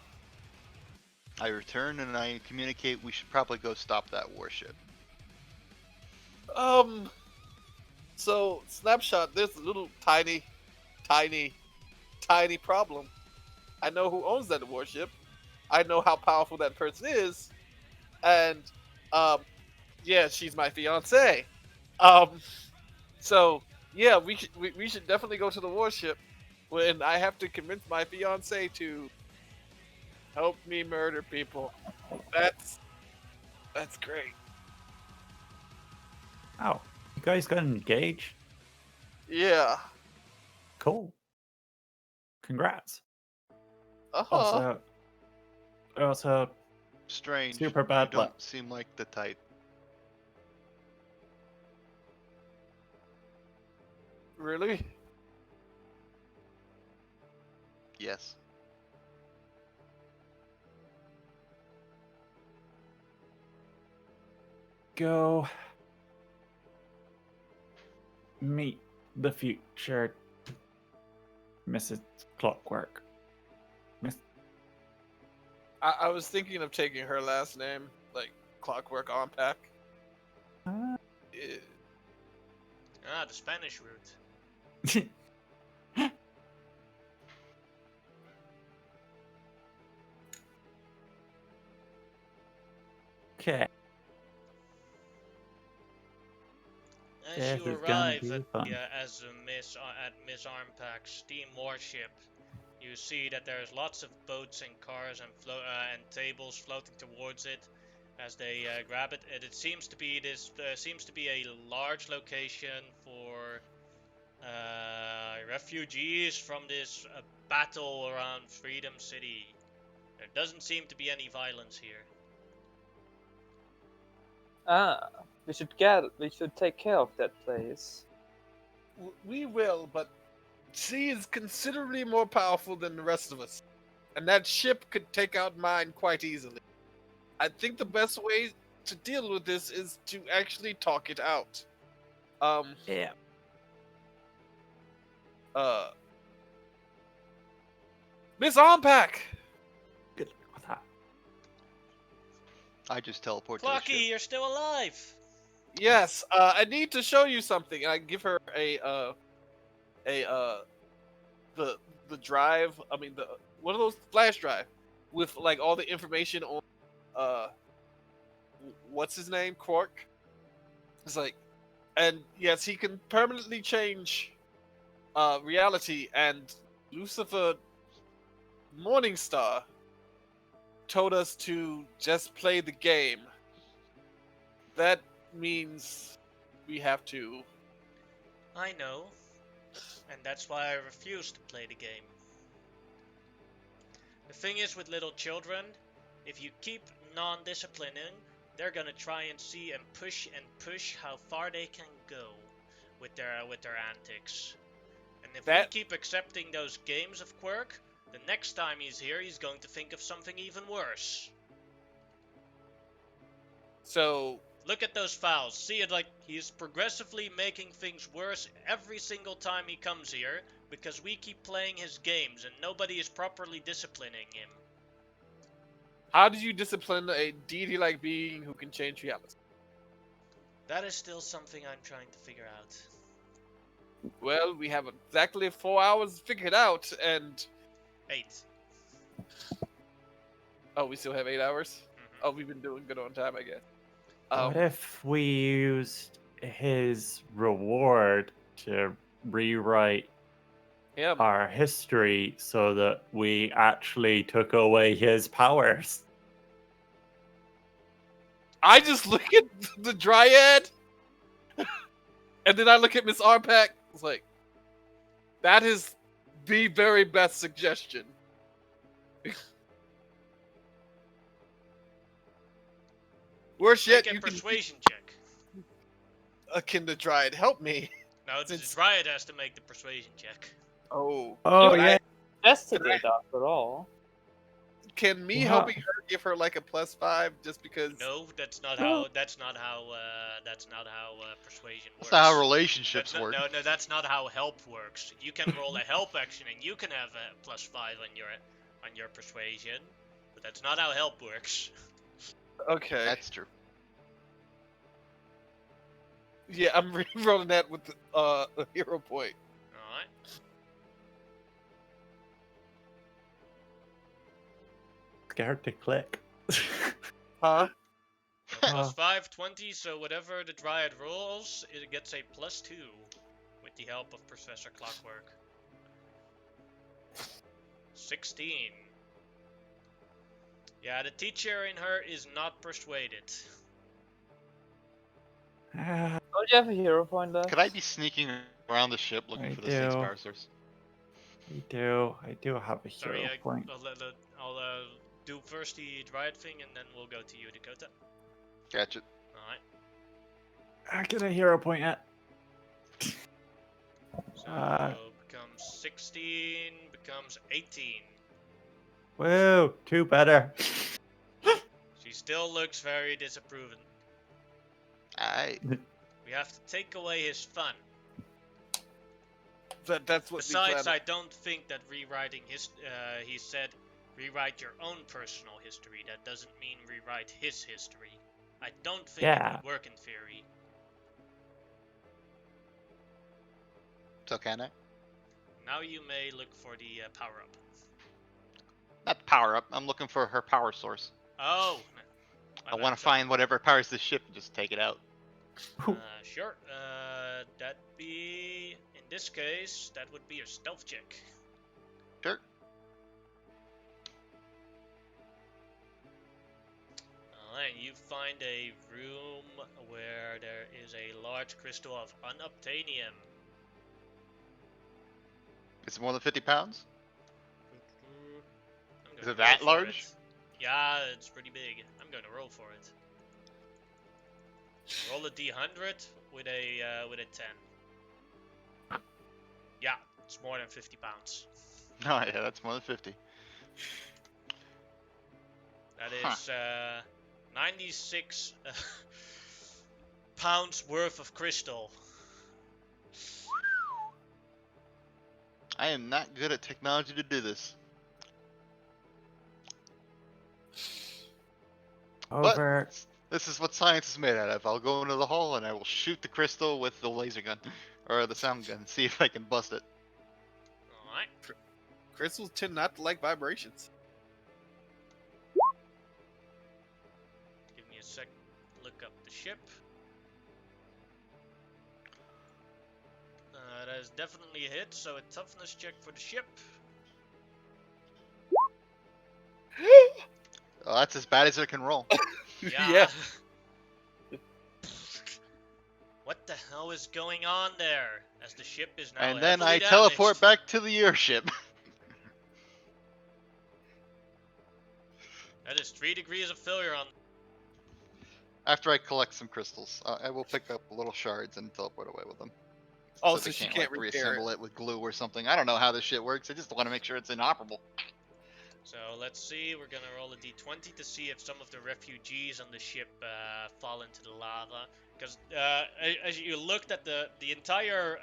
I return and I communicate we should probably go stop that warship. So Snapshot, there's a little tiny problem. I know who owns that warship. I know how powerful that person is, and yeah, she's my fiance. So yeah, we should definitely go to the warship when I have to convince my fiance to help me murder people. That's great. Oh, you guys got engaged? Yeah. Cool. Congrats. Uh-huh. Also, Strange. super bad you don't luck. seem like the type. Really? Yes. Go meet the future Mrs. Clockwork. I was thinking of taking her last name, like Clockwork on pack. The Spanish route. Okay. As This you is gonna arrive be at fun. Miss Armpack's steam warship, you see that there's lots of boats and cars and tables floating towards it. as they grab it, and it seems to be a large location for refugees from this battle around Freedom City. There doesn't seem to be any violence here. We should take care of that place. We will, but she is considerably more powerful than the rest of us. And that ship could take out mine quite easily. I think the best way to deal with this is to actually talk it out. Yeah. Miss Armpack! Good luck with that. I just teleport to the Clocky, ship. you're still alive! Yes, I need to show you something. I give her the drive. I mean, the one of those flash drive with like all the information on what's his name, Quark. It's like, and yes, he can permanently change reality. And Lucifer Morningstar told us to just play the game. That means we have to. I know, and that's why I refuse to play the game. The thing is with little children, if you keep non-disciplining, they're gonna try and see and push how far they can go with their antics. And if we keep accepting those games of Quirk, the next time he's here, he's going to think of something even worse. So look at those files. See it like he's progressively making things worse every single time he comes here because we keep playing his games and nobody is properly disciplining him. How did you discipline a deity-like being who can change reality? That is still something I'm trying to figure out. Well, we have exactly 4 hours to figure it out, and 8. Oh, we still have 8 hours? Mm-hmm. Oh, we've been doing good on time, I guess. What if we used his reward to rewrite our history so that we actually took away his powers? I just look at the Dryad, and then I look at Miss Arpak. It's like, that is the very best suggestion. Worse yet, Make a you persuasion check. Can the Dryad help me? No, the Dryad has to make the persuasion check. Oh, yeah. Investigate after all. Can me helping her give her like a +5 just because? No, that's not how persuasion works. That's not how relationships work. No, that's not how help works. You can roll a help action and you can have a +5 on your persuasion, but that's not how help works. Okay. That's true. Yeah, I'm re-rolling that with a hero point. Alright. Scared to click. Huh? +5, 20, so whatever the Dryad rolls, it gets a +2 with the help of Professor Clockwork. 16. Yeah, the teacher in her is not persuaded. Don't you have a hero point left? Could I be sneaking around the ship looking for the 6 power source? I do have a hero point. I'll do first the Dryad thing and then we'll go to you, Dakota. Gotcha. Alright. I get a hero point yet. So becomes 16, becomes 18. Woo, 2 better. She still looks very disapproving. We have to take away his fun. That's what. Besides, I don't think that rewriting his. He said, rewrite your own personal history. That doesn't mean rewrite his history. I don't think it would work in theory. So can I? Now you may look for the power up. Not power up. I'm looking for her power source. Oh. I want to find whatever powers this ship and just take it out. Sure. That'd be, in this case, that would be a stealth check. Sure. Alright, you find a room where there is a large crystal of unobtainium. Is it more than 50 pounds? I'm Is gonna it that roll for large? it. Yeah, it's pretty big. I'm gonna roll for it. Roll a d100 with a 10. Yeah, it's more than 50 pounds. Oh yeah, that's more than 50. That Huh. is 96 pounds worth of crystal. I am not good at technology to do this. Over. But this is what science is made out of. I'll go into the hole and I will shoot the crystal with the laser gun or the sound gun. See if I can bust it. Alright. Crystals tend not to like vibrations. Give me a sec. Look up the ship. That is definitely a hit, so a toughness check for the ship. Oh, that's as bad as it can roll. Yeah. What the hell is going on there? As the ship is now And then heavily I damaged. teleport back to the airship. That is 3 degrees of failure on. After I collect some crystals, I will pick up little shards and teleport away with them. Oh, they so she can't like, repair reassemble it with glue or something. I don't know how this shit works. I just want to make sure it's inoperable. So let's see. We're gonna roll a d20 to see if some of the refugees on the ship fall into the lava. Because as you looked at the entire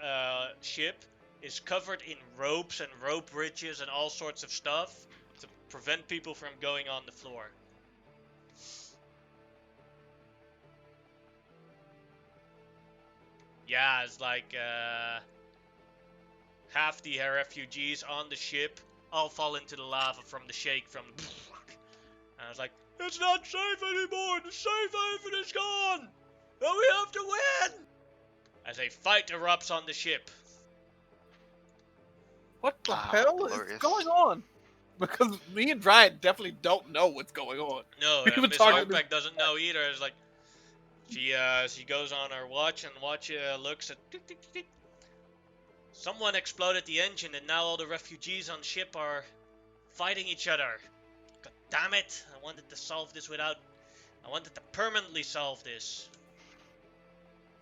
ship is covered in ropes and rope bridges and all sorts of stuff to prevent people from going on the floor. Yeah, it's like half the refugees on the ship all fall into the lava from the shake from the. And I was like, it's not safe anymore. The safe haven is gone. And we have to win. As a fight erupts on the ship. What the Ah, hell glorious. is going on? Because me and Dryad definitely don't know what's going on. No, We've been Miss talking Harpeck doesn't know either. It's like she goes on her watch and looks at. Tick, tick, tick, tick. Someone exploded the engine, and now all the refugees on ship are fighting each other. God damn it! I wanted to solve this without. I wanted to permanently solve this.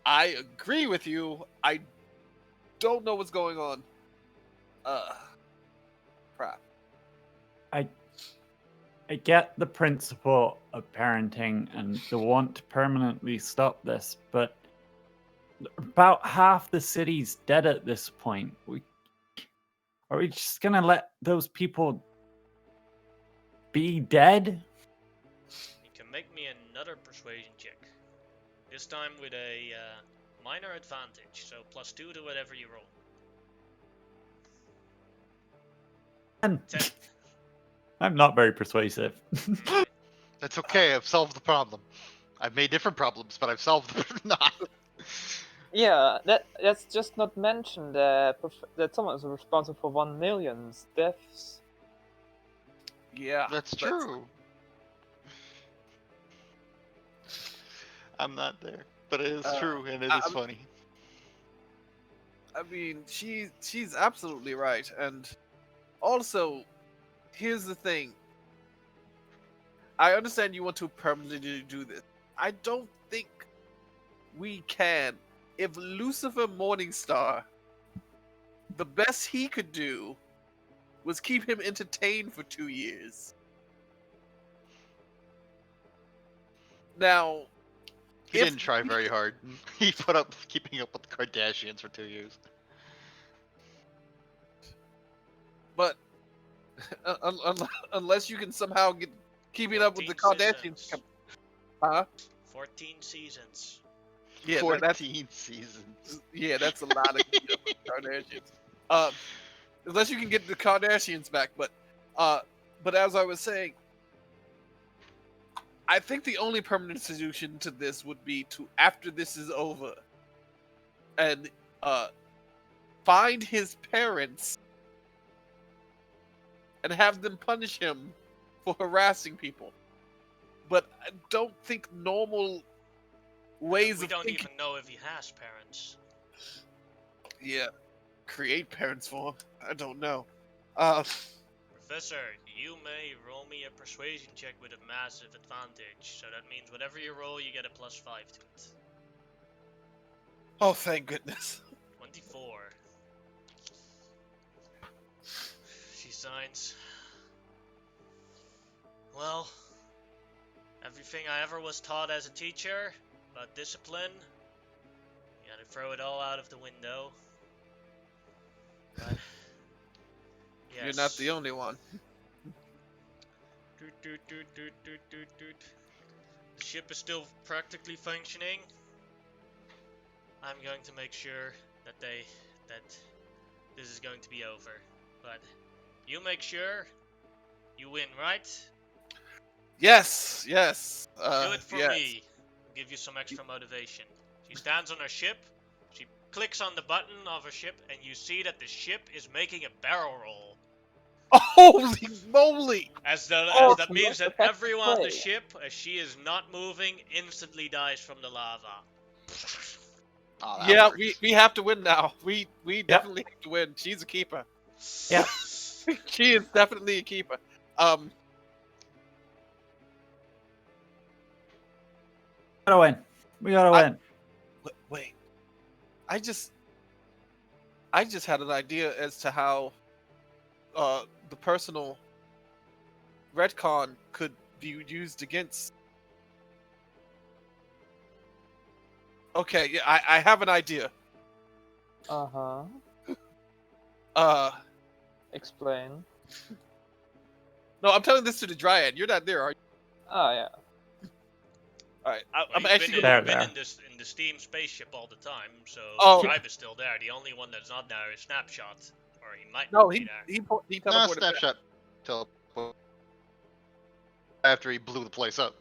I agree with you. I don't know what's going on. Crap. I get the principle of parenting and the want to permanently stop this, but about half the city's dead at this point. Are we just gonna let those people be dead? You can make me another persuasion check. This time with a minor advantage, so +2 to whatever you roll. And 10. I'm not very persuasive. Alright. That's okay. I've solved the problem. I've made different problems, but I've solved them. Nah. Yeah, that's just not mentioned that someone is responsible for 1 million deaths. Yeah. That's true. I'm not there, but it is true and it is funny. I mean, she's absolutely right, and also, here's the thing. I understand you want to permanently do this. I don't think we can. If Lucifer Morningstar, the best he could do was keep him entertained for 2 years. Now, He didn't try very hard. He put up keeping up with the Kardashians for 2 years. but unless you can somehow get keeping up with the 14 Kardashians, seasons. huh? 14 seasons. Yeah, 14 seasons. Yeah, that's a lot of keeping up with the Kardashians. Unless you can get the Kardashians back, but as I was saying, I think the only permanent solution to this would be to, after this is over, and find his parents and have them punish him for harassing people. but I don't think normal ways We of don't thinking. even know if he has parents. Yeah, create parents for him. I don't know. Professor, you may roll me a persuasion check with a massive advantage. So that means whatever you roll, you get a +5 to it. Oh, thank goodness. 24. She signs. Well, everything I ever was taught as a teacher about discipline, you gotta throw it all out of the window. But, yes. You're not the only one. Doot, doot, doot, doot, doot, doot, doot. The ship is still practically functioning. I'm going to make sure that this is going to be over. But you make sure you win, right? Yes, yes. Do it for yes. me. I'll give you some extra motivation. She stands on her ship. She clicks on the button of her ship, and you see that the ship is making a barrel roll. Holy moly! As Oh, that so means that's that the everyone on the play. ship, as she is not moving, instantly dies from the lava. Oh, that Yeah, works. we have to win now. We definitely have to win. She's a keeper. Yep. She is definitely a keeper. Gotta win. We gotta win. Wait. I just had an idea as to how the personal retcon could be used against. Okay, yeah, I have an idea. Uh-huh. Uh, Explain. no, I'm telling this to the Dryad. You're not there, are you? Oh, yeah. All right, Well, I'm he's actually been, gonna. been There. in the Steam spaceship all the time, so Oh. Tribe is still there. The only one that's not there is Snapshot, or he might No, not be he there. he No, teleported back. snapshot teleport after he blew the place up.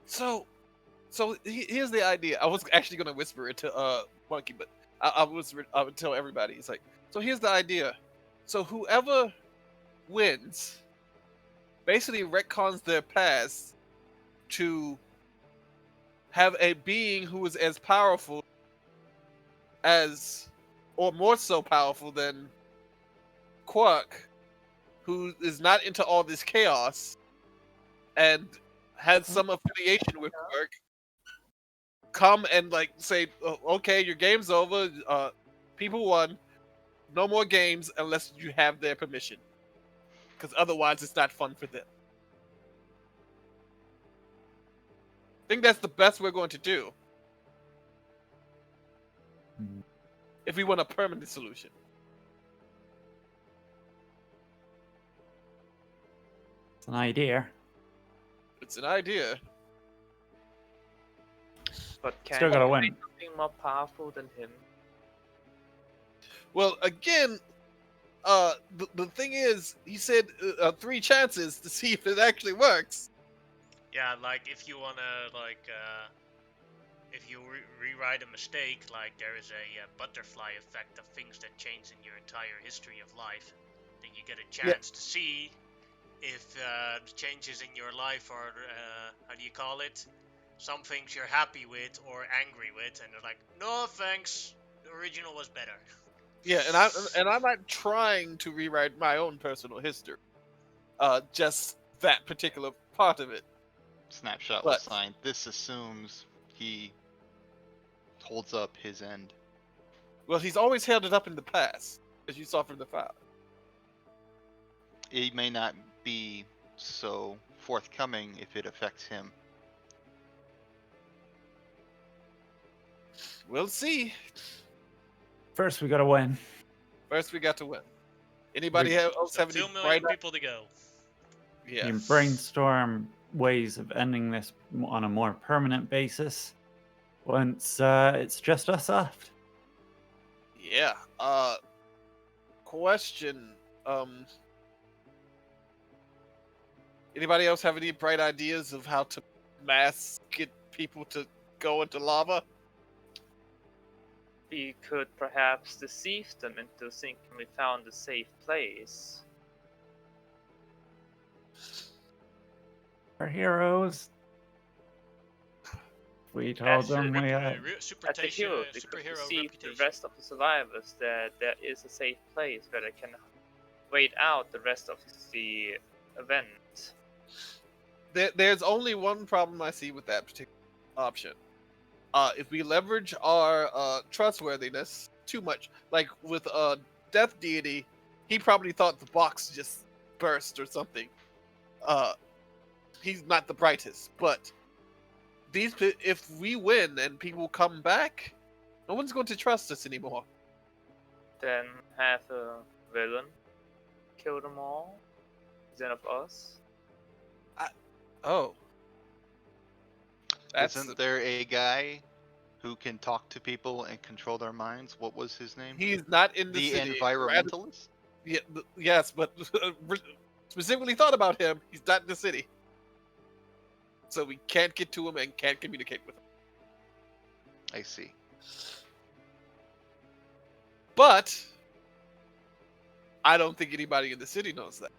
So here's the idea. I was actually gonna whisper it to Monkey, but I would tell everybody. It's like, so here's the idea. So whoever wins basically retcons their past to have a being who is as powerful as, or more so powerful than Quark, who is not into all this chaos and has some affiliation with Quark, come and like say, oh, okay, your game's over. People won. No more games unless you have their permission, because otherwise it's not fun for them. I think that's the best we're going to do if we want a permanent solution. It's an idea. It's an idea. But can Still you gotta create win. something more powerful than him? Well, again, the thing is, he said 3 chances to see if it actually works. Yeah, like if you wanna if you rewrite a mistake, like there is a butterfly effect of things that change in your entire history of life, then you get a chance to see if the changes in your life are how do you call it? Some things you're happy with or angry with, and they're like, no thanks, the original was better. Yeah, and I'm not trying to rewrite my own personal history. Just that particular part of it. Snapshot But- was signed. This assumes he holds up his end. Well, he's always held it up in the past, as you saw from the file. It may not be so forthcoming if it affects him. We'll see. First, we gotta win. First, we got to win. Anybody else have any 2 million bright? people to go. Yeah. You can brainstorm ways of ending this on a more permanent basis once it's just us left. Yeah. Question. Anybody else have any bright ideas of how to mass get people to go into lava? We could perhaps deceive them into thinking we found a safe place. Our heroes. We told As them we Rep- had. As the heroes, we could superhero deceive the reputation. rest of the survivors that there is a safe place where they can wait out the rest of the event. There's only one problem I see with that particular option. If we leverage our trustworthiness too much, like with Death Deity, he probably thought the box just burst or something. He's not the brightest, but if we win and people come back, no one's going to trust us anymore. Then have a villain kill them all instead of us. Oh, Isn't there a guy who can talk to people and control their minds? What was his name? he's not in the The city. environmentalist? Yeah, yes, but specifically thought about him. He's not in the city, so we can't get to him and can't communicate with him. I see. But I don't think anybody in the city knows that.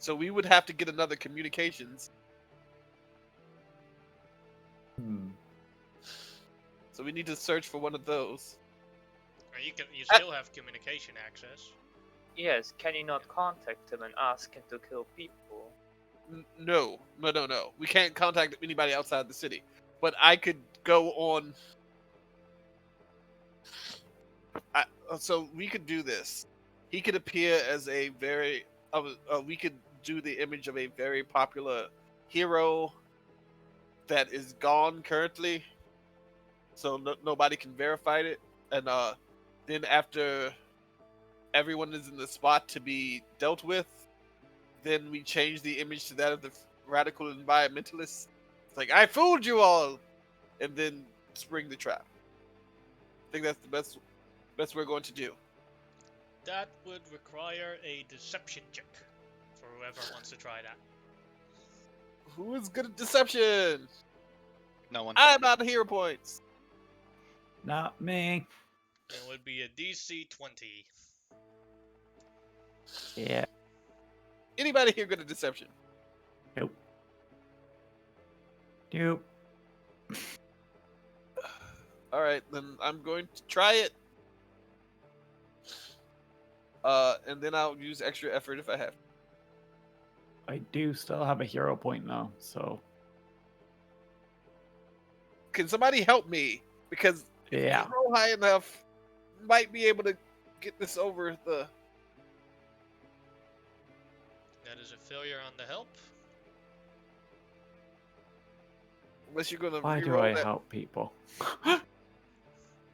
So we would have to get another communications. So we need to search for one of those. Or you still have communication access. Yes, can you not contact him and ask him to kill people? No. We can't contact anybody outside the city. But I could go on. So we could do this. He could appear as a very. We could do the image of a very popular hero that is gone currently, so nobody can verify it. And then after everyone is in the spot to be dealt with, then we change the image to that of the radical environmentalist. It's like, I fooled you all, and then spring the trap. I think that's the best we're going to do. That would require a deception check for whoever wants to try that. Who is good at deception? No one. I'm out of hero points. Not me. It would be a DC 20. Yeah. Anybody here good at deception? Nope. All right, then I'm going to try it. And then I'll use extra effort if I have. I do still have a hero point now, so Can somebody help me? Because if yeah. you roll high enough, might be able to get this over the. That is a failure on the help. Unless you're gonna. Why do reroll I that. help people?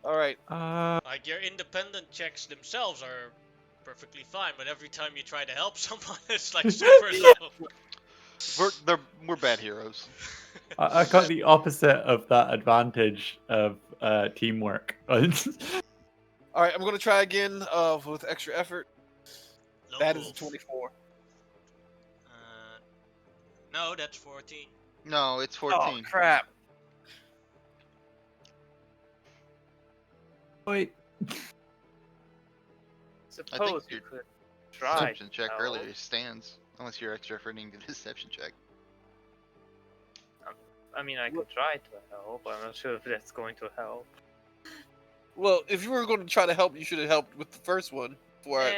All right. Like your independent checks themselves are perfectly fine, but every time you try to help someone, it's like super low. We're bad heroes. I got the opposite of that advantage of teamwork. All right. I'm gonna try again. With extra effort. Low That is a wolf. 24. No, that's 14. No, it's 14. Oh crap! Wait. Suppose you your could try. Deception check to earlier help. stands. Unless you're extra efforting the deception check. I mean, I could try to help. I'm not sure if that's going to help. Well, if you were going to try to help, you should have helped with the first one. Oh.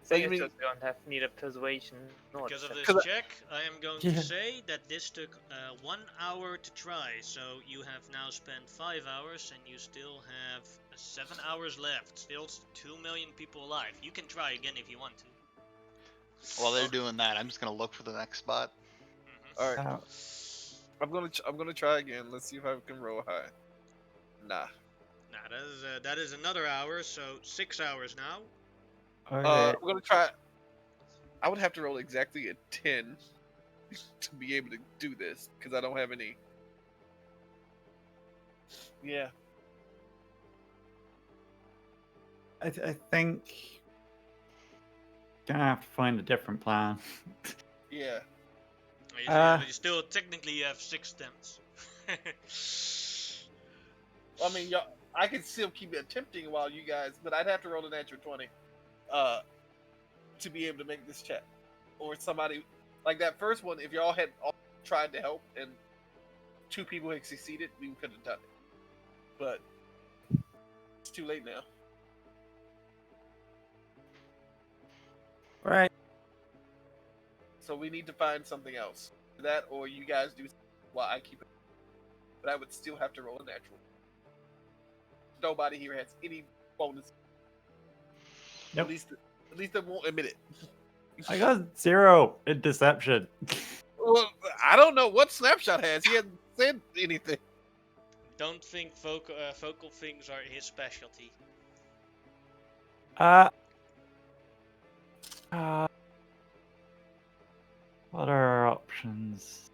So Thing you is mean- just we don't have neither persuasion nor Because of deception. this check, I am going Yeah. to say that this took 1 hour to try, so you have now spent 5 hours and you still have 7 hours left. Still 2 million people alive. You can try again if you want to. While they're doing that, I'm just gonna look for the next spot. Mhm. All right. I'm gonna try again. Let's see if I can roll high. Nah. Nah, that is another hour, so 6 hours now. Okay. I'm gonna try. I would have to roll exactly a 10 to be able to do this because I don't have any. Yeah. I think gonna have to find a different plan. Yeah. You still technically have 6 attempts. I mean, I could still keep attempting while you guys, but I'd have to roll a natural 20. to be able to make this check, or somebody like that first one. If y'all had all tried to help and 2 people had succeeded, we could have done it. But it's too late now. Right. So we need to find something else. That, or you guys do while I keep it. But I would still have to roll a natural. Nobody here has any bonus. Nope. At least they won't admit it. I got 0 in deception. Well, I don't know what Snapshot has. He hasn't said anything. Don't think focal things are his specialty. What are our options?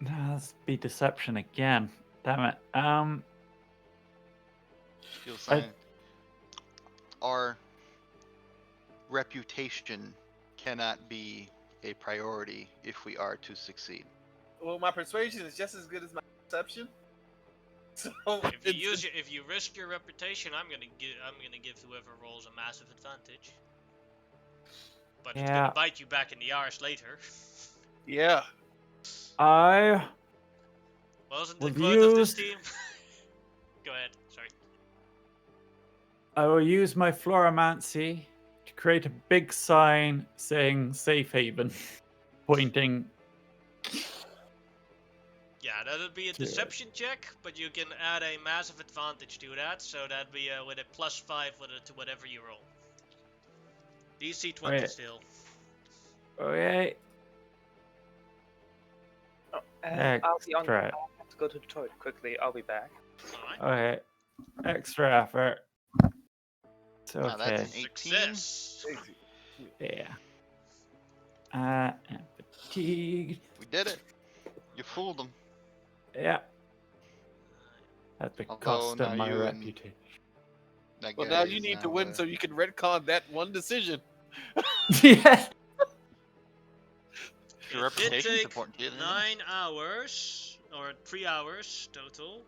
Let's be deception again. Damn it. You'll sign. Our reputation cannot be a priority if we are to succeed. Well, my persuasion is just as good as my perception. So If you risk your reputation, I'm gonna give whoever rolls a massive advantage. But it's gonna bite you back in the arse later. Yeah. Wasn't the quote of this team? Go ahead. Sorry. I will use my Floromancy to create a big sign saying Safe Haven, pointing. Yeah, that'll be a deception check, but you can add a massive advantage to that, so that'd be with a +5 to whatever you roll. DC 20 still. Okay. I'll be on. Extra. I have to go to the toilet quickly. I'll be back. Alright. Okay. Extra effort. It's okay. That's an 18. Success. Yeah. I'm fatigued. We did it. You fooled them. Yeah. At the Although cost now of my you and- reputation. That Well, guy now is you need to now, win so you can retcon that one decision. Yeah. Your It did reputation's take important to you. 9 hours, or 3 hours total.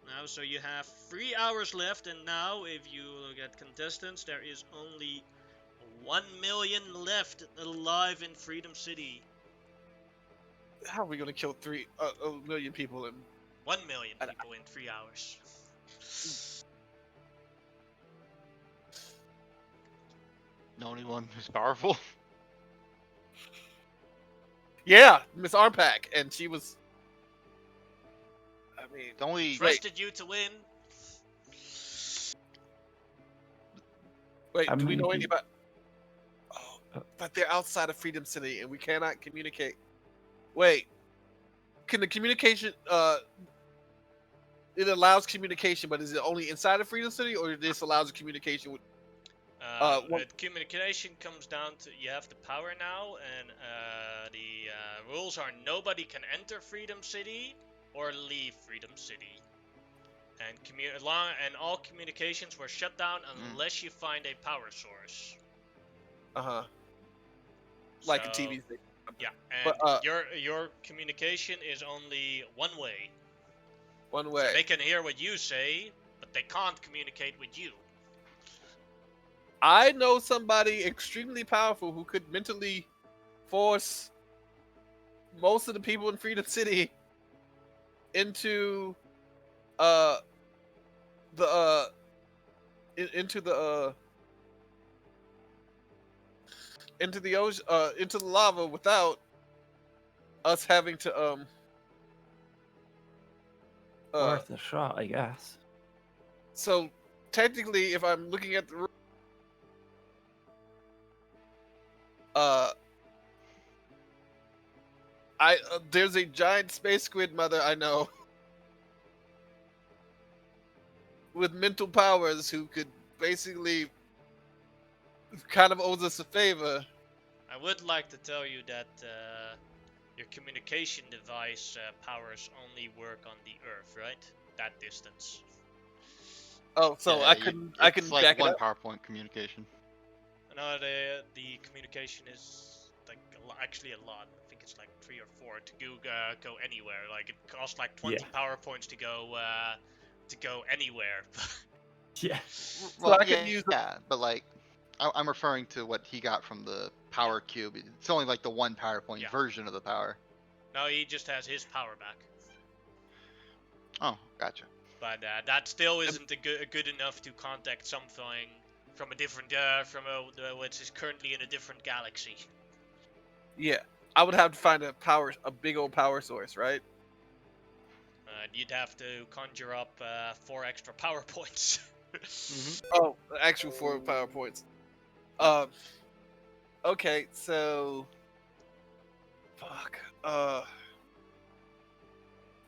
Now, so you have 3 hours left, and now if you look at contestants, there is only 1 million left alive in Freedom City. How are we gonna kill a million people in 1 million people in 3 hours. The only one who's powerful. Yeah, Miss Armpack, and she was. I mean, The only Trusted you to win. wait, I do we mean, know he- any about? Oh, but they're outside of Freedom City, and we cannot communicate. Wait, can the communication? It allows communication, but is it only inside of Freedom City, or this allows communication with? Communication comes down to you have the power now, and the rules are nobody can enter Freedom City or leave Freedom City, and all communications were shut down unless you find a power source. Like So, a TV thing. Yeah, and But, your communication is only one way. One So way. they can hear what you say, but they can't communicate with you. I know somebody extremely powerful who could mentally force most of the people in Freedom City into into the ocean, into the lava without us having to Worth a shot, I guess. So technically, if I'm looking at the there's a giant space squid mother I know with mental powers who could basically kind of owes us a favor. I would like to tell you that your communication device powers only work on the Earth, right? That distance. Oh, so Yeah, I can back like it one up. PowerPoint communication. No, the communication is like actually a lot. I think it's like 3 or 4 to go anywhere. Like it costs like 20 Yeah. power points to go to go anywhere. Yeah. Well, I yeah, could use but like, I'm referring to what he got from the power cube. It's only like the one PowerPoint Yeah. version of the power. No, he just has his power back. Oh, gotcha. But that still isn't good enough to contact something from a different, which is currently in a different galaxy. Yeah, I would have to find a big old power source, right? You'd have to conjure up 4 extra power points. Oh, the actual 4 PowerPoints. Okay, so fuck.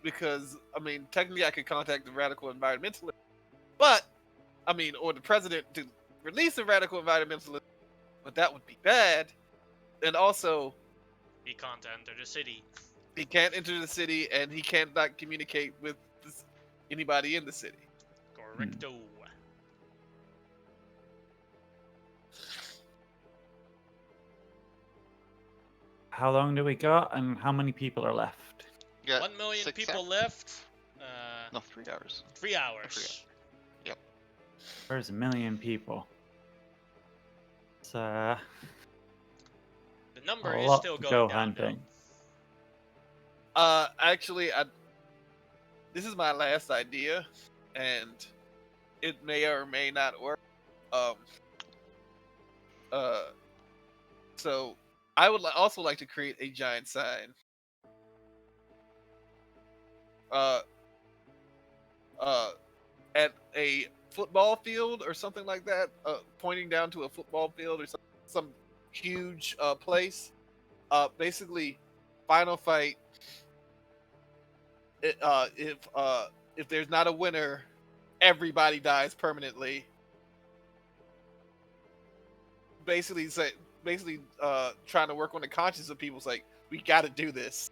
Because I mean, technically, I could contact the radical environmentalist, but I mean, or the president to release a radical environmentalist, but that would be bad. And also, He can't enter the city. he can't enter the city, and he can't not communicate with anybody in the city. Correcto. How long do we got, and how many people are left? You got 1 million 6 people hours? left. No, 3 hours. 3 hours. There's 1 million people. It's The number a is lot still to going go down. hunting. Actually, this is my last idea, and it may or may not work. So I would also like to create a giant sign. At a football field or something like that, pointing down to a football field or some huge place. Basically, final fight. If there's not a winner, everybody dies permanently. Basically, trying to work on the conscience of people. It's like, we got to do this.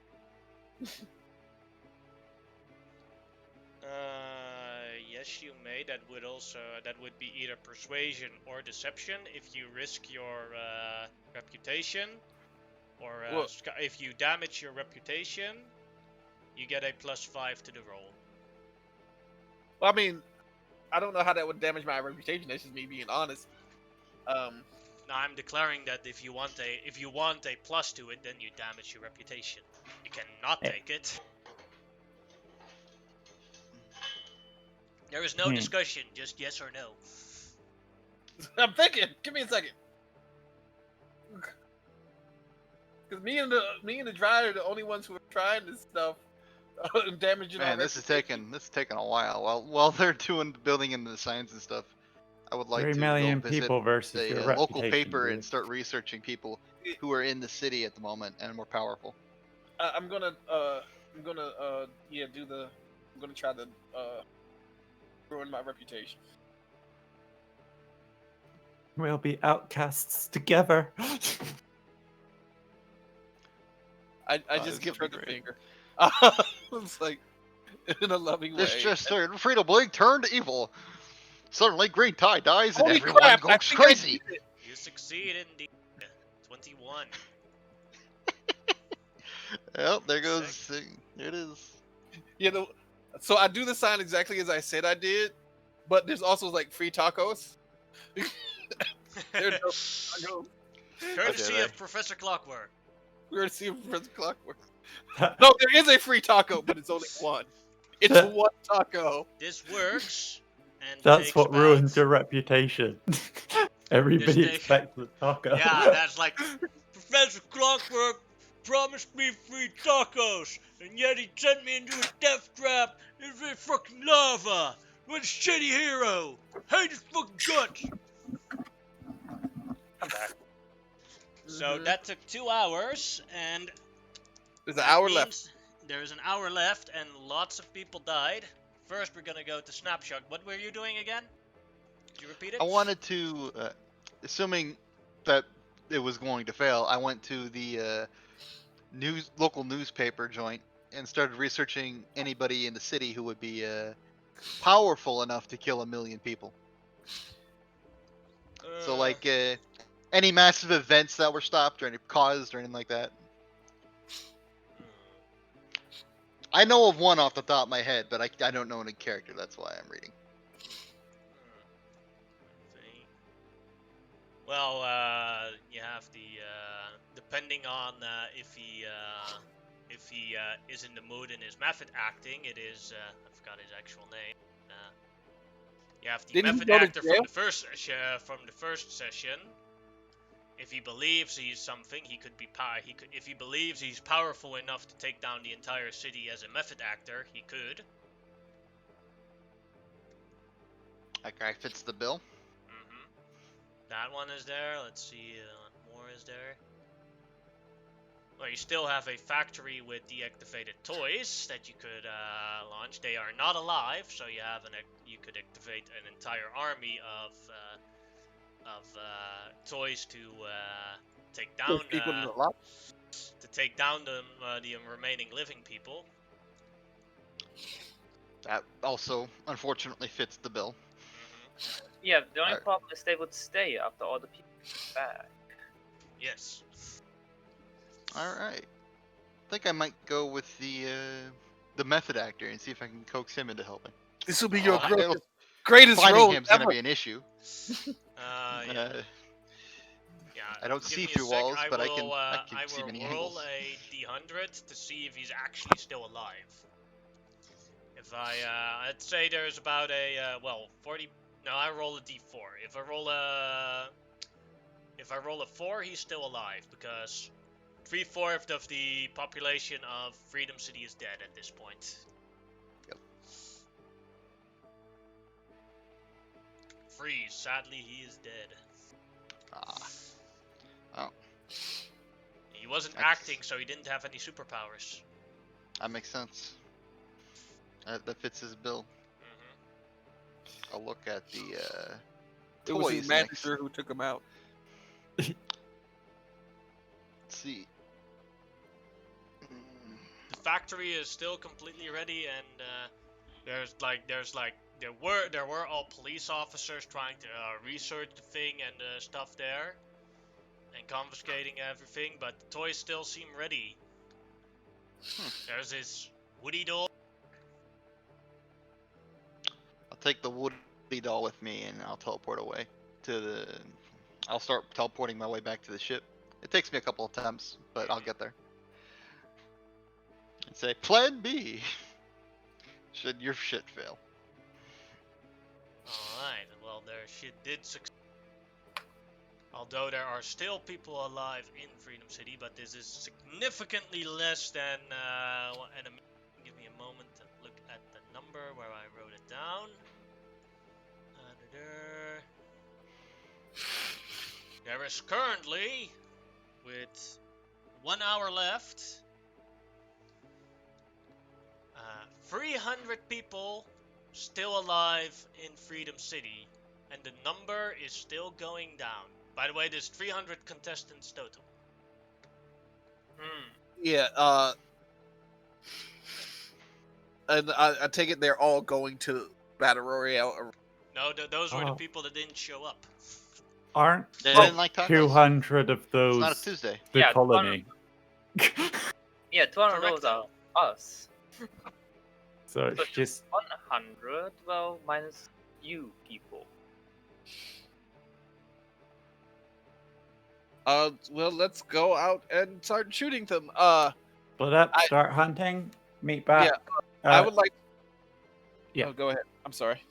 Yes, you may. That would be either persuasion or deception. If you risk your reputation, or Well- if you damage your reputation, you get a +5 to the roll. Well, I mean, I don't know how that would damage my reputation. That's just me being honest. Now I'm declaring that if you want a plus to it, then you damage your reputation. You cannot Eh. take it. There is no discussion, just yes or no. I'm thinking. Give me a second. Because me and the Dry are the only ones who are trying this stuff and damaging our Man, this is reputation. taking a while. While they're doing building into the signs and stuff, I would like 3 to million go visit people versus the your local reputation, paper dude. and start researching people who are in the city at the moment and more powerful. I'm gonna try to ruin my reputation. We'll be outcasts together. I this just give her would be the great. finger. It's like in a loving way. This just Frida Blake turned evil. Suddenly, Green Tie dies and Holy everyone crap! I goes think I crazy. did it. You succeed indeed. 21. Well, there goes. There it is. You know, so I do the sign exactly as I said I did, but there's also like free tacos. There's no tacos. Courtesy Okay, of Professor Clockwork. We're gonna see if Professor Clockwork. No, there is a free taco, but it's only one. It's one taco. This works. And That's takes what about- ruins your reputation. Everybody This expects the taco. Yeah, that's like Professor Clockwork promised me free tacos, and yet he sent me into a death trap. It's a fucking lava. What a shitty hero. Hate his fucking guts. I'm back. So that took 2 hours, and There's an that hour means left. There's an hour left, and lots of people died. First, we're gonna go to Snapshot. What were you doing again? Could you repeat it? I wanted to, assuming that it was going to fail, I went to the local newspaper joint and started researching anybody in the city who would be powerful enough to kill 1 million people. So like any massive events that were stopped or any caused or anything like that. I know of one off the top of my head, but I don't know any character. That's why I'm reading. See. Well, you have the depending on if he is in the mood in his method acting. It is I forgot his actual name. You have the Didn't he method go to actor jail? from the first session. If he believes he's something, he could be if he believes he's powerful enough to take down the entire city as a method actor, he could. That guy fits the bill. Mm-hmm. That one is there. Let's see, what more is there? Well, you still have a factory with deactivated toys that you could launch. They are not alive, so you could activate an entire army of toys to take down Push people in the lot. the remaining living people. That also, unfortunately, fits the bill. Mm-hmm. Yeah, the only Alright. problem is they would stay after all the people come back. Yes. All right. I think I might go with the method actor and see if I can coax him into helping. This will be your It'll- greatest Finding role him's gonna ever. be an issue. Yeah. Yeah. I don't give see me a through sec. walls, but I can I see will many roll angles. a d100 to see if he's actually still alive. If I'd say there's about a 40. No, I roll a d4. If I roll a 4, he's still alive because 3/4 of the population of Freedom City is dead at this point. Yep. Freeze. Sadly, he is dead. Oh, He wasn't That's- acting, so he didn't have any superpowers. that makes sense. That fits his bill. Mm-hmm. I'll look at the It was toys his next. manager who took him out. Let's see. Mm, The factory is still completely ready, and there were all police officers trying to research the thing and stuff there, and confiscating everything, but the toys still seem ready. There's this Woody doll. I'll take the Woody doll with me, and I'll teleport away to the. I'll start teleporting my way back to the ship. It takes me a couple of attempts, but I'll get there. And say, Plan B. Should your shit fail. Alright, well, their shit did succeed. Although there are still people alive in Freedom City, but this is significantly less than enemy. Give me a moment to look at the number where I wrote it down. There is currently, with 1 hour left, 300 people still alive in Freedom City, and the number is still going down. By the way, there's 300 contestants total. Yeah. And I take it they're all going to Battle Royale. No, those were the Oh. people that didn't show up. Aren't They didn't like tacos. 200 of It's those not a Tuesday. the Yeah, colony? Yeah, 200 of Correct. those are us. So it's But just 100, well, minus you people. Well, let's go out and start shooting them. split up, I- start hunting, meet back. I would like. yeah. Oh, go ahead. I'm sorry.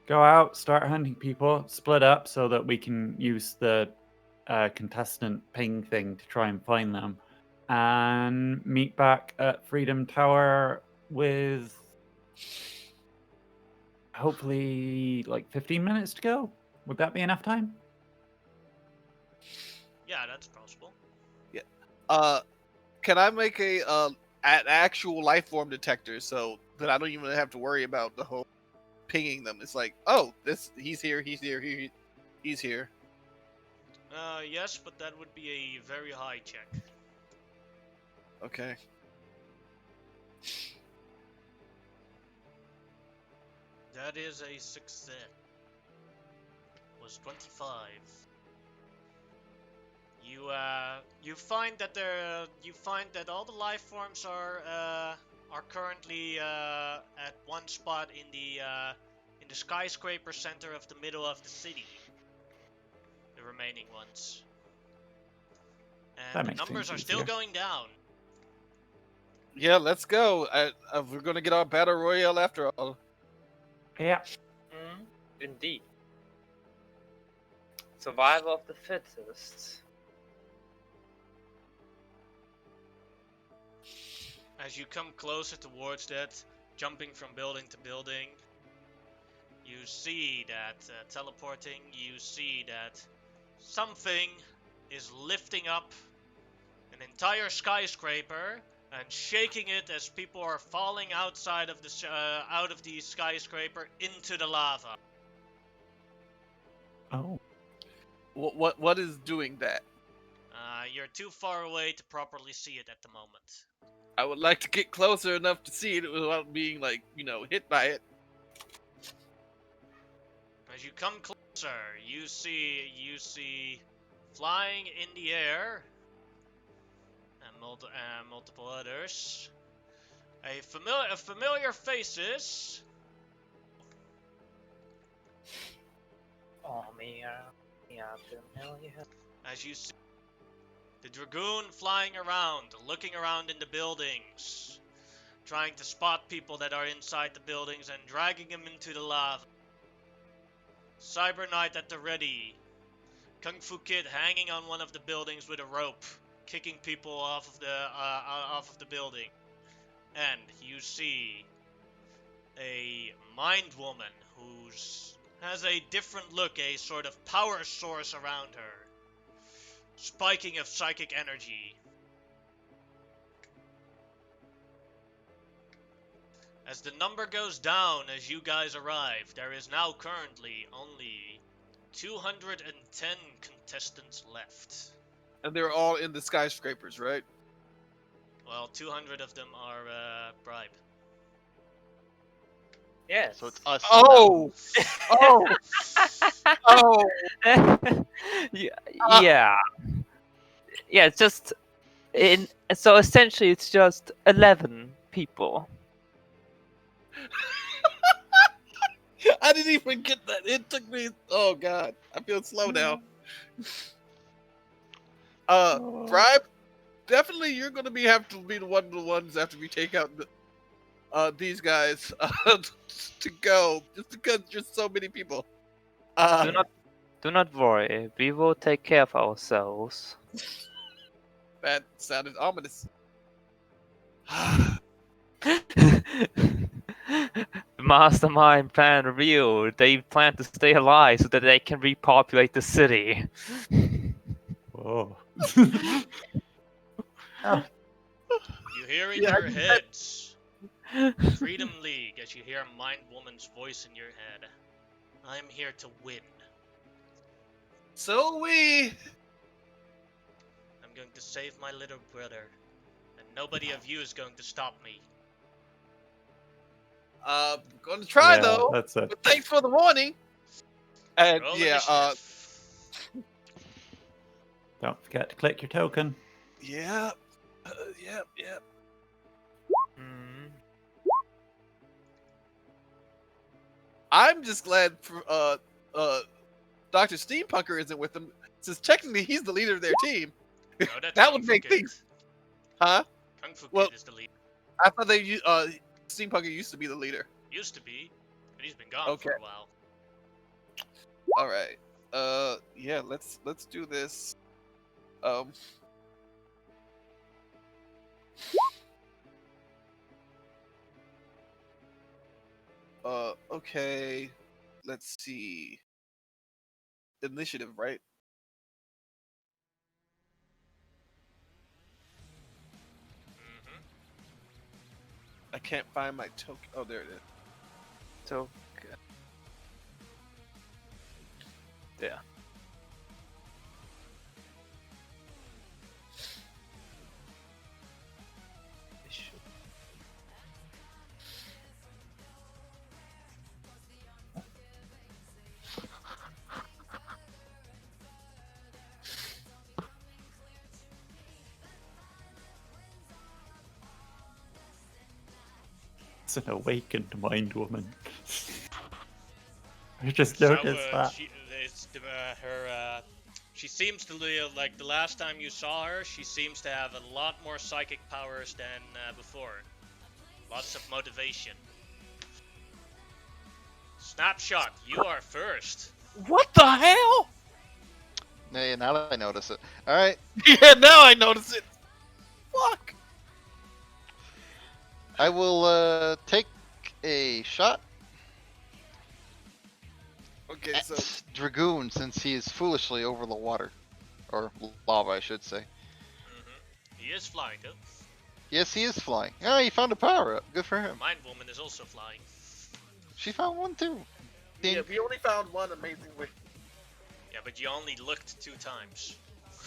Go out, start hunting people, split up so that we can use the contestant ping thing to try and find them, and meet back at Freedom Tower with hopefully like 15 minutes to go. Would that be enough time? Yeah, that's possible. Can I make an actual life form detector so that I don't even have to worry about the whole pinging them? It's like, oh, he's here, he's here. Yes, but that would be a very high check. Okay. That is a success. Was 25. You find that all the life forms are are currently at one spot in the skyscraper center of the middle of the city. The remaining ones. That And the makes numbers things are still easier. going down. Yeah, let's go. We're gonna get our battle royale after all. Yeah. Indeed. Survival of the fittest. As you come closer towards that, jumping from building to building, you see that teleporting, you see that something is lifting up an entire skyscraper and shaking it as people are falling outside of out of the skyscraper into the lava. Oh. What is doing that? You're too far away to properly see it at the moment. I would like to get closer enough to see it without being like, hit by it. As you come closer, you see flying in the air and multiple others. Familiar faces. Oh, yeah, familiar. As you see the dragoon flying around, looking around in the buildings, trying to spot people that are inside the buildings and dragging them into the lava. Cyber Knight at the ready. Kung Fu Kid hanging on one of the buildings with a rope, kicking people off of the building. And you see a mind woman who has a different look, a sort of power source around her. Spiking of psychic energy. As the number goes down as you guys arrive, there is now currently only 210 contestants left. And they're all in the skyscrapers, right? Well, 200 of them are bribe. Yes. So it's us. Oh! Oh! Oh! Yeah. Yeah, it's just so essentially it's just 11 people. I didn't even get that. It took me. Oh God, I feel slow now. Bribe, definitely you're gonna have to be one of the ones after we take out these guys to go, just because there's so many people. Do not worry, we will take care of ourselves. That sounded ominous. The mastermind plan revealed. They plan to stay alive so that they can repopulate the city. Whoa. You hear in Yeah, your heads, Freedom League, as you hear Mind Woman's voice in your head. I'm here to win. So we. I'm going to save my little brother, and nobody of you is going to stop me. Gonna try Yeah, though. that's it. But thanks for the warning. And Roll yeah, initiative. Don't forget to click your token. yeah, yeah. Mm. I'm just glad Dr. Steampunker isn't with them, since technically he's the leader of their team. No, that's That Kung would Fu make Kid. things. Huh? Kung Fu Well- Kid is the lead. I thought Steampunker used to be the leader. Used to be, but he's been gone Okay. for a while. All right. Yeah. Let's do this. Okay. Let's see. Initiative, right? Mm-hmm. I can't find my token. Oh, there it is. So, yeah. It's an awakened mind woman. I just noticed that. She seems to like the last time you saw her. She seems to have a lot more psychic powers than before. Lots of motivation. Snapshot, you are first. What the hell? Yeah, now that I notice it. All right. Yeah, now I notice it. Fuck. I will take a shot Okay, at so Dragoon since he is foolishly over the water. Or lava, I should say. He is flying though. Yes, he is flying. Ah, he found a power-up. Good for him. Mind Woman is also flying. She found one too. Ding. yeah, we only found one amazingly. Yeah, but you only looked 2 times.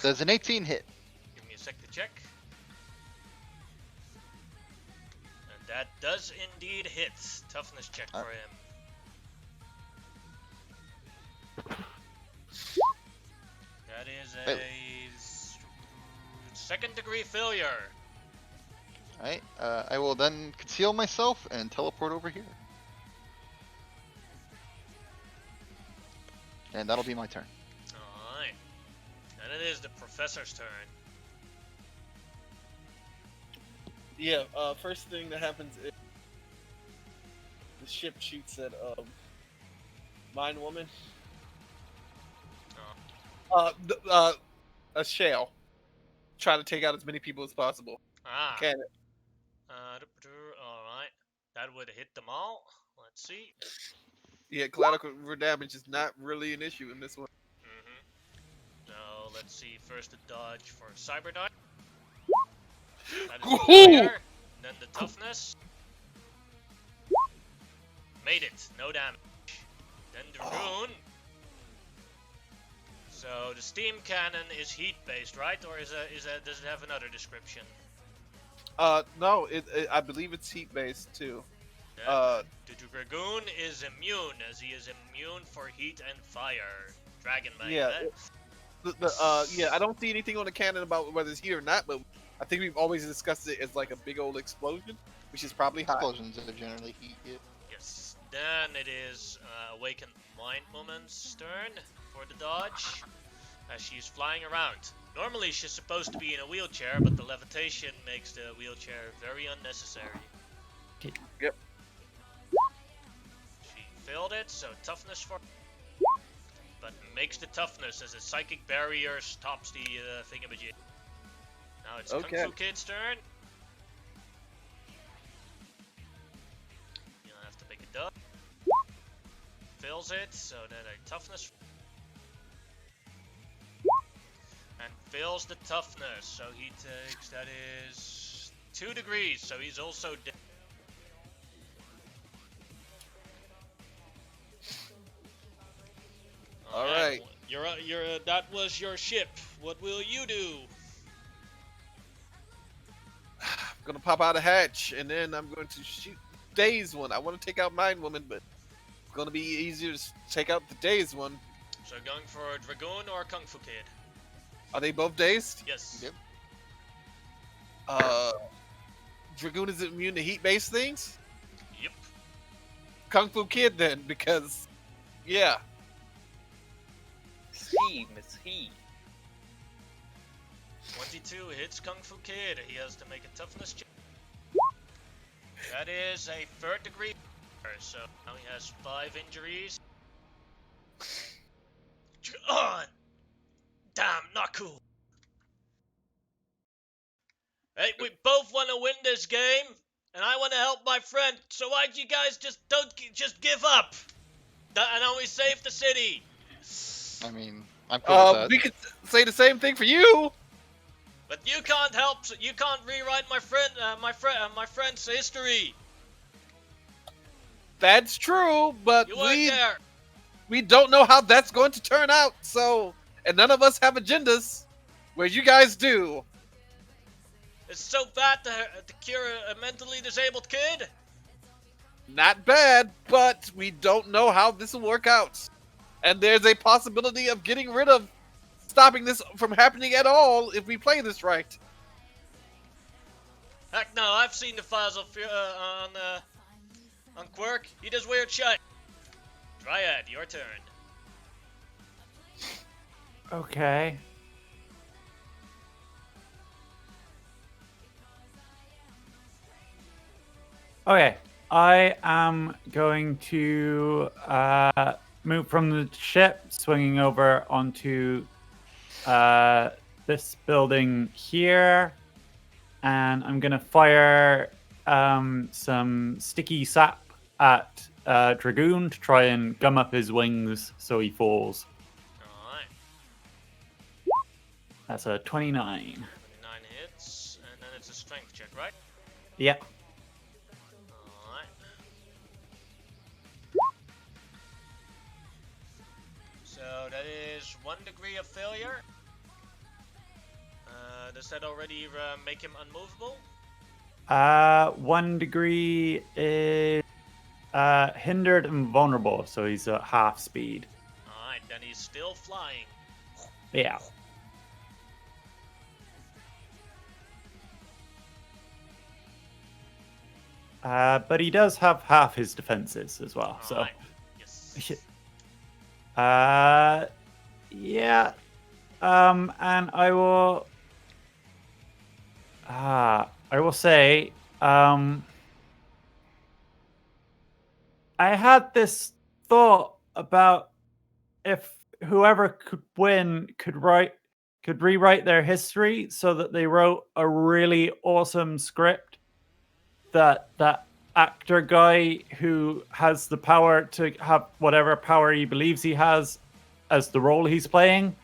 Does an 18 hit? Give me a sec to check. And that does indeed hit. Toughness check for him. That is a second degree failure. Alright, I will then conceal myself and teleport over here. And that'll be my turn. Alright. And it is the professor's turn. Yeah, first thing that happens is the ship shoots at Mind Woman. A shell. Trying to take out as many people as possible. Ah. Can it? Alright. That would hit them all. Let's see. Yeah, collateral damage is not really an issue in this one. So let's see. First the dodge for Cyber Dodge. That is Ooh. failure. Then the toughness. Made it. No damage. Then the rune. So the steam cannon is heat based, right? Or does it have another description? No, I believe it's heat based too. The Dragoon is immune, as he is immune for heat and fire. Dragon Knight. Yeah. Yeah, I don't see anything on the cannon about whether it's heat or not, but I think we've always discussed it as like a big old explosion, which is probably hot. Explosions are generally heat. Yeah. Yes. Then it is Awakened Mind Woman's turn for the dodge, as she's flying around. Normally she's supposed to be in a wheelchair, but the levitation makes the wheelchair very unnecessary. Yep. She failed it, so toughness for... But makes the toughness as a psychic barrier stops the thingamajig. Now it's Okay. Kung Fu Kid's turn. You'll have to make a dodge. Fails it, so then a toughness. And fails the toughness, so he takes, that is 2 degrees, so he's also dead. Alright. That was your ship. What will you do? I'm gonna pop out a hatch, and then I'm going to shoot Daze one. I want to take out Mind Woman, but it's gonna be easier to take out the Daze one. So going for Dragoon or Kung Fu Kid? Are they both dazed? Yes. Yep. Dragoon is immune to heat-based things? Yep. Kung Fu Kid then, because, yeah. Steam is heat. 22 hits Kung Fu Kid. He has to make a toughness check. That is a 3rd degree. So now he has 5 injuries. Damn, not cool. Hey, we both want to win this game, and I want to help my friend. So why'd you guys just give up? And only save the city. I mean, I'm cool with that. We could say the same thing for you. But you can't help. You can't rewrite my friend's history. That's true, but You weren't there. we don't know how that's going to turn out. So, and none of us have agendas, where you guys do. It's so bad to cure a mentally disabled kid. Not bad, but we don't know how this will work out. And there's a possibility of getting rid of stopping this from happening at all if we play this right. Heck no, I've seen the files on On Quirk, he does weird shit. Dryad, your turn. Okay. Okay. I am going to move from the ship, swinging over onto this building here, and I'm gonna fire some sticky sap at Dragoon to try and gum up his wings so he falls. Alright. That's a 29. 29 hits, and then it's a strength check, right? Yep. Alright. So that is 1 degree of failure. Does that already make him unmovable? 1 degree is hindered and vulnerable, so he's at half speed. Alright, then he's still flying. Yeah. But he does have half his defenses as well, so. Alright. Yes. Yeah. And I will say, I had this thought about if whoever could win could rewrite their history so that they wrote a really awesome script that actor guy who has the power to have whatever power he believes he has as the role he's playing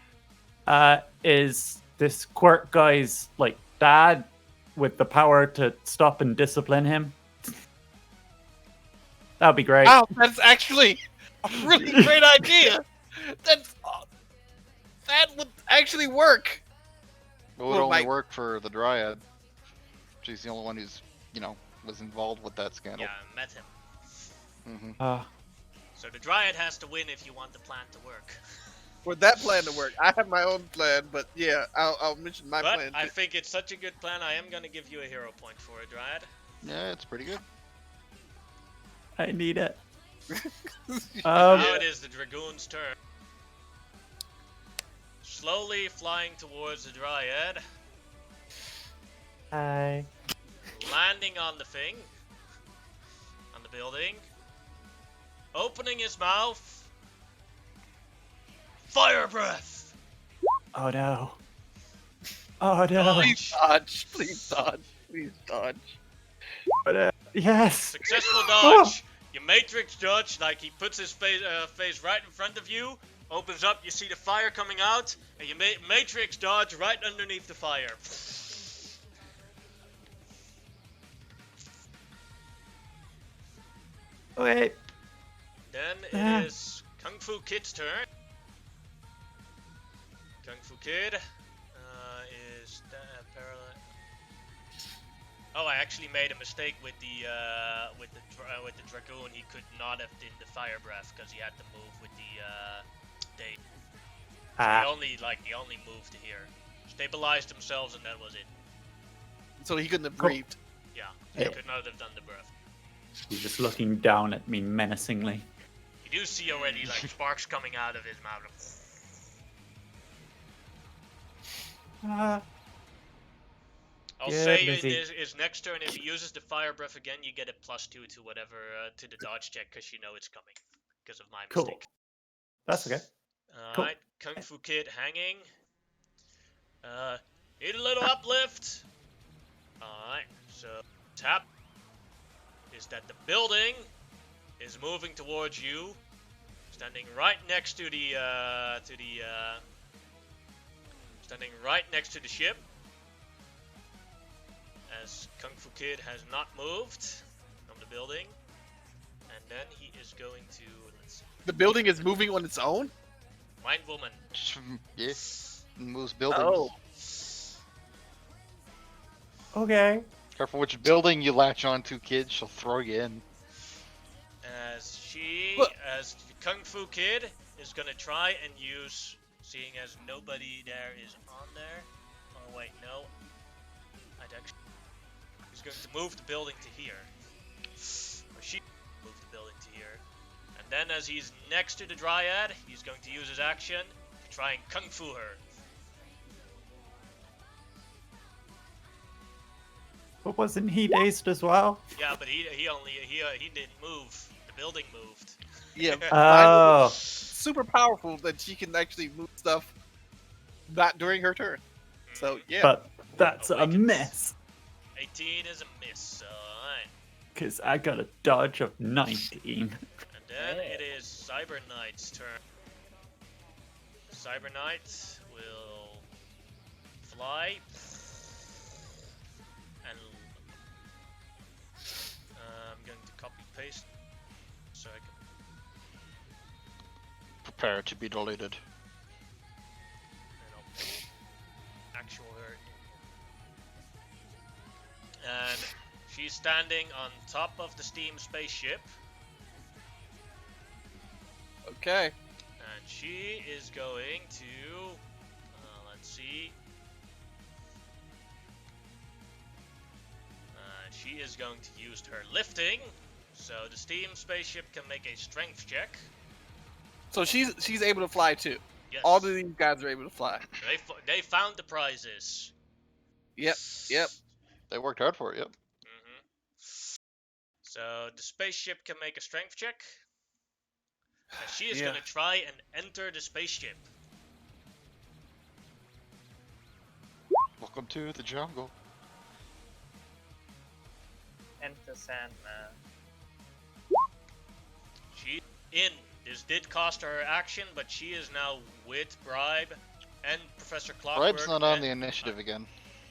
is this Quirk guy's like dad with the power to stop and discipline him. That would be great. Wow, that's actually a really great idea. That would actually work. It would only work for the Dryad. She's the only one who's, was involved with that scandal. Yeah, I met him. Mm-hmm. So the Dryad has to win if you want the plan to work. For that plan to work, I have my own plan, but yeah, I'll mention my plan. But I think it's such a good plan, I am going to give you a hero point for it, Dryad. Yeah, it's pretty good. I need it. Now it is the Dragoon's turn. Slowly flying towards the Dryad. Hi. Landing on the thing. On the building. Opening his mouth. Fire breath! Oh no. Oh no. Please dodge. Please dodge. Please dodge. But, yes. Successful dodge. You matrix dodge, like he puts his face right in front of you, opens up, you see the fire coming out, and you matrix dodge right underneath the fire. Okay. Then it is Kung Fu Kid's turn. Kung Fu Kid is parallel. Oh, I actually made a mistake with the Dragoon. He could not have done the fire breath because he had to move with the date. So he only moved to here, stabilized themselves, and that was it. So he couldn't have breathed. Yeah, he could not have done the breath. He's just looking down at me menacingly. You do see already like sparks coming out of his mouth. I'll say his next turn, if he uses the fire breath again, you get a +2 to whatever to the dodge check because you know it's coming because of my mistake. That's okay. Alright, Kung Fu Kid hanging. Need a little uplift. Alright, so tap is that the building is moving towards you, standing right next to the standing right next to the ship. As Kung Fu Kid has not moved from the building, and then he is going to, let's see. The building is moving on its own? Mind Woman. Yes. Moves buildings. Oh. Okay. Careful which building you latch onto, kid. She'll throw you in. As Kung Fu Kid is gonna try and use, seeing as nobody there is on there. Oh wait, no. He's going to move the building to here. Or she move the building to here. And then as he's next to the Dryad, he's going to use his action to try and Kung Fu her. But wasn't he dazed as well? Yeah, but he didn't move. The building moved. Yeah. Oh. Super powerful that she can actually move stuff not during her turn. So yeah. But that's a Awakens. miss. 18 is a miss. Alright. Because I got a dodge of 19. And then it is Cyber Knight's turn. Cyber Knight will fly. And I'm going to copy paste so I can. Prepare to be deleted. And I'll actual her. And she's standing on top of the steam spaceship. Okay. And she is going to. Let's see. She is going to use her lifting. So the steam spaceship can make a strength check. So she's able to fly too. Yes. All of these guys are able to fly. They found the prizes. Yep. Yep. They worked hard for it, yep. So the spaceship can make a strength check. And she is Yeah. going to try and enter the spaceship. Welcome to the jungle. Enter Sandman. She in. This did cost her action, but she is now with Bribe and Professor Clockwork. Bribe's not on and- the initiative again.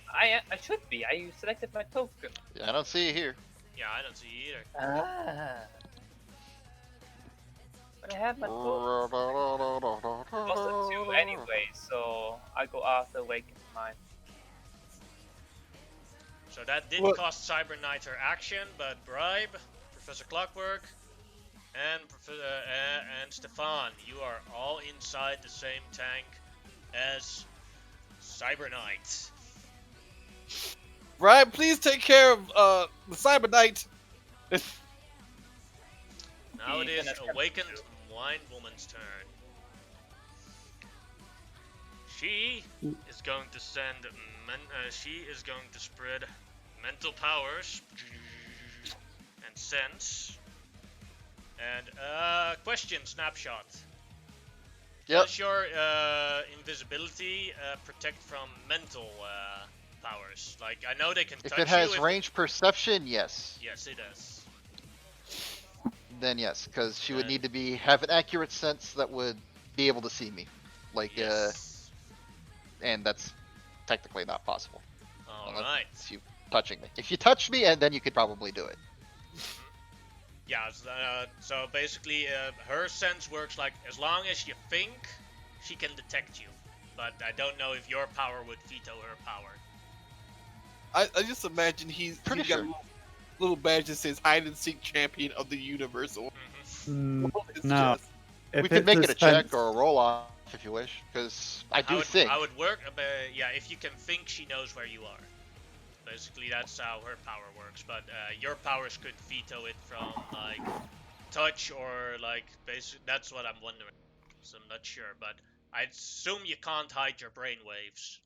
I should be. I selected my token. Yeah, I don't see it here. Yeah, I don't see either. Ah. But I have my token. It was a 2 anyway, so I go after Awakened Mind. So that did Well- cost Cyber Knight her action, but Bribe, Professor Clockwork, and Stefan, you are all inside the same tank as Cyber Knight. Brian, please take care of the Cyber Knight. Now it is And attempt Awakened to. Wine Woman's turn. She is going to send. She is going to spread mental powers and sense. And question snapshot. Yep. Does your invisibility protect from mental powers? Like I know they can If touch it has you. range perception, yes. Yes, it does. Then yes, because she would And- need to have an accurate sense that would be able to see me. Like, Yes. and that's technically not possible. All unless right. It's you touching me. If you touch me, and then you could probably do it. Yeah, so basically her sense works like as long as you think, she can detect you. But I don't know if your power would veto her power. I just imagine he's Pretty got sure. a little badge that says hide and seek champion of the universe. Or Mm, it's no. just- If We could make it's it a check sense- or a roll off if you wish, because I do think. I would work, yeah, if you can think she knows where you are. Basically, that's how her power works. But your powers could veto it from like touch or like basic. That's what I'm wondering. So I'm not sure, but I assume you can't hide your brain waves.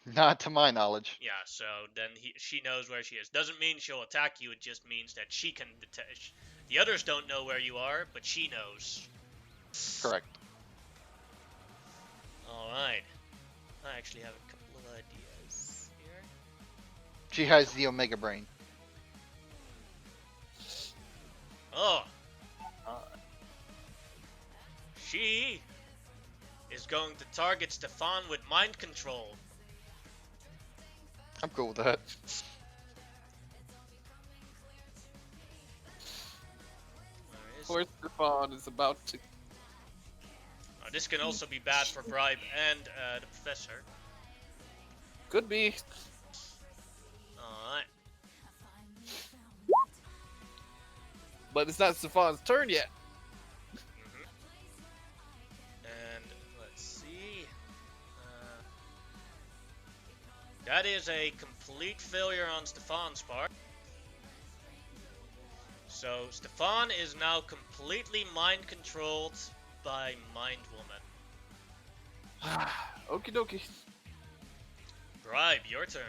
Not to my knowledge. Yeah, so then she knows where she is. Doesn't mean she'll attack you. It just means that she can detect. The others don't know where you are, but she knows. Correct. All right. I actually have a couple of ideas here. She has the Omega Brain. Oh, Uh, she is going to target Stefan with mind control. I'm cool with that. Where is Poor Stefan is about to. this can also be bad for Bribe and the Professor. Could be. Alright. But it's not Stefan's turn yet. And let's see. That is a complete failure on Stefan's part. So Stefan is now completely mind controlled by Mind Woman. Okie dokie. Bribe, your turn.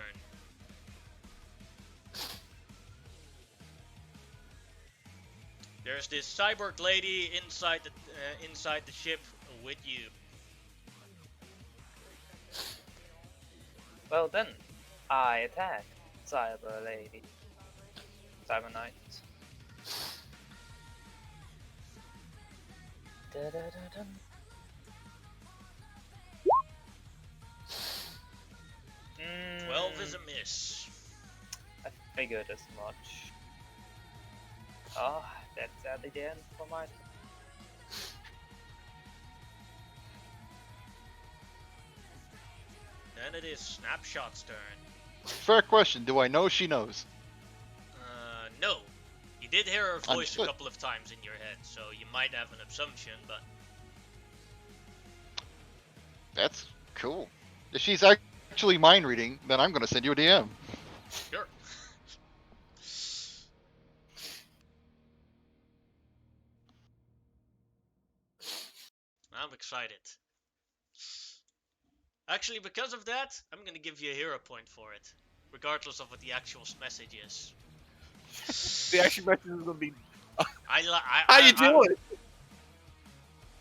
There's this cyborg lady inside the ship with you. Well then, I attack Cyber Lady. Cyber Knight. Da-da-da-dum. 12 is a miss. I figured as much. Oh, that's at the end for my turn. Then it is Snapshot's turn. Fair question. Do I know she knows? No. You did hear her voice Understood. a couple of times in your head, so you might have an assumption, but... That's cool. If she's actually mind reading, then I'm going to send you a DM. Sure. I'm excited. Actually, because of that, I'm gonna give you a hero point for it. Regardless of what the actual message is. The actual message is gonna be, How you doing?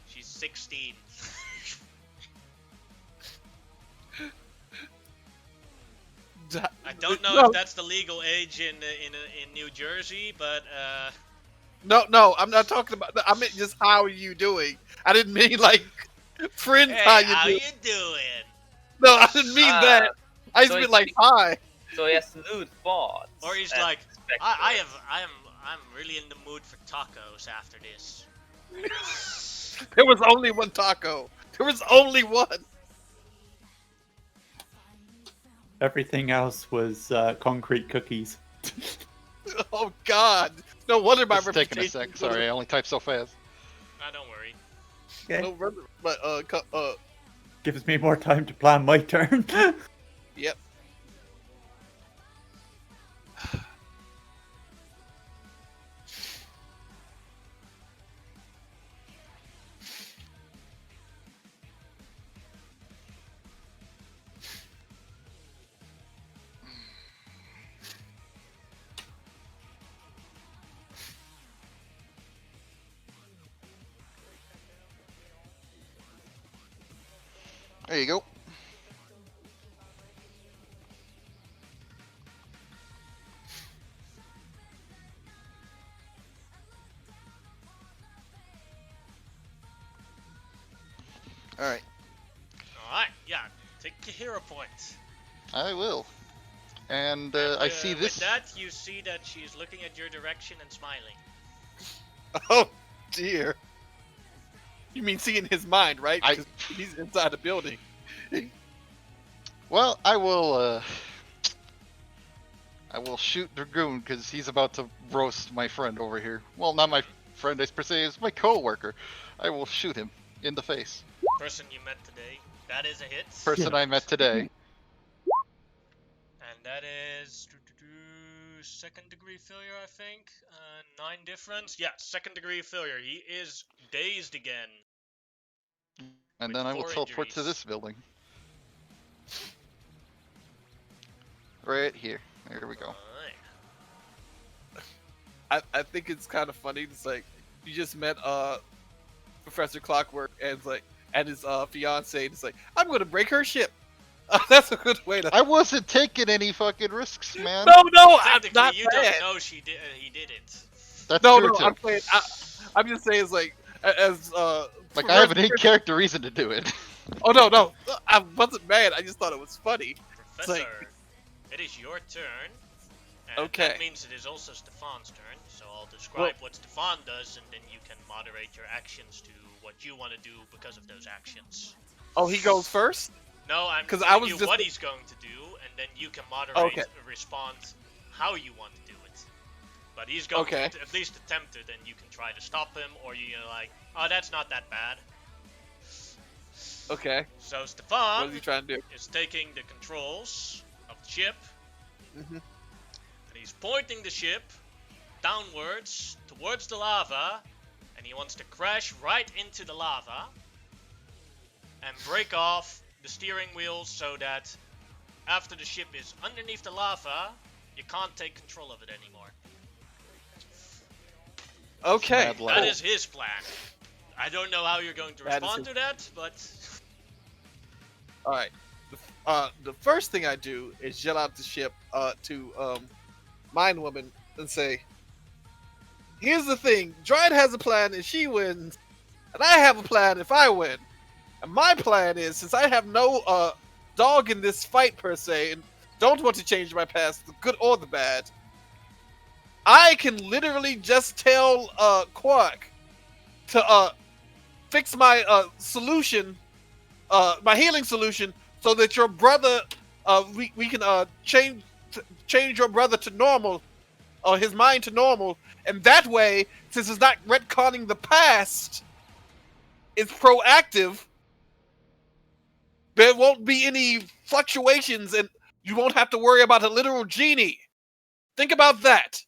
She's 16. I don't know if that's the legal age in New Jersey, but No, I'm not talking about. I meant just how are you doing. I didn't mean like friends. hey, how you you doing? No, I didn't mean that. I just so meant like hi. So he has lewd thoughts. Or he's and like, perspective. I'm really in the mood for tacos after this. There was only one taco. There was only one. Everything else was concrete cookies. Oh God! No wonder my It's taking a reputation. sec. Sorry, I only type so fast. Don't worry. Okay. No wonder, but Gives me more time to plan my turn. yep. There you go. Alright, Alright, yeah. Take a hero point. I will. And I see this. With that, you see that she's looking at your direction and smiling. Oh dear. You mean seeing his mind, right? Because he's inside the building. Well, I will shoot Dragoon because he's about to roast my friend over here. Well, not my friend, per se, is my co-worker. I will shoot him in the face. Person you met today. That is a hit. Person I met today. And that is second degree failure, I think. 9 difference. Yeah, second degree failure. He is dazed again. And with then I will 4 teleport to injuries. this building. Right here. There we go. Alright. I think it's kind of funny. It's like you just met Professor Clockwork and it's like and his fiance. It's like I'm gonna break her ship. That's a good way to. I wasn't taking any fucking risks, man. No, I'm Technically, not you saying. don't know he did it. That's No, true too. I'm saying. I'm just saying it's like as Like I have an in-character reason to do it. Oh no, I wasn't mad. I just thought it was funny. Professor, like- it is your turn. And Okay. that means it is also Stefan's turn. So I'll describe what Stefan does, and then you can moderate your actions to what you want to do because of those actions. Oh, he goes first. No, I'm 'Cause telling I was you just- what he's going to do, and then you can moderate Okay. and respond how you want to do it. But he's going Okay. to at least attempt it, and you can try to stop him, or you're like, oh, that's not that bad. Okay. So What Stefan is he trying to do? is taking the controls of the ship, Mhm. and he's pointing the ship downwards towards the lava, and he wants to crash right into the lava and break off the steering wheel so that after the ship is underneath the lava, you can't take control of it anymore. Okay. Mad That lad. is his plan. I don't know how you're going to That is respond his- to that, but All right. The first thing I do is yell out the ship to Mind Woman and say, "Here's the thing: Dryad has a plan if she wins, and I have a plan if I win. And my plan is, since I have no dog in this fight per se, and don't want to change my past, the good or the bad, I can literally just tell Quark to fix my solution, my healing solution, so that your brother, we can change your brother to normal, or his mind to normal, and that way, since it's not retconning the past, it's proactive. There won't be any fluctuations, and you won't have to worry about a literal genie. Think about that.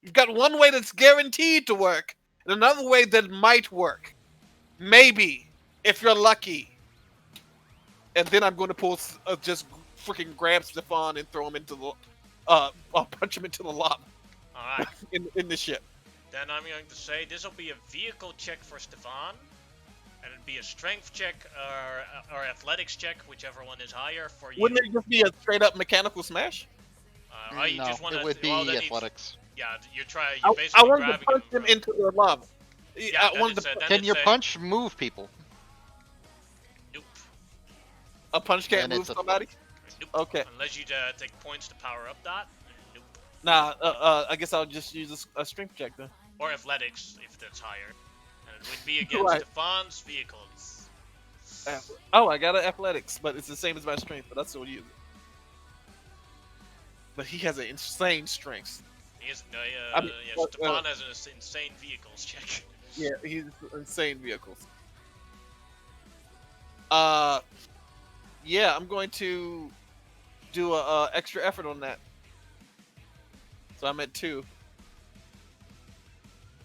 You've got one way that's guaranteed to work, and another way that might work. Maybe, if you're lucky. And then I'm going to just freaking grab Stefan and throw him into the, I'll punch him into the lava alright. in the ship. Then I'm going to say this will be a vehicle check for Stefan. And it'd be a strength check or athletics check, whichever one is higher for you. Wouldn't it just be a straight up mechanical smash? You No, just wanna, it would be well, then athletics. Yeah, you're I basically wanted to grabbing punch him from- into the lava. Yeah, I wanted to then Can it's your a- punch move people? Nope. a punch can't Then move it's somebody. Nope. Okay. Unless you take points to power up that. Nope. Nah. I guess I'll just use a strength check then. Or athletics if that's higher. And it would be against Right. Stefan's vehicles. Oh, I got an athletics, but it's the same as my strength, but I still use it. But he has an insane strength. He is, I mean, yeah, well, Stefan has an insane vehicles check. Yeah, he's insane vehicles. Yeah, I'm going to do a extra effort on that. So I'm at 2.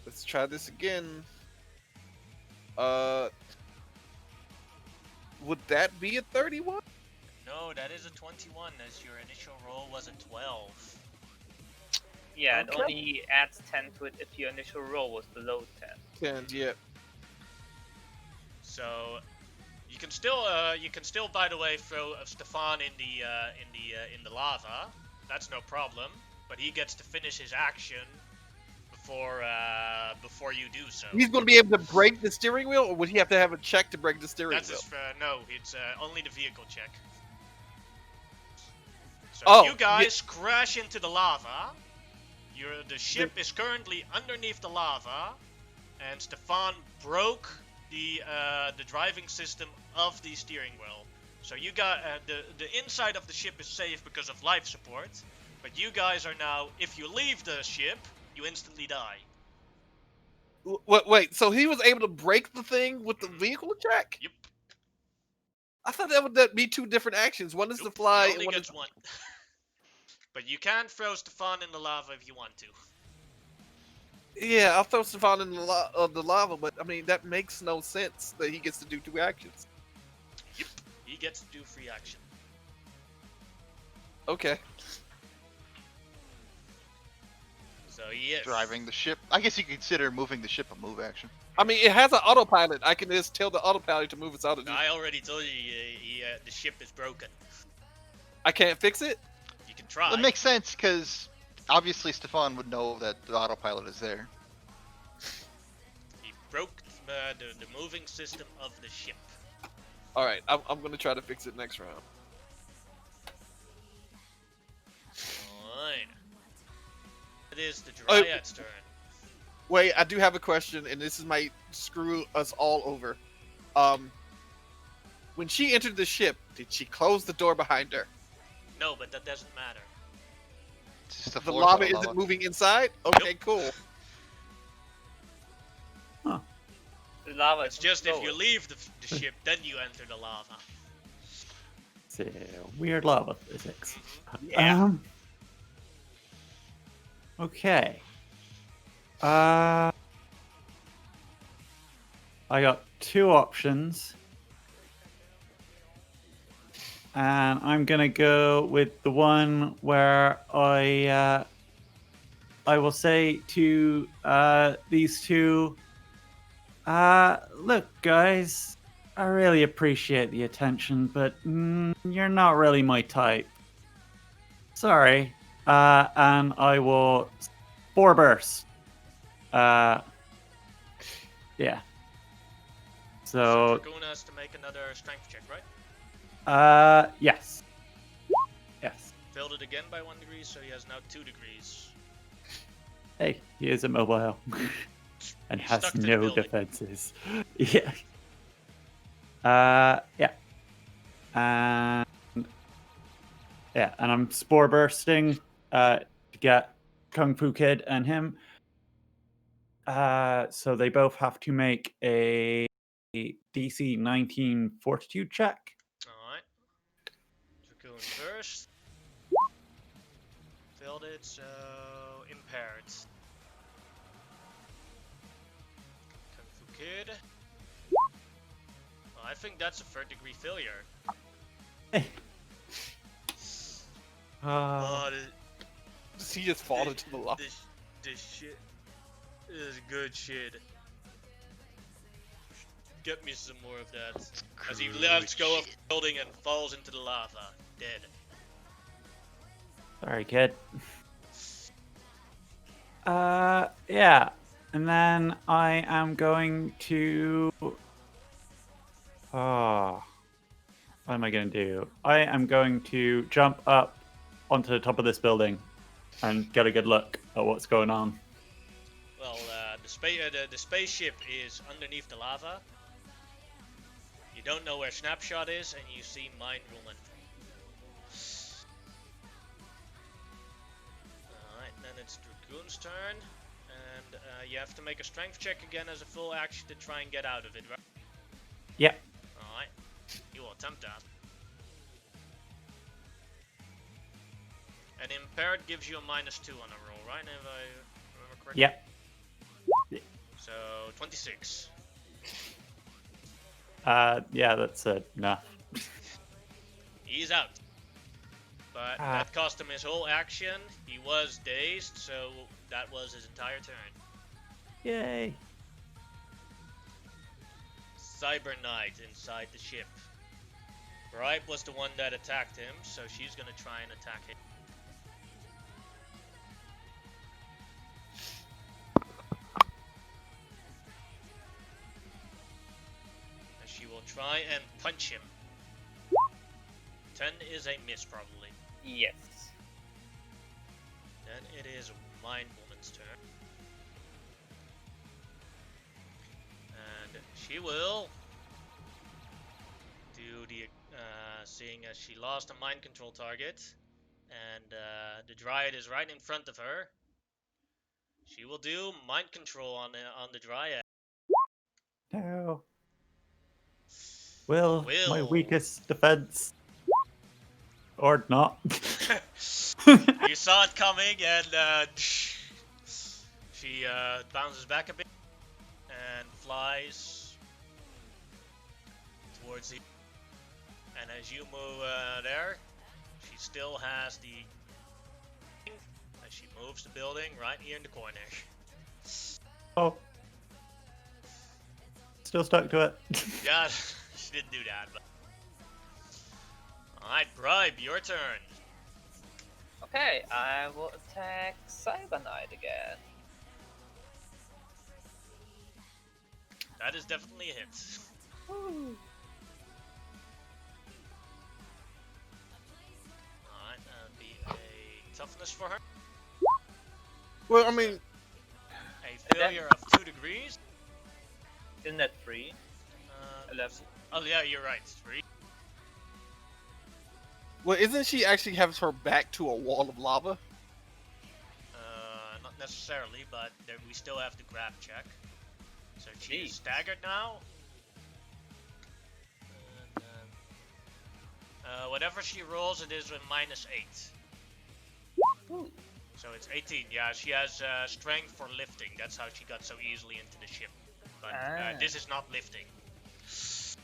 Let's try this again. Would that be a 31? No, that is a 21 as your initial roll was a 12. Yeah, Okay. it only adds 10 to it if your initial roll was below 10. 10, yeah. So you can still, by the way, throw Stefan in the lava. That's no problem. But he gets to finish his action before you do so. He's going to be able to break the steering wheel, or would he have to have a check to break the steering That's wheel? no, it's only the vehicle check. So Oh, you guys crash into the lava. The ship is currently underneath the lava, and Stefan broke the driving system of the steering wheel. So you got the inside of the ship is safe because of life support, but you guys are now, if you leave the ship, you instantly die. Wait, so he was able to break the thing with the vehicle check? Yep. I thought that would be 2 different actions. One is to Nope, fly, he and only one gets is... one. But you can throw Stefan in the lava if you want to. Yeah, I'll throw Stefan in the lava, but I mean, that makes no sense that he gets to do 2 actions. Yep. He gets to do free action. Okay. So he is. Driving the ship. I guess you could consider moving the ship a move action. I mean, it has an autopilot. I can just tell the autopilot to move us out of I already told you the ship is broken. I can't fix it? You can try. It makes sense because obviously Stefan would know that the autopilot is there. He broke the moving system of the ship. Alright, I'm going to try to fix it next round. Alright. It is the Oh. Dryad's turn. Wait, I do have a question, and this might screw us all over. When she entered the ship, did she close the door behind her? No, but that doesn't matter. It's just the The floor's lava all isn't lava. moving inside? Okay, Nope. cool. The lava It's is just if lower. you leave the ship, then you enter the lava. It's a weird lava physics. Yeah. Okay. I got two options. And I'm gonna go with the one where I will say to these two, look, guys, I really appreciate the attention, but you're not really my type. Sorry. And I will Spore Burst. Yeah. So Dragoon has to make another strength check, right? yes. Yes. Failed it again by 1 degree, so he has now 2 degrees. Hey, he is immobile. And He's has stuck to the no building. defenses. Yeah. Yeah. And yeah, and I'm spore bursting to get Kung Fu Kid and him. So they both have to make a DC 19 fortitude check. Alright. Dragoon first. Failed it, so impaired. Kung Fu Kid. Well, I think that's a 3rd degree failure. Oh, Does he just fall into the lava? this shit is good shit. Get me some more of that. As he lets go of the building and falls into the lava. Dead. Sorry, kid. Yeah. And then I am going to... Oh. What am I going to do? I am going to jump up onto the top of this building and get a good look at what's going on. Well, the spaceship is underneath the lava. You don't know where Snapshot is, and you see Mind Woman. Alright, then it's Dragoon's turn. And you have to make a strength check again as a full action to try and get out of it, right? Yep. Alright. You will attempt that. And impaired gives you a -2 on a roll, right? If I remember correctly? Yep. So, 26. Yeah, that's enough. He's out. But that cost him his whole action. He was dazed, so that was his entire turn. Yay. Cyber Knight inside the ship. Bribe was the one that attacked him, so she's gonna try and attack him. And she will try and punch him. 10 is a miss, probably. Yes. Then it is Mind Woman's turn. And she will do the, seeing as she lost a mind control target, and the Dryad is right in front of her, she will do mind control on the Dryad. No. Will, my weakest defense. Or not. You saw it coming, and she bounces back a bit and flies towards the. And as you move there, she still has the. As she moves the building right here in the corner. Oh. Still stuck to it. Yeah, she didn't do that. But... Alright, Bribe, your turn. Okay, I will attack Cyber Knight again. That is definitely a hit. Woo. Alright, that'd be a toughness for her. Well, I mean, A failure of 2 degrees. Isn't that 3? 11. Oh yeah, you're right. 3. well, isn't she actually have her back to a wall of lava? Not necessarily, but there, we still have the grab check. So she is Jeez. staggered now. And, whatever she rolls, it is a -8. Ooh. So So it's 18. Yeah, she has strength for lifting. That's how she got so easily into the ship. But this is not lifting. So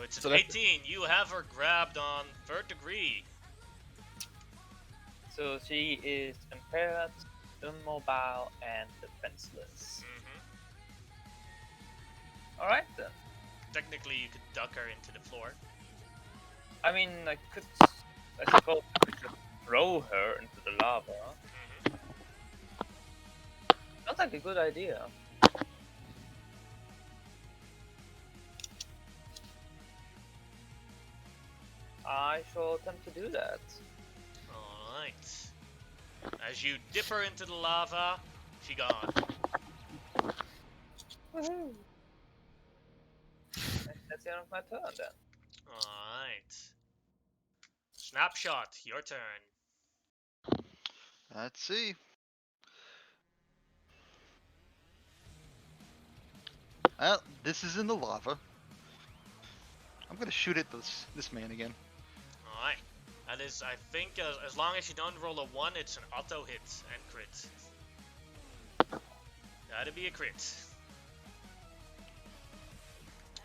it's an 18. You have her grabbed on 3rd degree. So she is impaired, immobile, and defenseless. Alright then. Technically, you could duck her into the floor. I mean, I suppose we could throw her into the lava. Sounds like a good idea. I shall attempt to do that. Alright. As you dip her into the lava, she gone. Woohoo! That's the end of my turn then. Alright. Snapshot, your turn. Let's see. Well, this is in the lava. I'm gonna shoot at this man again. Alright. That is, I think, as long as you don't roll a 1, it's an auto hit and crit. That'd be a crit.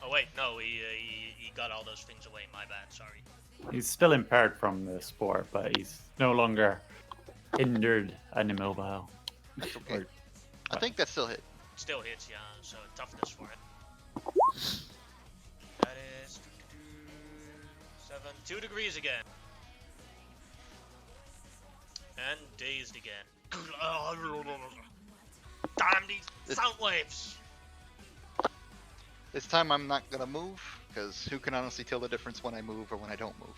Oh wait, no, he got all those things away, my bad, sorry. He's still impaired from the spore, but he's no longer hindered and immobile. That's okay. I think that still hit. Still hits, yeah, so toughness for it. That is 7, 2 degrees again. And dazed again. Damn these sound waves! This time I'm not gonna move, because who can honestly tell the difference when I move or when I don't move?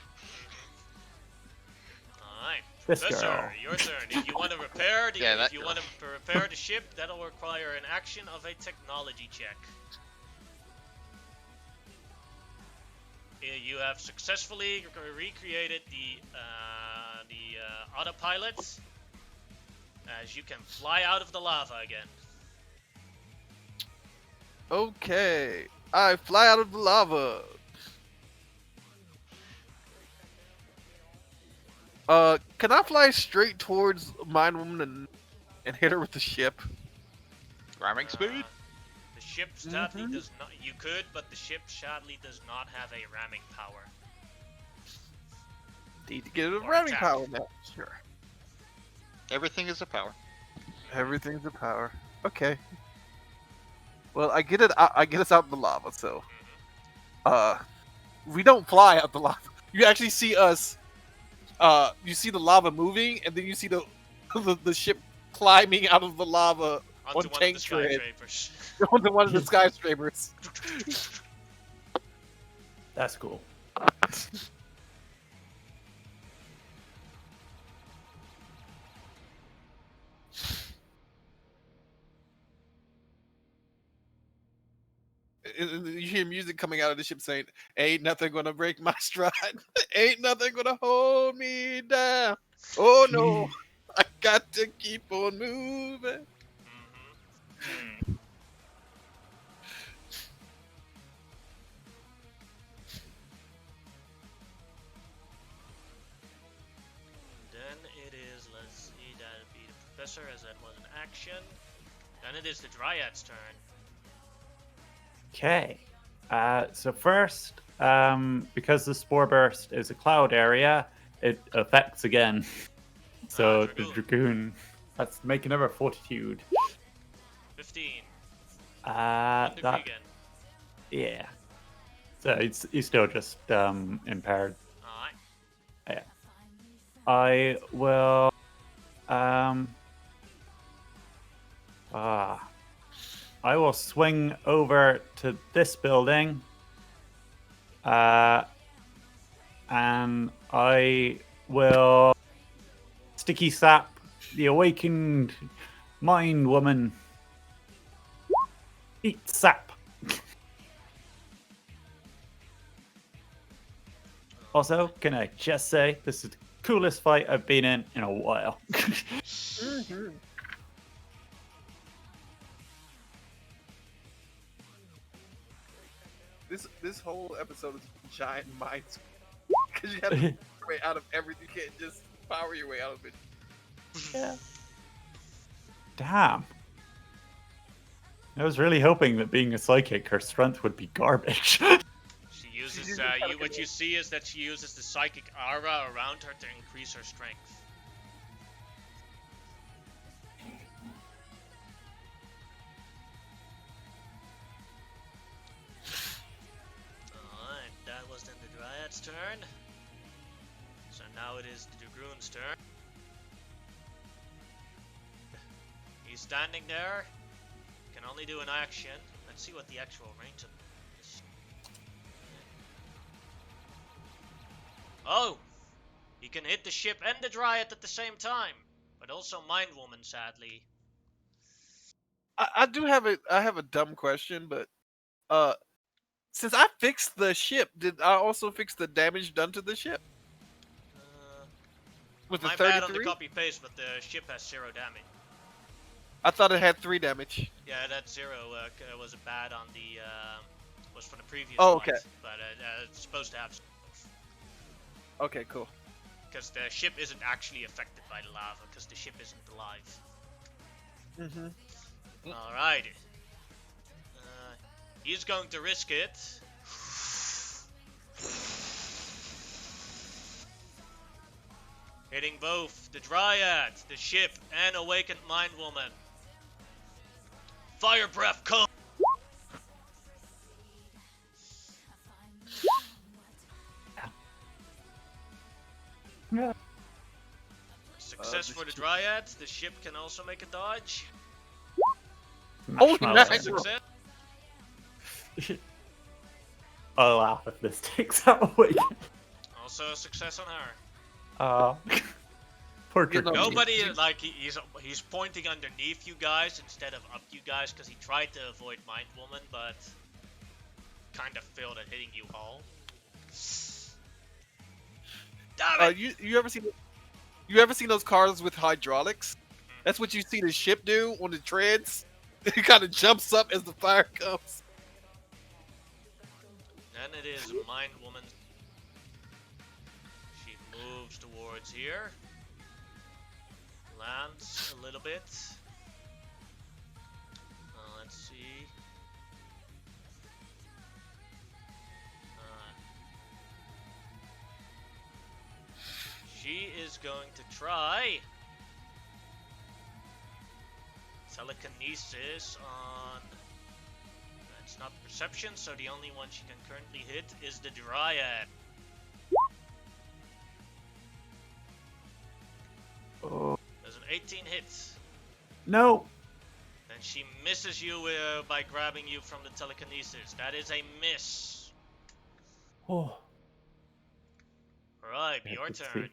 Alright, This Professor, girl. your turn. If you want to repair the, Yeah, if you want to repair the ship, that'll require an action of a technology check. You have successfully recreated the autopilot, as you can fly out of the lava again. Okay, I fly out of the lava. Can I fly straight towards Mine Woman and hit her with the ship? Ramming speed? The ship sadly does not. You could, but the ship sadly does not have a ramming power. Need to get a Or ramming attack. power now. Sure. Everything is a power. Everything's a power. Okay. Well, I get it. I get us out of the lava. So, we don't fly out the lava. You actually see us. You see the lava moving, and then you see the ship climbing out of the lava Onto on one tank of the tread skyscrapers. onto one of the skyscrapers. That's cool. And you hear music coming out of the ship saying, "Ain't nothing gonna break my stride. Ain't nothing gonna hold me down. Oh no, I got to keep on moving." Then it is, let's see, that'd be the Professor, as that was an action. Then it is the Dryad's turn. Okay. So first, because the spore burst is a cloud area, it affects again. So the Dragoon. Dragoon. Let's make another fortitude. 15. 1 degree That again. yeah. So he's still just impaired. Alright. Yeah. I will I will swing over to this building. And I will sticky sap the awakened mind woman. Eat sap. Also, can I just say this is the coolest fight I've been in a while. This whole episode is giant minds because you have to get your way out of everything. You can't just power your way out of it. Yeah. Damn. I was really hoping that being a psychic, her strength would be garbage. She uses, uses what you see is that she uses the psychic aura around her to increase her strength. Alright, that was then the Dryad's turn. So now it is the Dragoon's turn. He's standing there. Can only do an action. Let's see what the actual range of is. Oh! He can hit the ship and the Dryad at the same time. But also Mind Woman, sadly. I do have a dumb question, but since I fixed the ship, did I also fix the damage done to the ship with the My bad on the 33? copy paste, but the ship has 0 damage. I thought it had 3 damage. Yeah, that 0 was bad on the was from the previous Oh, fight, okay. but it's supposed to have, Okay, cool. because the ship isn't actually affected by the lava, because the ship isn't alive. Mm-hmm. Alright. He's going to risk it. Hitting both the Dryad, the ship, and Awakened Mind Woman. Fire breath, come! Yeah. Success for the Dryad. The ship can also make a dodge. Oh, Marshmallow. nice. Success. I'll laugh if this takes out away. Also a success on her. Poor You know, Dragoon. Nobody, like, he's pointing underneath you guys instead of up you guys, because he tried to avoid Mind Woman, but kind of failed at hitting you all. Damn it! You ever seen those cars with hydraulics? That's what you see the ship do on the treads. It kind of jumps up as the fire comes. Then it is Mind Woman. She moves towards here. Lands a little bit. Let's see. She is going to try telekinesis on. It's not perception, so the only one she can currently hit is the Dryad. Oh. There's an 18 hits. No. Then she misses you by grabbing you from the telekinesis. That is a miss. Oh. Alright, Yeah, your let's turn. see.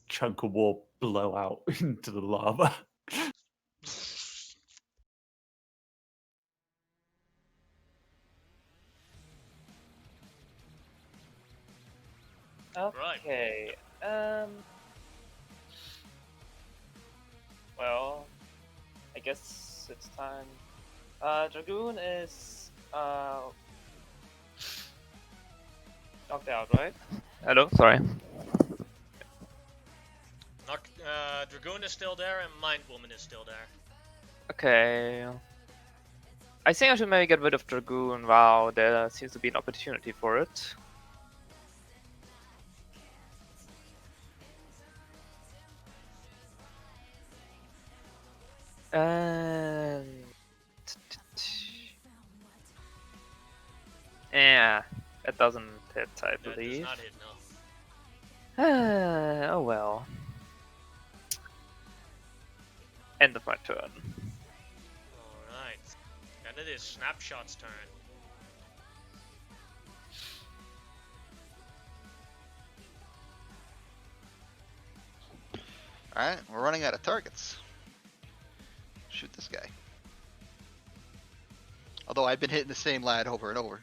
Chunk of wall blow out into the lava. Okay. Well, I guess it's time. Dragoon is knocked out, right? Hello. Sorry. Dragoon is still there and Mind Woman is still there. Okay. I think I should maybe get rid of Dragoon. Wow, there seems to be an opportunity for it. And yeah, that doesn't hit, I That does believe. not hit, no. Oh well. End of my turn. Alright. Then it is Snapshot's turn. Alright, we're running out of targets. Shoot this guy. Although I've been hitting the same lad over and over.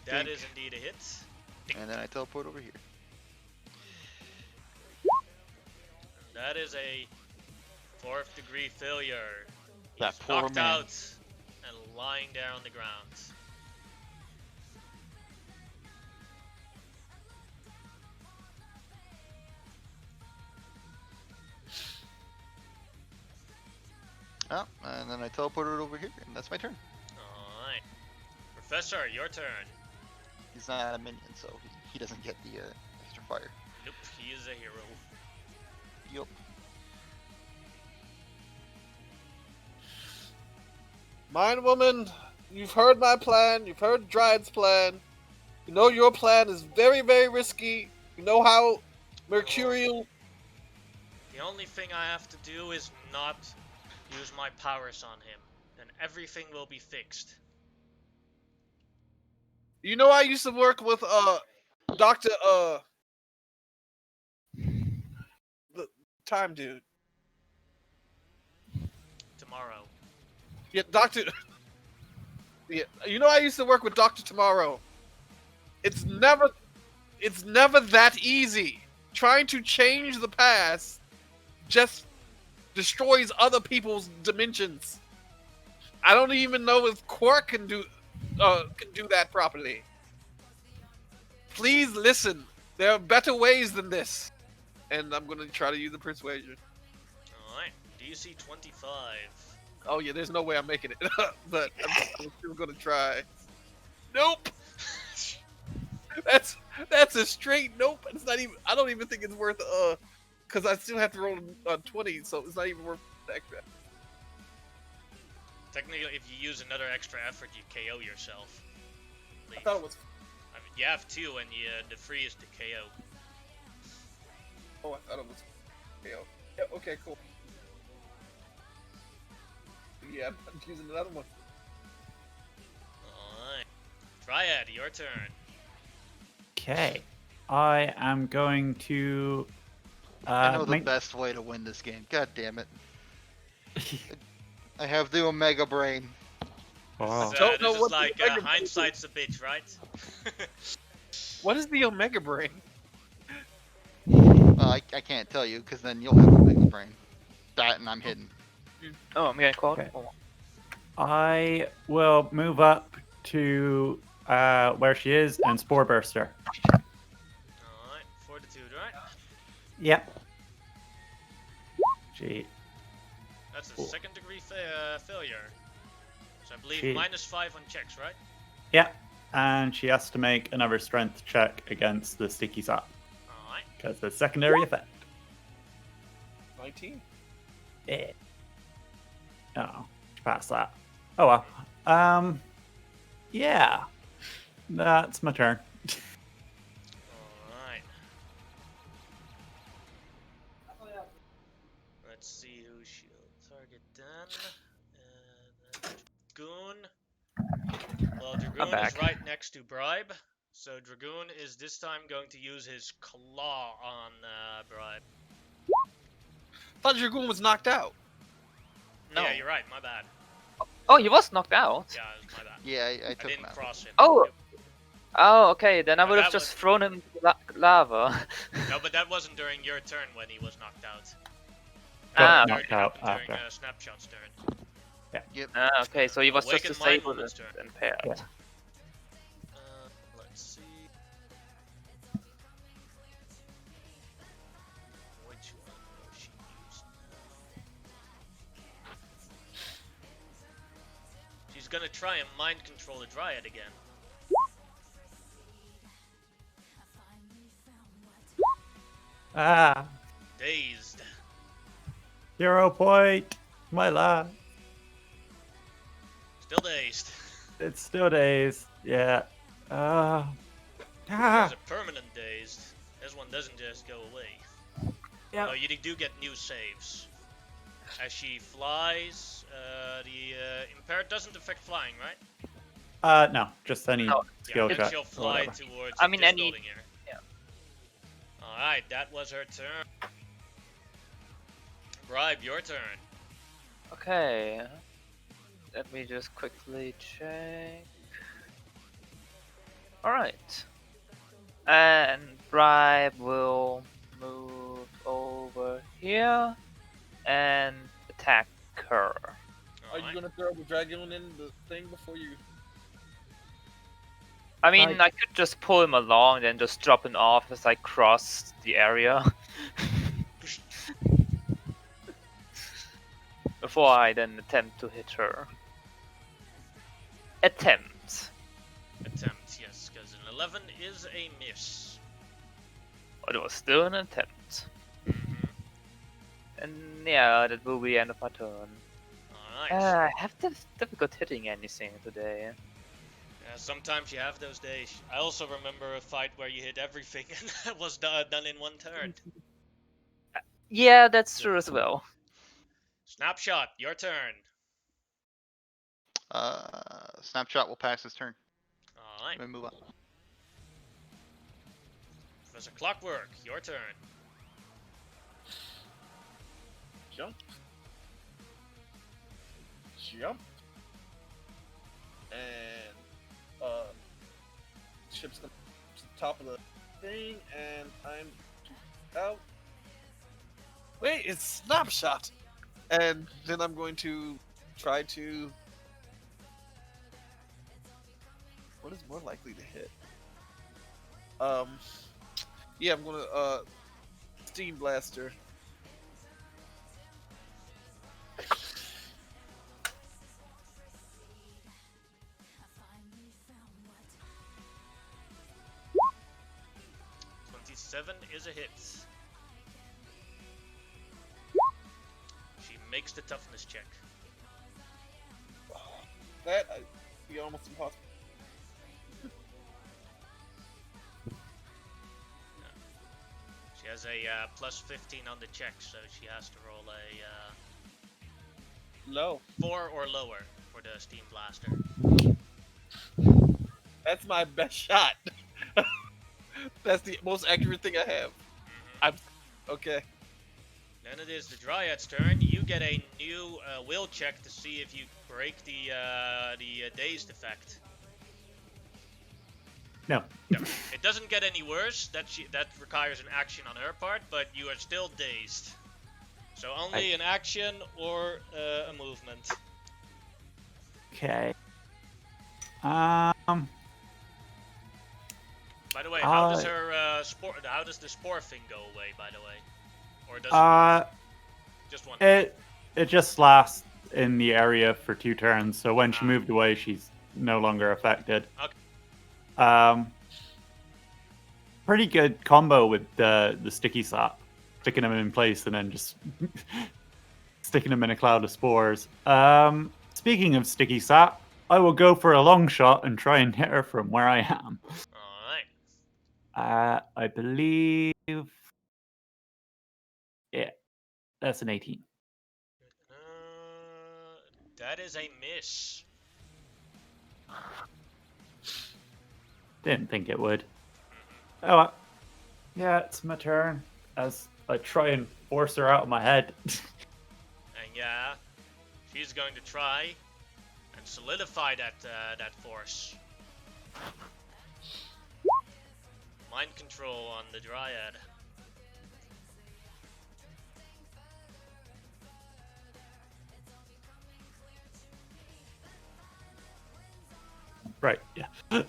That Dink. is indeed a hit. And then I teleport over here. That is a 4th degree failure. That He's poor knocked man. out and lying there on the ground. Oh, and then I teleported over here, and that's my turn. Alright. Professor, your turn. He's not a minion, so he doesn't get the extra fire. Nope, he is a hero. Yup. Mind Woman, you've heard my plan. You've heard Dryad's plan. You know your plan is very, very risky. You know how Mercurial. The only thing I have to do is not use my powers on him. Then everything will be fixed. You know I used to work with Doctor the time dude. Tomorrow. Yeah, Doctor. Yeah, you know I used to work with Doctor Tomorrow. It's never that easy. Trying to change the past just destroys other people's dimensions. I don't even know if Quark can do that properly. Please listen. There are better ways than this. And I'm gonna try to use the persuasion. Alright, DC 25. Oh yeah, there's no way I'm making it, but I'm still gonna try. Nope. That's a straight nope. It's not even. I don't even think it's worth because I still have to roll a 20, so it's not even worth the extra. Technically, if you use another extra effort, you KO yourself. I thought it was. I mean, you have 2, and the 3 is the KO. Oh, I thought it was. Yeah. Okay. Cool. Yeah, I'm using another one. Alright. Dryad, your turn. Okay. I am going to. I know the make... best way to win this game. God damn it. I have the Omega Brain. Wow. Don't know This is what the like Omega Brain hindsight's a bitch, right? What is the Omega Brain? Well, I can't tell you, because then you'll have Omega Brain. That, and I'm hidden. Oh, I'm getting called. Okay. Oh. I will move up to where she is and Spore Burster. Alright, Fortitude, right? Yep. Gee. That's a Cool. second degree failure. So I believe Gee. -5 on checks, right? Yep. And she has to make another strength check against the sticky sap. Alright. Because the secondary effect. 19. Yeah. Oh, she passed that. Oh well. Yeah. That's my turn. Alright. Let's see who she'll target then. Dragoon. Well, Dragoon is back. right next to Bribe. So Dragoon is this time going to use his claw on Bribe. I thought Dragoon was knocked out. No. Yeah, you're right, my bad. Oh, he was knocked out. Yeah, it was my bad. Yeah, I I took him didn't out. cross him. Oh. Yep. Oh, okay. Then I But would have that just was- thrown him into lava. No, but that wasn't during your turn when he was knocked out. Ah, That knocked out happened during after. Snapshot's turn. Okay, so he was just Awaken Mind disabled Woman's and turn. impaired. Yeah. Let's see. Which one will she use now? She's gonna try and mind control the Dryad again. Ah. Dazed. 0 point. My lad. Still dazed. It's still days. Yeah. There's a permanent dazed. This one doesn't just go away. Yeah. No, you do get new saves. As she flies, the impaired doesn't affect flying, right? No, just any No, skill Then check. she'll or fly whatever. towards I mean, this any- building here. yeah. Alright, that was her turn. Bribe, your turn. Okay. Let me just quickly check. Alright. And Bribe will move over here and attack her. Are you Alright. gonna throw the Dragoon in the thing before you? I mean, Like- I could just pull him along and just drop him off as I cross the area. before I then attempt to hit her. Attempt. Attempt, yes, because an 11 is a miss. But it was still an attempt. Mm-hmm. And yeah, that will be the end of my turn. Alright. I have difficult hitting anything today. Yeah, sometimes you have those days. I also remember a fight where you hit everything and that was done in one turn. Yeah, that's true as well. Snapshot, your turn. Snapshot will pass his turn. Alright. Let me move on. Professor Clockwork, your turn. Jump. Jump. And ship's gonna to the top of the thing, and I'm out. Wait, it's snapshot. And then I'm going to try to. What is more likely to hit? Yeah, I'm gonna steam blaster. Seven is a hit. She makes the toughness check. That be almost impossible. She has a plus 15 on the check, so she has to roll a Low. 4 or lower for the steam blaster. That's my best shot. That's the most accurate thing I have. I'm okay. Then it is the Dryad's turn. You get a new will check to see if you break the dazed effect. No. No, it doesn't get any worse. That requires an action on her part, but you are still dazed. So only an action or a movement. Okay. By the way, how does her how does the spore thing go away? By the way, or does just one? It just lasts in the area for 2 turns. So when she moved away, she's no longer affected. Okay. Pretty good combo with the sticky slap, sticking them in place and then just sticking them in a cloud of spores. Speaking of sticky sap, I will go for a long shot and try and hit her from where I am. Alright. I believe... Yeah, that's an 18. That is a miss. Didn't think it would. Oh, yeah, it's my turn. As I try and force her out of my head. And yeah, she's going to try and solidify that force. Mind control on the Dryad. Right, yeah.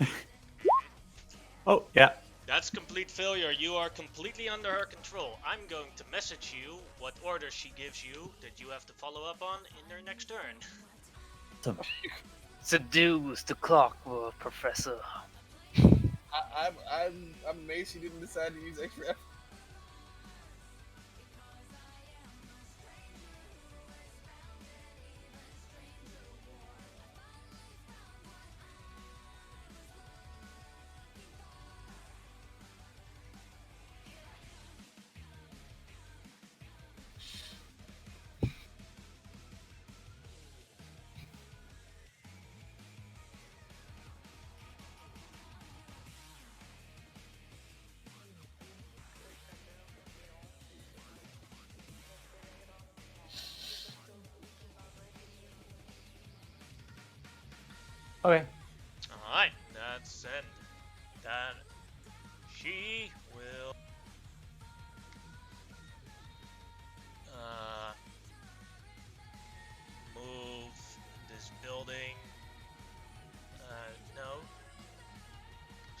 Oh, yeah. That's complete failure. You are completely under her control. I'm going to message you what order she gives you that you have to follow up on in her next turn. Seduce the Clockwork Professor. I'm amazed she didn't decide to use extra effort. Okay. Alright, that's it. Then she will move this building. No.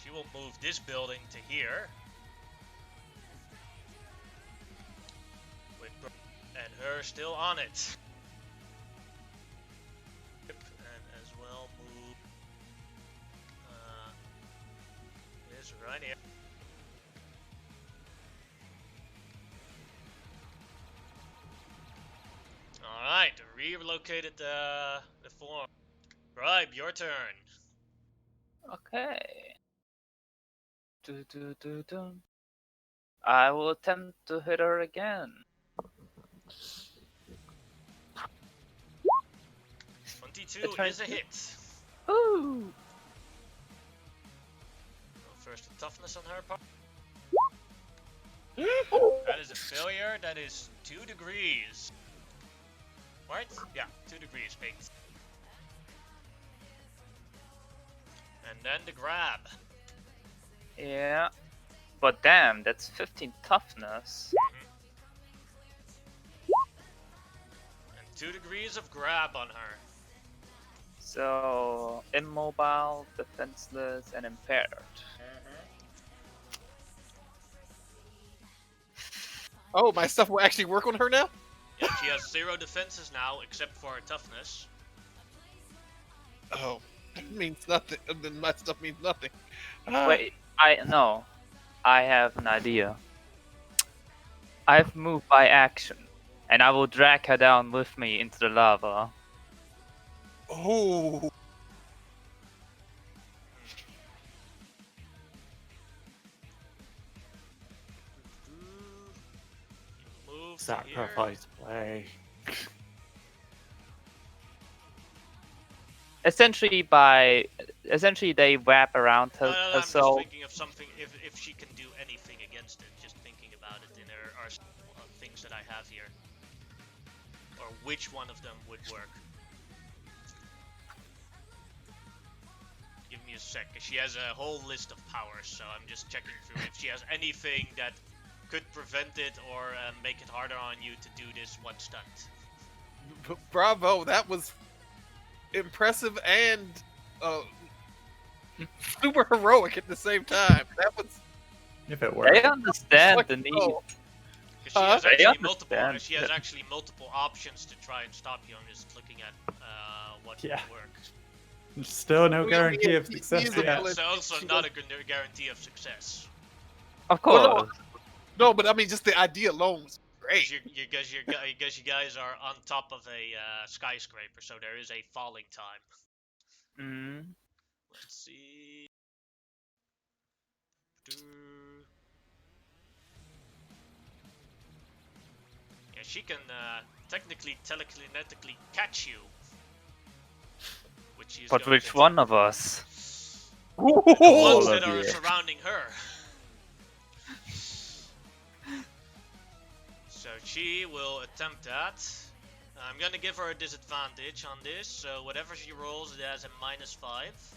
She will move this building to here. With and her still on it. is right here. Alright, relocated the form. Bribe, your turn. Okay. I will attempt to hit her again. 22 is a hit. Ooh. Well, first the toughness on her part. That is a failure. That is 2 degrees. Right? Yeah, 2 degrees, 8. And then the grab. Yeah. But damn, that's 15 toughness. And 2 degrees of grab on her. So, immobile, defenseless, and impaired. Oh, my stuff will actually work on her now? Yeah, she has 0 defenses now, except for her toughness. Oh, that means nothing. Then my stuff means nothing. Wait, I have an idea. I've moved by action, and I will drag her down with me into the lava. Oh. Move to Sacrifice play. Essentially, they wrap around her, No, I'm just herself. thinking of something, if she can do anything against it, just thinking about it in her arsenal of things that I have here. Or which one of them would work. Give me a sec, 'cause she has a whole list of powers, so I'm just checking through if she has anything that could prevent it or make it harder on you to do this one stunt. Bravo, that was impressive and super heroic at the same time. That was. If it They works. understand the need. Oh, Because she has I actually multiple. understand. She has actually multiple options to try and stop you. I'm just looking at what Yeah. would work. Still no Well, guarantee of he success is a Yeah, yet. bullet. so also She not does- a guarantee of success. Of Well, course. no, but I mean, just the idea alone was great. Because you guys are on top of a skyscraper, so there is a falling time. Mm. Let's see. Yeah, she can technically telekinetically catch you. Which she's But going which to one of us? The ones All that of are you. surrounding her. So she will attempt that. I'm gonna give her a disadvantage on this, so whatever she rolls, it has a -5.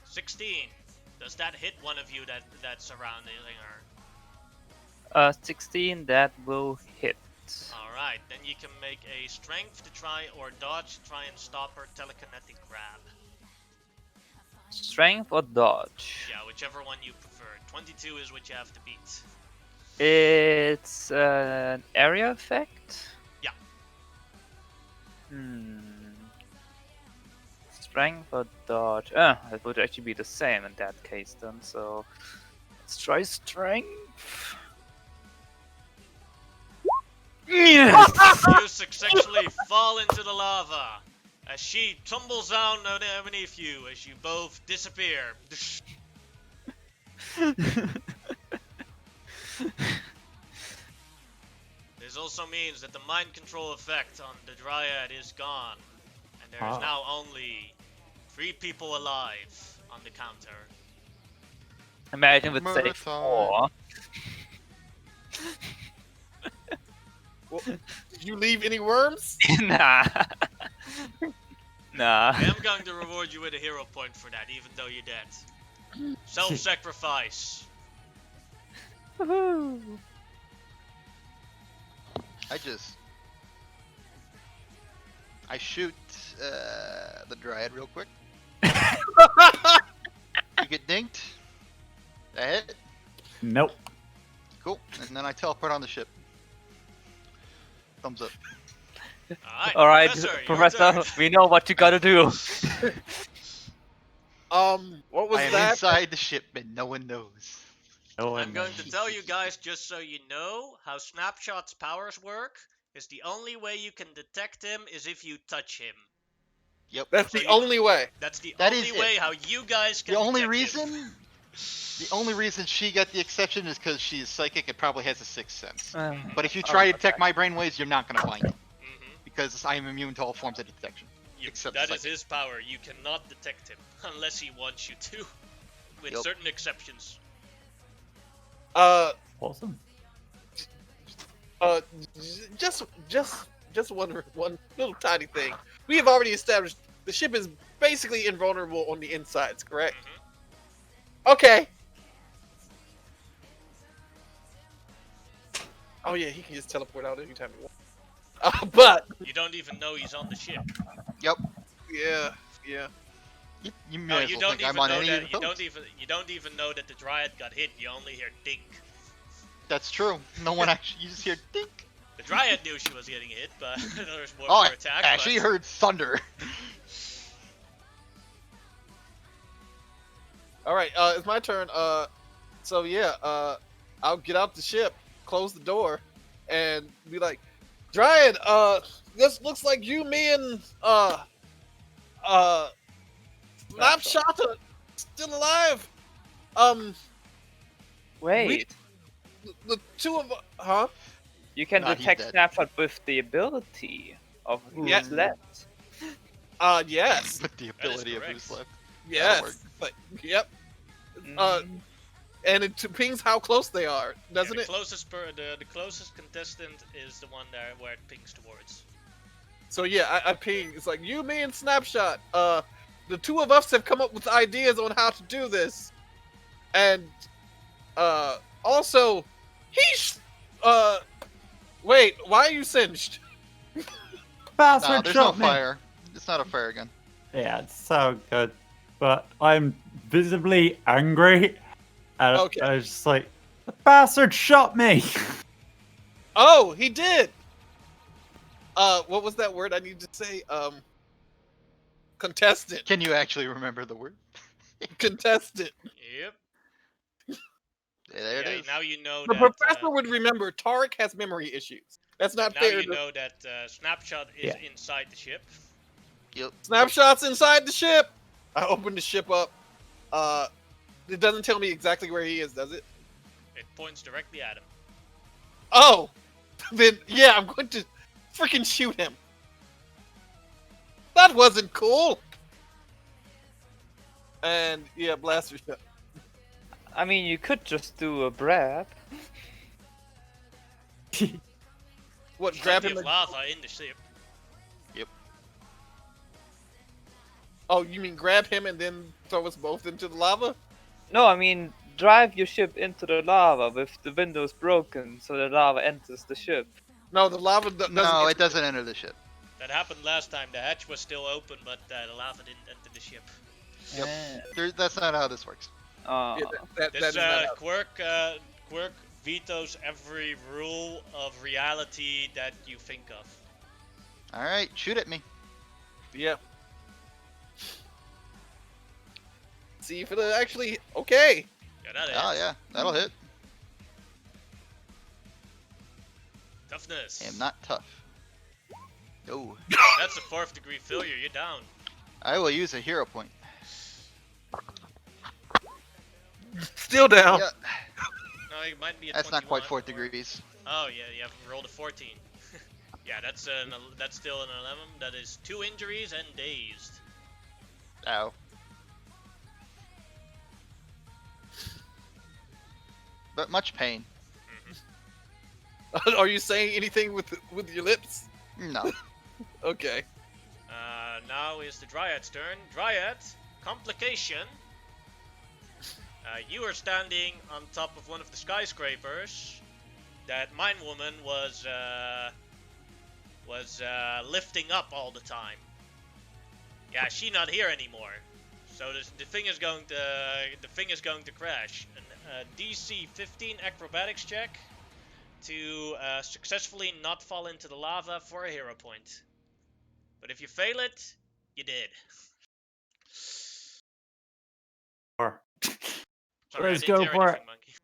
16. Does that hit one of you that's surrounding her? 16, that will hit. Alright, then you can make a strength to try or dodge to try and stop her telekinetic grab. Strength or dodge? Yeah, whichever one you prefer. 22 is what you have to beat. It's an area effect? Yeah. Strength or dodge? It would actually be the same in that case then, so let's try strength. Yes! You successfully fall into the lava as she tumbles down beneath you as you both disappear. This also means that the mind control effect on the Dryad is gone, and there is Ah. now only 3 people alive on the counter. Imagine with Murder say time. 4. Well, did you leave any worms? Nah. Nah. I am going to reward you with a hero point for that, even though you're dead. Self-sacrifice. Woohoo. I shoot the Dryad real quick. You get dinked. That hit. Nope. Cool. And then I teleport on the ship. Thumbs up. Alright, Alright, Professor, your Professor, turn. we know what you gotta do. What was I am that? inside the ship and no one knows. No one I'm going to knows. tell you guys, just so you know, how Snapshot's powers work is the only way you can detect him is if you touch him. Yep. That's So the you- only way. That's the That only is it. way how you guys can The only detect him. reason, the only reason she got the exception is because she's psychic and probably has a sixth sense. But if you try to detect my brainwaves, you're not gonna find it Mhm. because I am immune to all forms of detection. Except That is psychic. his power. You cannot detect him unless he wants you to, with Yep. certain exceptions. Awesome. Just one little tiny thing. We have already established the ship is basically invulnerable on the insides, correct? Okay. Oh yeah, he can just teleport out anytime he wants. But You don't even know he's on the ship. Yep. yeah. You No, may as you well don't think even I'm on know any that. boat. You don't even know that the Dryad got hit. You only hear dink. That's true. No one actually. You just hear dink. The Dryad knew she was getting hit, but there's more Oh, for attack. yeah, but... she heard thunder. All right. It's my turn. So yeah. I'll get out the ship, close the door, and be like, Dryad. This looks like you, me, and Snapshot are still alive. Wait, The two of huh? you can Nah, he's detect dead. Snapshot with the ability of who's Yeah. left. Yes. With the ability of who's left. That'll work. Yes. But, yep. And it pings how close they are, doesn't the it? the closest contestant is the one there where it pings towards. So yeah, I ping. It's like you, me, and Snapshot. The two of us have come up with ideas on how to do this, and also, wait, why are you singed? Bastard No, there's no shot me. fire. It's not a fire gun. Yeah, it's so good. But I'm visibly angry. And Okay. I was just like, the bastard shot me! Oh, he did. What was that word I need to say? Contestant. Can you actually remember the word? Contestant. Yep. There it Yeah, is. now you know The that. professor would remember. Tarek has memory issues. That's not Now fair. you know that Snapshot is inside the ship. Yep. Snapshots inside the ship. I open the ship up. It doesn't tell me exactly where he is, does it? It points directly at him. Oh, then yeah, I'm going to freaking shoot him. That wasn't cool. And yeah, blaster shot. I mean, you could just do a grab. What? Grab Plenty him? of lava in the ship. Oh, you mean grab him and then throw us both into the lava? No, I mean, drive your ship into the lava with the windows broken so the lava enters the ship. No, the lava doesn't. No, it doesn't enter the ship. That happened last time. The hatch was still open, but the lava didn't enter the ship. Yep. That's not how this works. Oh. Yeah, that This is not how- quirk vetoes every rule of reality that you think of. All right, shoot at me. Yeah. See if it'll actually. Okay. Yeah, that is. Oh yeah, that'll hit. Toughness. I am not tough. No. That's a 4th degree failure. You're down. I will use a hero point. Still down. Yeah, No, it might be a that's not quite 21 4 or- degrees. Oh yeah, you have rolled a 14. Yeah, that's still an 11. That is 2 injuries and dazed. Ow. But much pain. Are you saying anything with your lips? No. Okay. Now is the Dryad's turn. Dryad, complication. You are standing on top of one of the skyscrapers that Mine Woman was lifting up all the time. Yeah, she's not here anymore. So the thing is going to crash. An DC 15 acrobatics check to successfully not fall into the lava for a hero point. But if you fail it, you did. Or Sorry, I let's didn't go hear for anything, it. Monkey.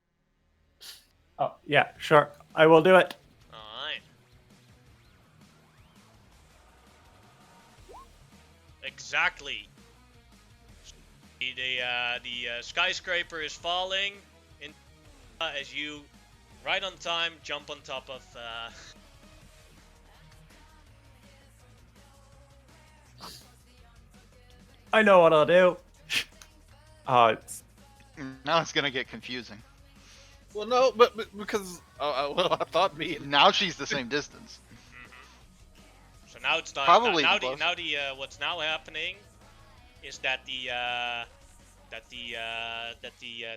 Oh yeah, sure. I will do it. Alright. Exactly. The skyscraper is falling in as you, right on time, jump on top of. I know what I'll do. Oh, it's Now it's gonna get confusing. Well, no, but because well, I thought me and Now she's the same distance. So now it's time. Probably Now even the what's now happening is that the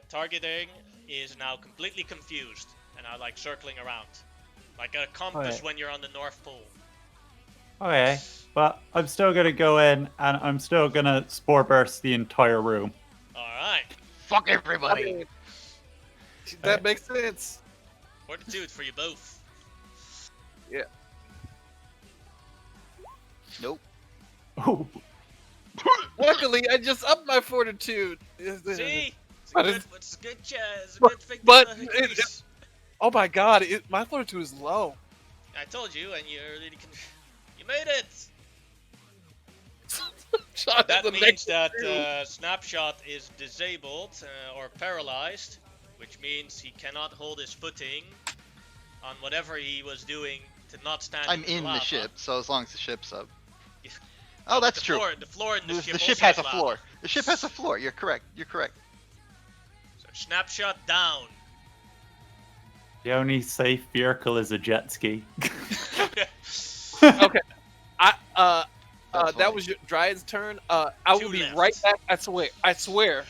targeting is now completely confused and are like circling around, like a compass Okay. when you're on the North Pole. okay, but I'm still gonna go in and I'm still gonna spore burst the entire room. All right. Fuck I everybody. mean, that makes sense. Fortitude for you both. Yeah. Nope. Oh, Luckily, I just upped my fortitude. See? But It's a good it's a but- good thing but to it- increase. Oh my god, my fortitude is low. I told you, and you really you made it. Shot That the means next that two. Snapshot is disabled or paralyzed, which means he cannot hold his footing on whatever he was doing to not stand I'm in in the lava. ship, so as long as the ship's up. Yeah. Oh, No, but that's true. The floor in the ship The ship also has a lava. floor. The ship has a floor. You're correct. You're correct. So Snapshot down. the only safe vehicle is a jet ski. Okay. I That's that funny. was your Dryad's turn. I will Two be left. right back. I swear. I swear.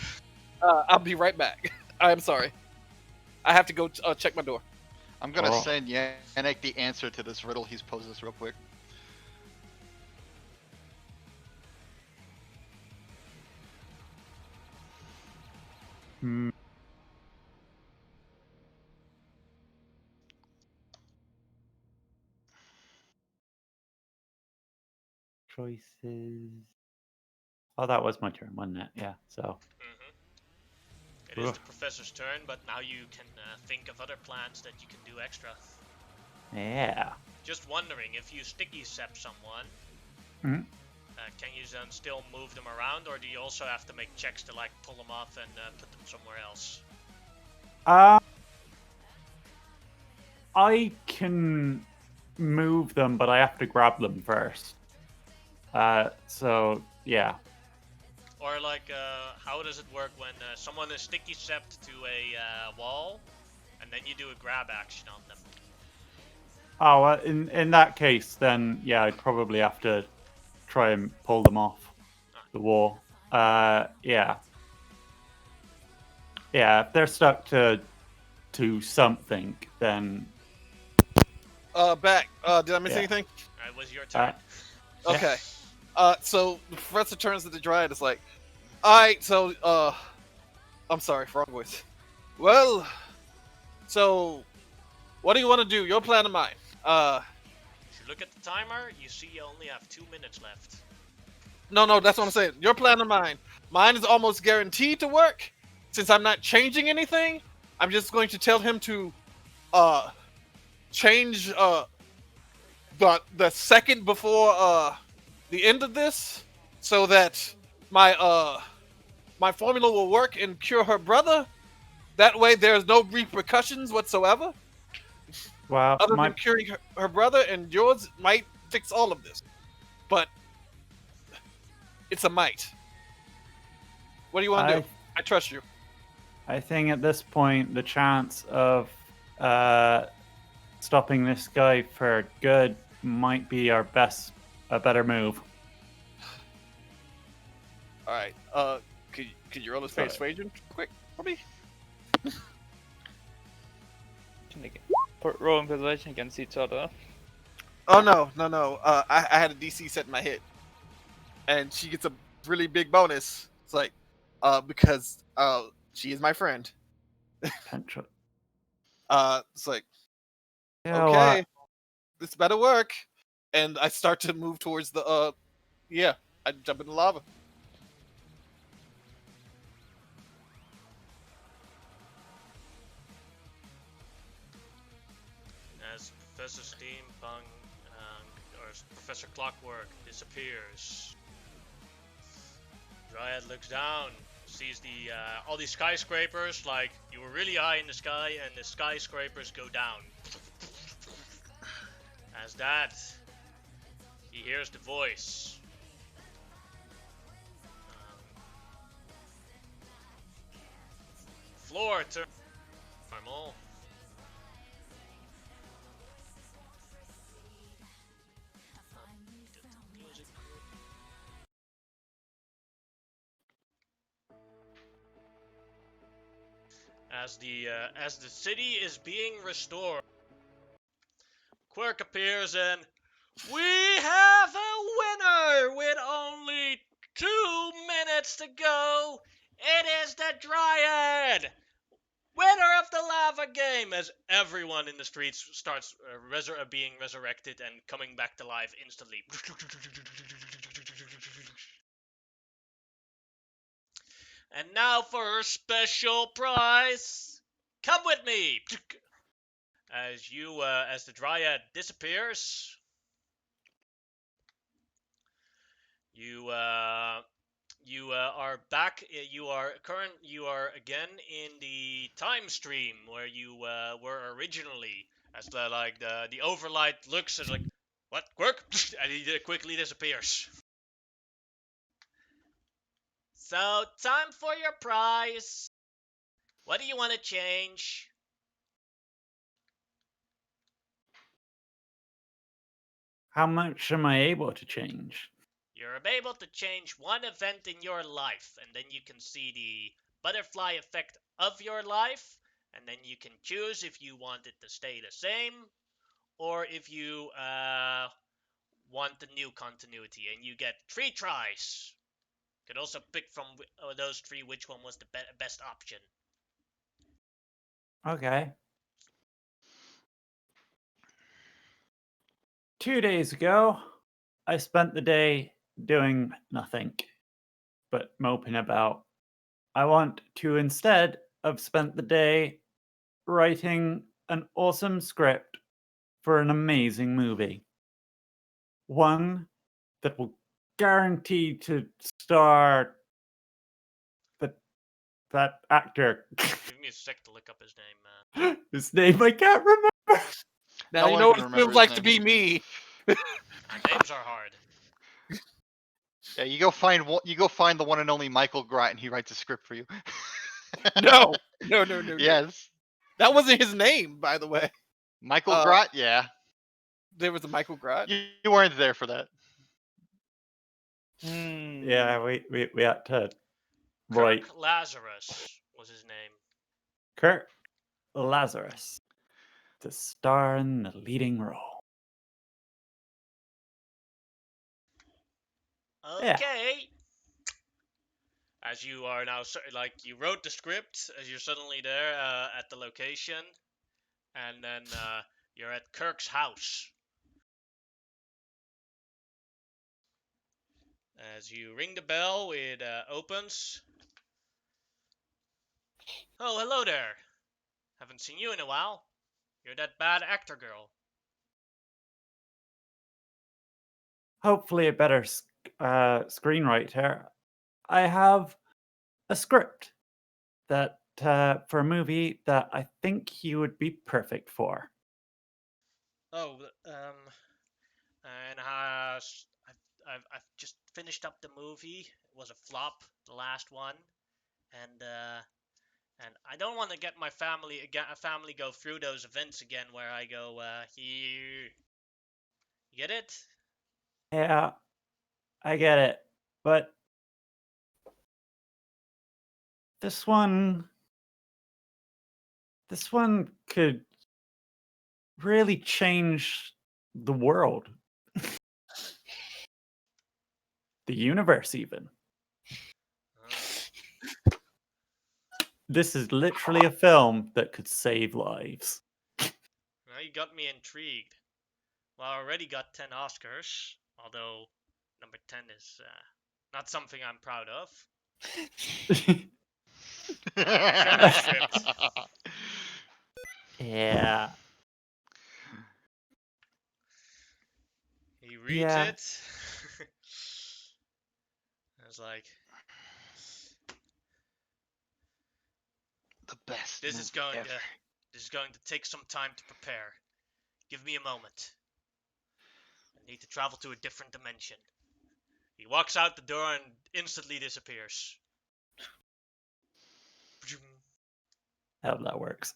I'll be right back. I'm sorry. I have to go check my door. I'm gonna Oh. send Yannick the answer to this riddle he's posed us real quick. Hmm. Choices. Oh, that was my turn, wasn't it? Yeah. So. It is Ugh. the professor's turn, but now you can think of other plans that you can do extra. Yeah. Just wondering, if you sticky sep someone, Mhm. can you then still move them around, or do you also have to make checks to like pull them off and put them somewhere else? I can move them, but I have to grab them first. So yeah. Or like, how does it work when someone is sticky sepped to a wall, and then you do a grab action on them? Oh, in that case, then yeah, I'd probably have to try and pull them off the wall. Yeah. Yeah, if they're stuck to something, then Back. Did I miss Yeah. anything? It was your turn. Okay. So the professor turns to the Dryad. It's like, all right. So, I'm sorry, wrong voice. Well, so what do you want to do? Your plan or mine? If you look at the timer, you see you only have 2 minutes left. No, that's what I'm saying. Your plan or mine? Mine is almost guaranteed to work. Since I'm not changing anything, I'm just going to tell him to, change, the second before, the end of this, so that my formula will work and cure her brother. That way, there's no repercussions whatsoever, well, other my than curing her brother, and yours might fix all of this. But it's a might. What do you want to do? I trust you. I think at this point the chance of stopping this guy for good might be a better move. All right. Could you roll a persuasion quick for me? Rolling persuasion against each other. Oh no. I had a DC set in my head, and she gets a really big bonus. It's like, because she is my friend. Potential. It's like, You know okay, what? this better work, and I start to move towards the yeah. I jump in the lava. Professor Steampunk or Professor Clockwork disappears. Dryad looks down, sees the all these skyscrapers. Like you were really high in the sky, and the skyscrapers go down. As that, he hears the voice. Floor turn normal. As the city is being restored, Quirk appears and we have a winner with only 2 minutes to go. It is the Dryad, winner of the lava game, as everyone in the streets starts being resurrected and coming back to life instantly. And now for her special prize. Come with me. As the Dryad disappears, you are back. You are again in the time stream where you were originally. As the overlight looks as like, what, Quirk? And he quickly disappears. So time for your prize. What do you want to change? How much am I able to change? You're able to change one event in your life, and then you can see the butterfly effect of your life, and then you can choose if you want it to stay the same, or if you want the new continuity, and you get 3 tries. You can also pick from those 3 which one was the best option. Okay. 2 days ago, I spent the day doing nothing but moping about. I want to instead have spent the day writing an awesome script for an amazing movie. One that will guarantee to star that actor. Give me a sec to look up his name, man. His name I can't remember. Now No you one know can what it remember feels his like name. to be me. Names are hard. Yeah, you go find the one and only Michael Grott, and he writes a script for you. No. Yes, That wasn't his name, by the way. Michael Uh, Grott. Yeah, There was a Michael Grott. you weren't there for that. Yeah, we had to write Kirk Lazarus was his name. Kurt Lazarus to star in the leading role. Okay. Yeah. As you are now, you wrote the script, as you're suddenly there at the location, and then you're at Kirk's house. As you ring the bell, it opens. Oh, hello there. Haven't seen you in a while. You're that bad actor girl. Hopefully a better screenwriter. I have a script that for a movie that I think you would be perfect for. Oh, and I've just finished up the movie. It was a flop, the last one, and I don't want to get my family go through those events again where I go here. You get it? Yeah, I get it. But this one could really change the world. The universe even. This is literally a film that could save lives. Now you got me intrigued. Well, I already got 10 Oscars, although number 10 is not something I'm proud of. Show me the script. Yeah. reads Yeah. it. It's like, The best this movie is going ever. to this is going to take some time to prepare. Give me a moment. I need to travel to a different dimension. He walks out the door and instantly disappears. How that works.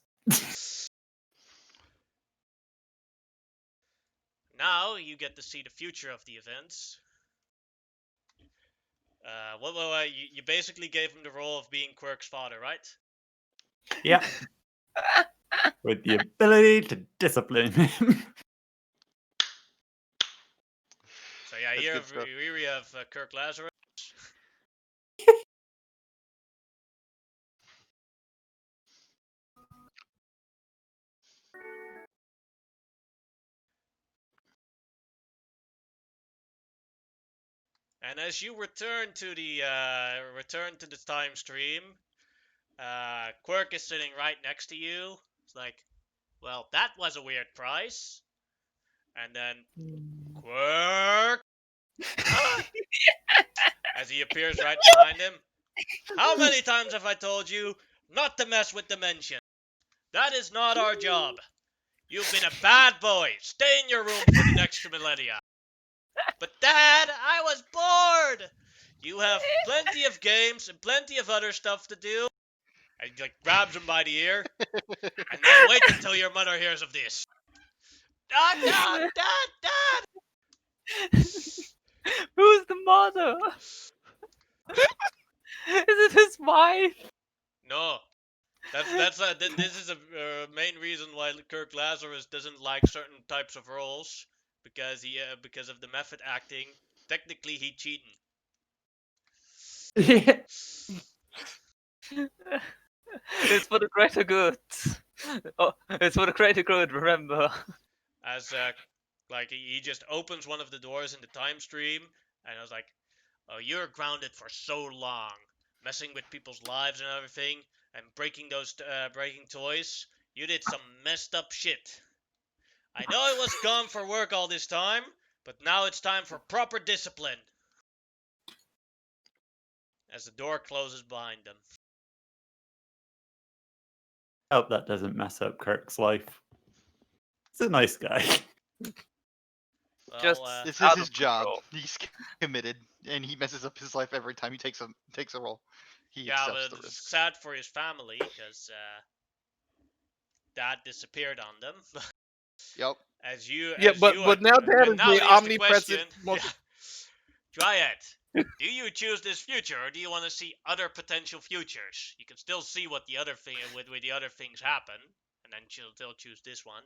Now you get to see the future of the events. You basically gave him the role of being Quirk's father, right? Yeah. With the ability to discipline him. So yeah, That's here, good stuff. here we have Kirk Lazarus. And as you return to the time stream, Quirk is sitting right next to you. It's like, well, that was a weird prize. And then Quirk, as he appears right behind him. How many times have I told you not to mess with dimension? That is not our job. You've been a bad boy. Stay in your room for the next millennia. But Dad, I was bored. You have plenty of games and plenty of other stuff to do. And he like grabs him by the ear. And now wait until your mother hears of this. Dad, Dad, Dad, Dad. Who's the mother? Is it his wife? No. This is a main reason why Kirk Lazarus doesn't like certain types of roles because of the method acting. Technically, he cheating. Yeah. It's for the greater good. Oh, it's for the greater good, remember. As like he just opens one of the doors in the time stream, and I was like, "Oh, you're grounded for so long, messing with people's lives and everything, and breaking toys. You did some messed up shit. I know I was gone for work all this time, but now it's time for proper discipline." As the door closes behind them. Hope that doesn't mess up Kirk's life. He's a nice guy. Well, Just This is out his of job. control. He's committed, and he messes up his life every time he takes a role. He yeah, accepts but the it's risk. sad for his family because Dad disappeared on them. Yep. But now Dad is now the here's the omnipresent. question. Try it. Do you choose this future, or do you want to see other potential futures? You can still see what the other thing with the other things happen, and then still choose this one.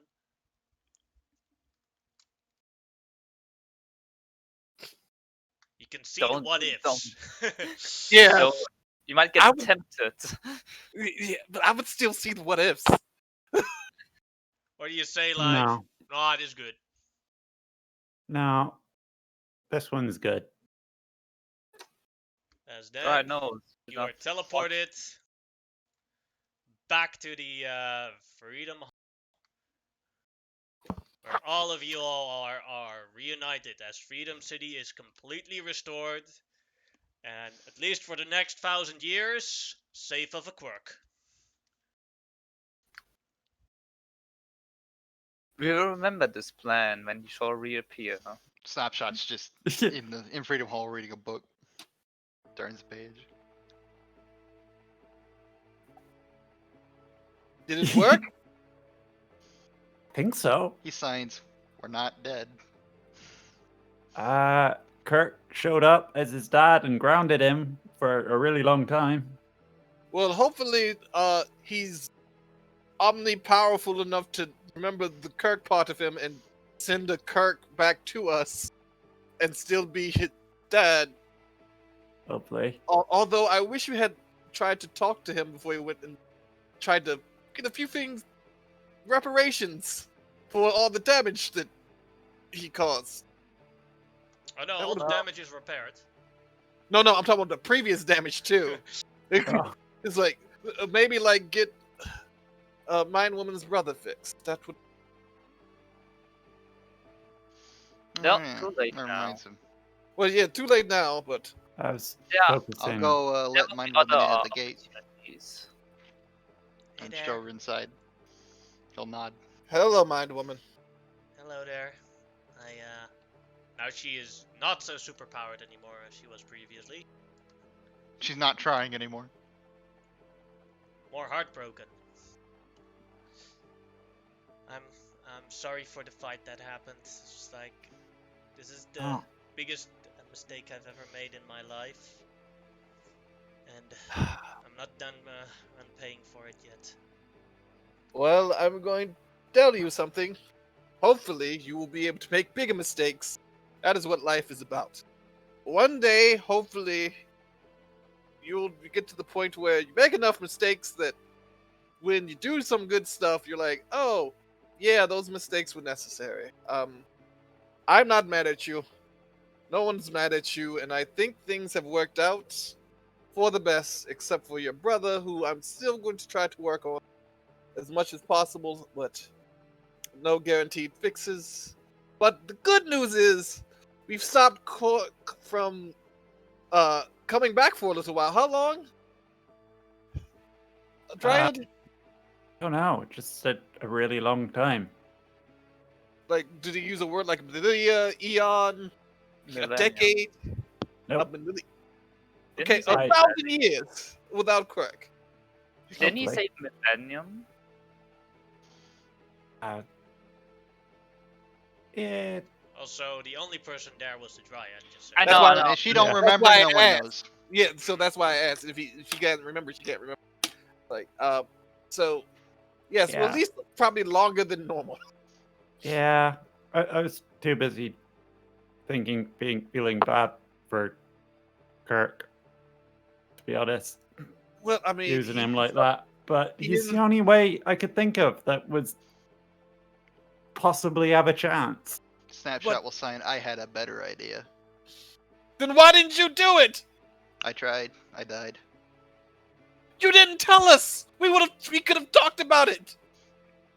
You can see the Don't- what ifs. Yeah, So you might I get would- tempted. Yeah, but I would still see the what ifs. Or do you say like, No. "No, it is good." No. This one's good. As then God knows. you are teleported back to the Freedom Hall, where all of you all are reunited as Freedom City is completely restored, and at least for the next 1,000 years, safe of a quirk. We will remember this plan when he shall reappear. Huh? Snapshot's just in Freedom Hall reading a book. Turns the page. Did it work? Think so. He signs, "We're not dead." Kirk showed up as his dad and grounded him for a really long time. Well, hopefully, he's omnipowerful enough to remember the Kirk part of him and send a Kirk back to us, and still be his dad. Hopefully. Although I wish we had tried to talk to him before he went and tried to get a few things, reparations for all the damage that he caused. Oh no, That all the would've- damage is repaired. No, I'm talking about the previous damage too. Oh. It's like maybe like get Mind Woman's brother fixed. That would. No, Yeah, too late that now. reminds him. Well, yeah, too late now, but I was Yeah. I'll focusing. go There let will Mind be Woman other in at the gate opportunities. Hey and there. show her inside. He'll nod. hello, Mind Woman. Hello there. Now she is not so superpowered anymore as she was previously. She's not trying anymore. More heartbroken. I'm sorry for the fight that happened. It's just like, this is the Oh. biggest mistake I've ever made in my life, and I'm not done paying for it yet. Well, I'm going to tell you something. Hopefully, you will be able to make bigger mistakes. That is what life is about. One day, hopefully, you'll get to the point where you make enough mistakes that when you do some good stuff, you're like, oh, yeah, those mistakes were necessary. I'm not mad at you. No one's mad at you, and I think things have worked out for the best, except for your brother, who I'm still going to try to work on as much as possible, but no guaranteed fixes. But the good news is we've stopped from coming back for a little while. How long? Dryad? Oh no, just a really long time. Like, did he use a word like millennia, eon, a Millennium. decade? Nope. Didn't Didn't Okay, he say 1,000 years without crack. Didn't he Hopefully. say millennium? Yeah. Also, the only person there was the Dryad. Just so I you That's know, why- I know. If she don't Yeah. remember, why no I one asked. knows. Yeah, so that's why I asked. If she can't remember, she can't remember. Like, so yes, well, Yeah. at least probably longer than normal. Yeah. I was too busy feeling bad for Kirk, to be honest, Well, I mean, using him like that. But he he's the didn't- only way I could think of that was possibly have a chance. Snapshot What? will sign, I had a better idea. Then why didn't you do it? I tried. I died. You didn't tell us. We could have talked about it.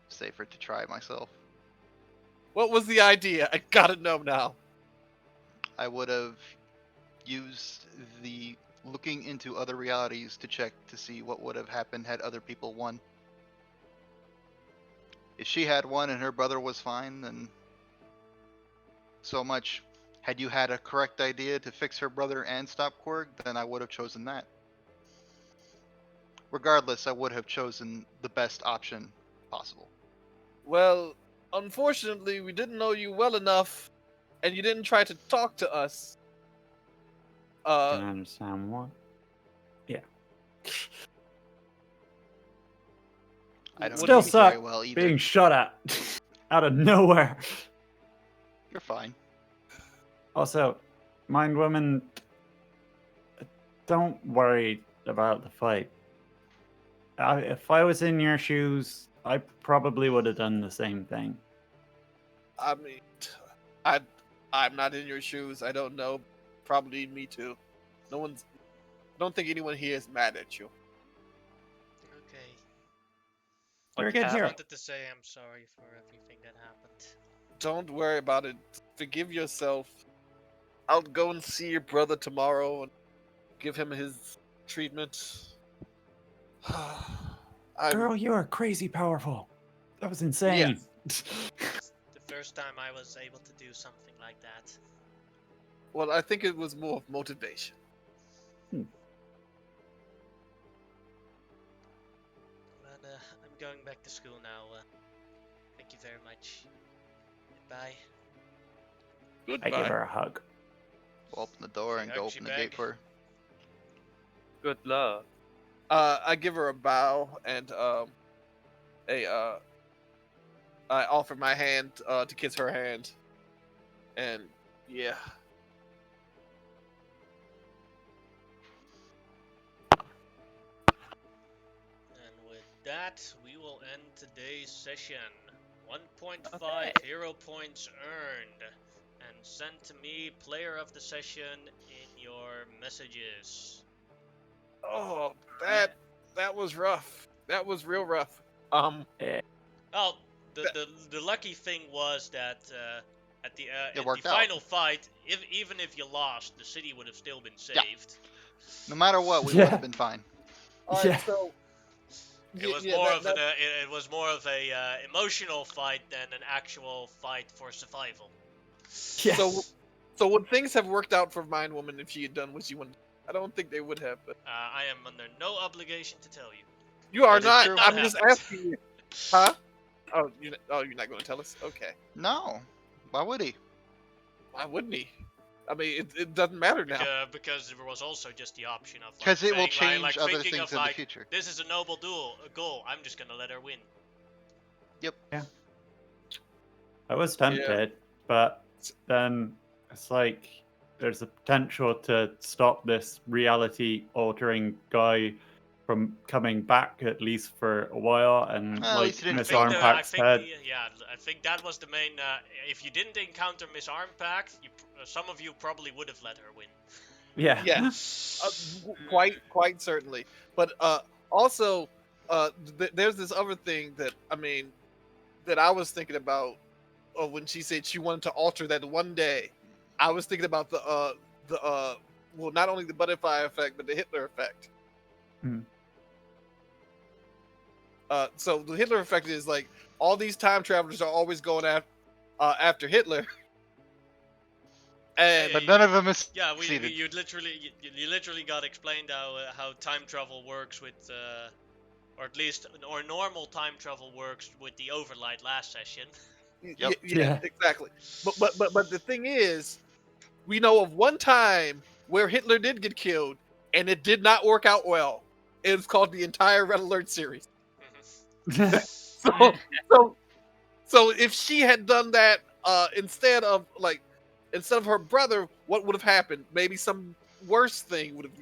Safer to try myself. What was the idea? I gotta know now. I would have used the looking into other realities to check to see what would have happened had other people won. If she had won and her brother was fine, then so much. Had you had a correct idea to fix her brother and stop Korg, then I would have chosen that. Regardless, I would have chosen the best option possible. Well, unfortunately, we didn't know you well enough, and you didn't try to talk to us. Can I understand what? Yeah. I don't Still know you very suck well either. being shot at out of nowhere. You're fine. Also, Mind Woman, don't worry about the fight. If I was in your shoes, I probably would have done the same thing. I mean, I'm not in your shoes. I don't know. Probably me too. No one's. I don't think anyone here is mad at you. Okay. You're a What good I hero. wanted to say I'm sorry for everything that happened. Don't worry about it. Forgive yourself. I'll go and see your brother tomorrow and give him his treatment. Girl, you are crazy powerful. That was insane. It's the first time I was able to do something like that. Well, I think it was more of motivation. But I'm going back to school now. Thank you very much. Goodbye. I give her a hug. We'll open the door and go Hug, open the gate bag. for her. Good luck. I give her a bow and I offer my hand to kiss her hand, and yeah. And with that, we will end today's session. 1.5 Okay. hero points earned. And sent to me, player of the session, in your messages. Oh, that was rough. That was real rough. Well, the lucky thing was that At the worked out. final fight, even if you lost, the city would have still been Yeah. saved. No matter what, we Yeah. would have been fine. All right, Yeah. so It was more of a emotional fight than an actual fight for survival. Yes. So would things have worked out for Mind Woman if she had done what she wanted? I don't think they would have. But I am under no obligation to tell you. you are That is not. true. I'm Not just happened. asking you. Huh? Oh, you're not going to tell us? Okay. No. Why would he? Why wouldn't he? I mean, it doesn't matter now. Because there was also just the option of Because it will saying, change other thinking things of, in the future. this is a noble goal. I'm just gonna let her win. I was tempted, but then it's like there's a potential to stop this reality-altering guy from coming back at least for a while, and Well, at like least he didn't Miss kill him. Armpack said, I think that was the main. If you didn't encounter Miss Armpack, some of you probably would have let her win. yeah, Yeah, quite certainly. But also, there's this other thing that that I was thinking about when she said she wanted to alter that one day. I was thinking about the well, not only the butterfly effect, but the Hitler effect. Hmm. So the Hitler effect is like all these time travelers are always going after Hitler, and But none of them is Yeah, succeeded. you literally got explained how time travel works with, or at least or normal time travel works with the overlight last session. Yep. yeah, exactly. But the thing is, we know of one time where Hitler did get killed, and it did not work out well. It's called the entire Red Alert series. So if she had done that instead of her brother, what would have happened? Maybe some worse thing would have